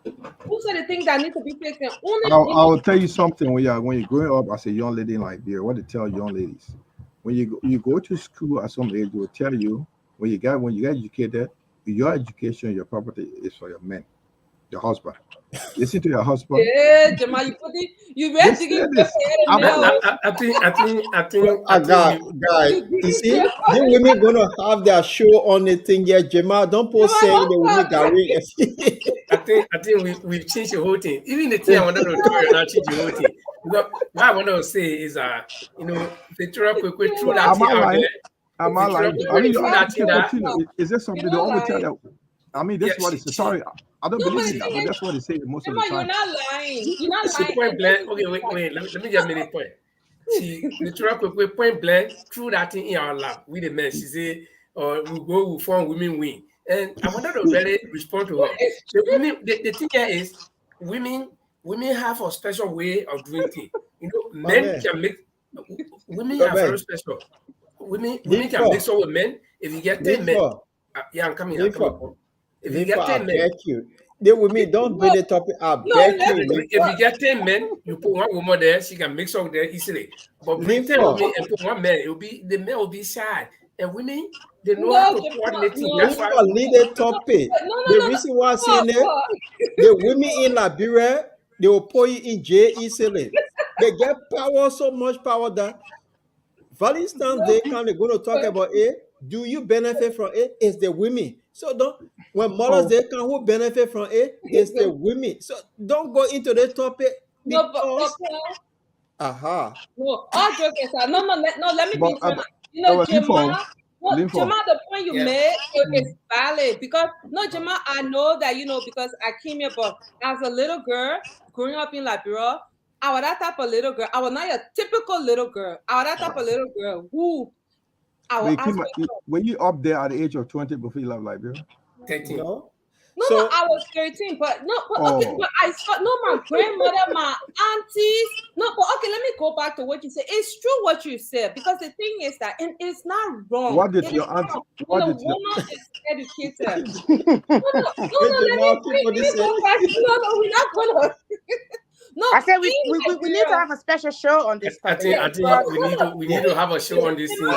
those are the things that need to be fixed. And only, I'll tell you something when you're growing up as a young lady in Liberia. What to tell young ladies when you go to school at some age, they will tell you when you get educated, your education, your property is for your men. Your husband. Listen to your husband. Yeah, Jamal, you read digging this. I think Guys, you see, the women gonna have their show on the thing here. Jamal, don't post saying the women Gary. I think we've changed the whole thing. Even the thing I wanted to tell you now change the whole thing. Because what I want to say is Victoria Koiquah threw that thing out there. Am I lying? I mean, continue. Is there something they always tell you? I mean, that's what it's. Sorry, I don't believe in that, but that's what they say most of the time. You're not lying. You're not lying. Point blank. Okay, wait. Let me just make a point. Victoria Koiquah point blank threw that thing in our lap with the men. She said, we'll form women win. And I wanted to really respond to her. The thing here is women have a special way of doing things. Men can make women are very special. Women can mix up with men. If you get 10 men, I'm coming. If you get 10 men, the women don't bring the topic up. If you get 10 men, you put one woman there, she can mix up there easily. But bring 10 women and put one man, the men will be shy. And women, they know how to coordinate. That's why I lead the topic. The reason why I'm saying that, the women in Liberia, they will put you in jail easily. They get power, so much power that Valentine's Day, kind of going to talk about it. Do you benefit from it? It's the women. So when Mother's Day come, who benefit from it? It's the women. So don't go into the topic because No, all jokes aside, let me be frank. Jamal, the point you made is valid because Jamal, I know that because I came here, but as a little girl growing up in Liberia, I was that type of little girl. I was not a typical little girl. I was that type of little girl who were you up there at the age of 20 before you left Liberia? 13. No, I was 13, but I saw my grandmother, my aunties. But let me go back to what you said. It's true what you said because the thing is that and it's not wrong. What did your auntie? When a woman is educated. Let me go back. We're not gonna. No, I said we need to have a special show on this. I think we need to have a show on this thing.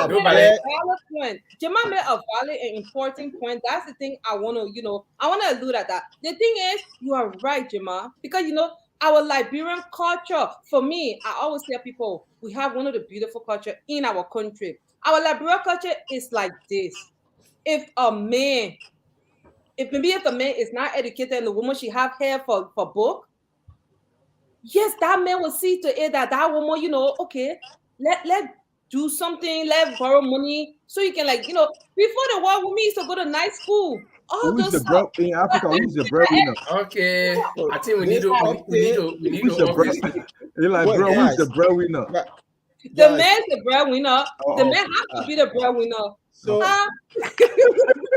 Jamal made a valid and important point. That's the thing I want to, I want to allude at that. The thing is, you are right, Jamal, because our Liberian culture. For me, I always tell people we have one of the beautiful culture in our country. Our Liberian culture is like this: if a man is not educated and the woman she have hair for book. Yes, that man will see to it that woman, okay, let do something, let borrow money so you can before the war, women used to go to night school. Who's the bro in Africa? Who's the breadwinner? Okay, I think we need to. Who's the breadwinner? Who's the breadwinner? The man's the breadwinner. The man has to be the breadwinner. So,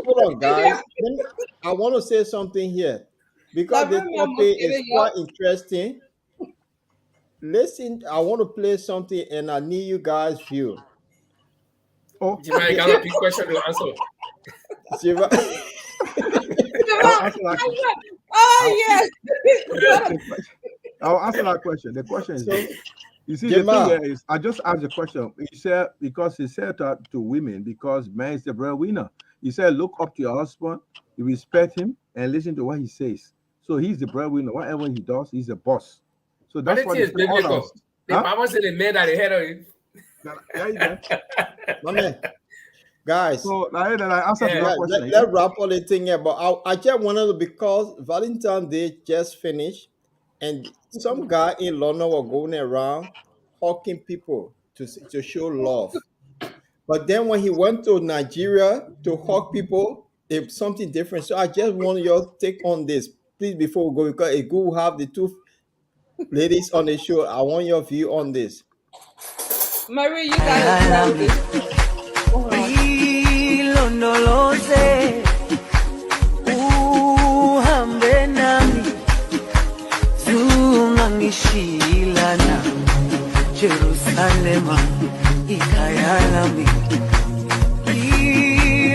hold on, guys. I want to say something here because this topic is quite interesting. Listen, I want to play something and I need you guys' view. Jima, got a big question to answer. Jima. Yes. I'll answer that question. The question is, you see, the thing here is, I just asked the question. He said, because he said to women, because man is the breadwinner. He said, look up to your husband, you respect him, and listen to what he says. So he's the breadwinner. Whatever he does, he's the boss. So that's what it's biblical. The Bible said the man that the head of it. My man. Guys, so I answered that question. Let's wrap all the thing here. But I just wanted to, because Valentine's Day just finished, and some guy in London was going around hawking people to show love. But then when he went to Nigeria to hawk people, it's something different. So I just want your take on this, please, before we go, because it's good to have the two ladies on the show. I want your view on this. Marie, you got it. Jerusalem, ikayalami,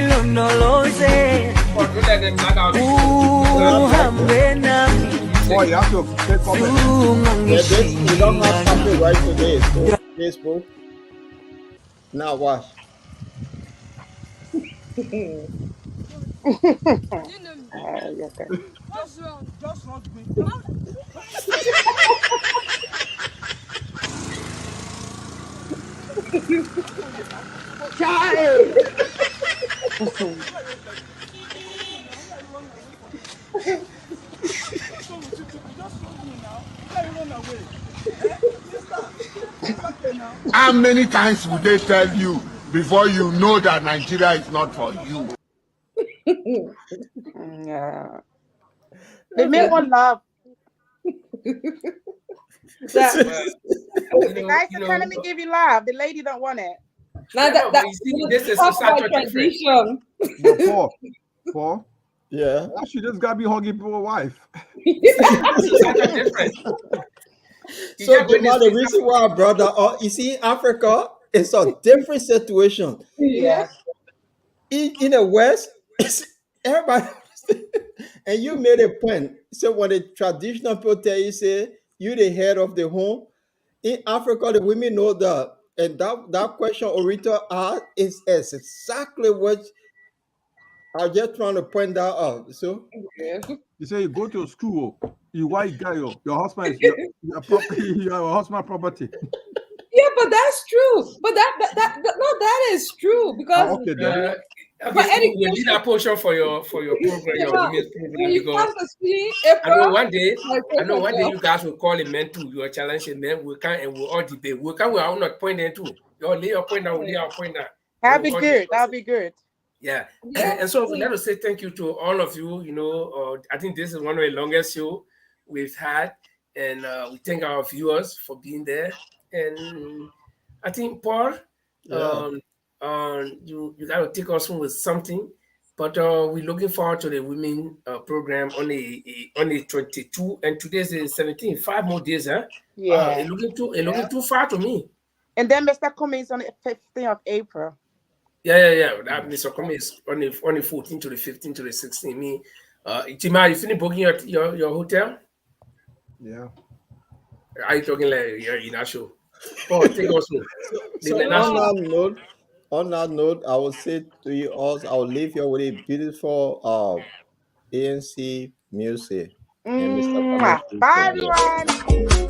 ilondoloze, uhambe nami. Boy, you have to take comment. You don't have something right today. So Facebook. Now watch. Okay. Just rugby. Child. How many times would they tell you before you know that Nigeria is not for you? Yeah. They make one laugh. That, Well, The nice economy give you laugh. The lady don't want it. now yeah, no, but you see, this is talk such about a difference. tradition. But Paul, Yeah. why she just gotta be hugging people's wife? This is such a difference. You So just go in this Jamal, the place. reason why I brought that up, you see, Africa is a different situation. Yeah. In the West, it's everybody. And you made a point. So when the traditional people tell you, say you the head of the home, in Africa, the women know that. And that question Orita asked is exactly what I was just trying to point that out. So Yeah. You say you go to school, you white guy, your husband is your property, your husband property. Yeah, but that's true. But no, that is true because Okay then. for Okay, we'll leave education, that portion for your program, your Jamal, women's when program, you because come to see I know April, one day, like I know one day April, you guys will call a man too. You are challenging men. We can and we'll all debate. We can. We are not pointing too. You lay your point down. We'll lay our point down. Then That'll we'll be all good. discuss That'll it. be good. Yeah. yeah, And so let us say thank you to all of you. You know, I think this is one of the longest show we've had, and we thank our viewers for being there. And I think Paul, yeah. you got to take us home with something. But we're looking forward to the women program on the 22, and today's the 17. 5 more days, huh? Wow, Yeah. it looking too far to me. And then Mr. Cummings on the 15th of April. Yeah. That Mr. Comey is on the 14 to the 15 to the 16. Me, Tima, you finished booking your hotel? Yeah. Are you talking like you're in a show? Paul, take us home. The So last show. on that note, I will say to you all, I will leave you with a beautiful ANC music and Mr. Thomas Mwah. will Bye, sing. Yeah. everyone.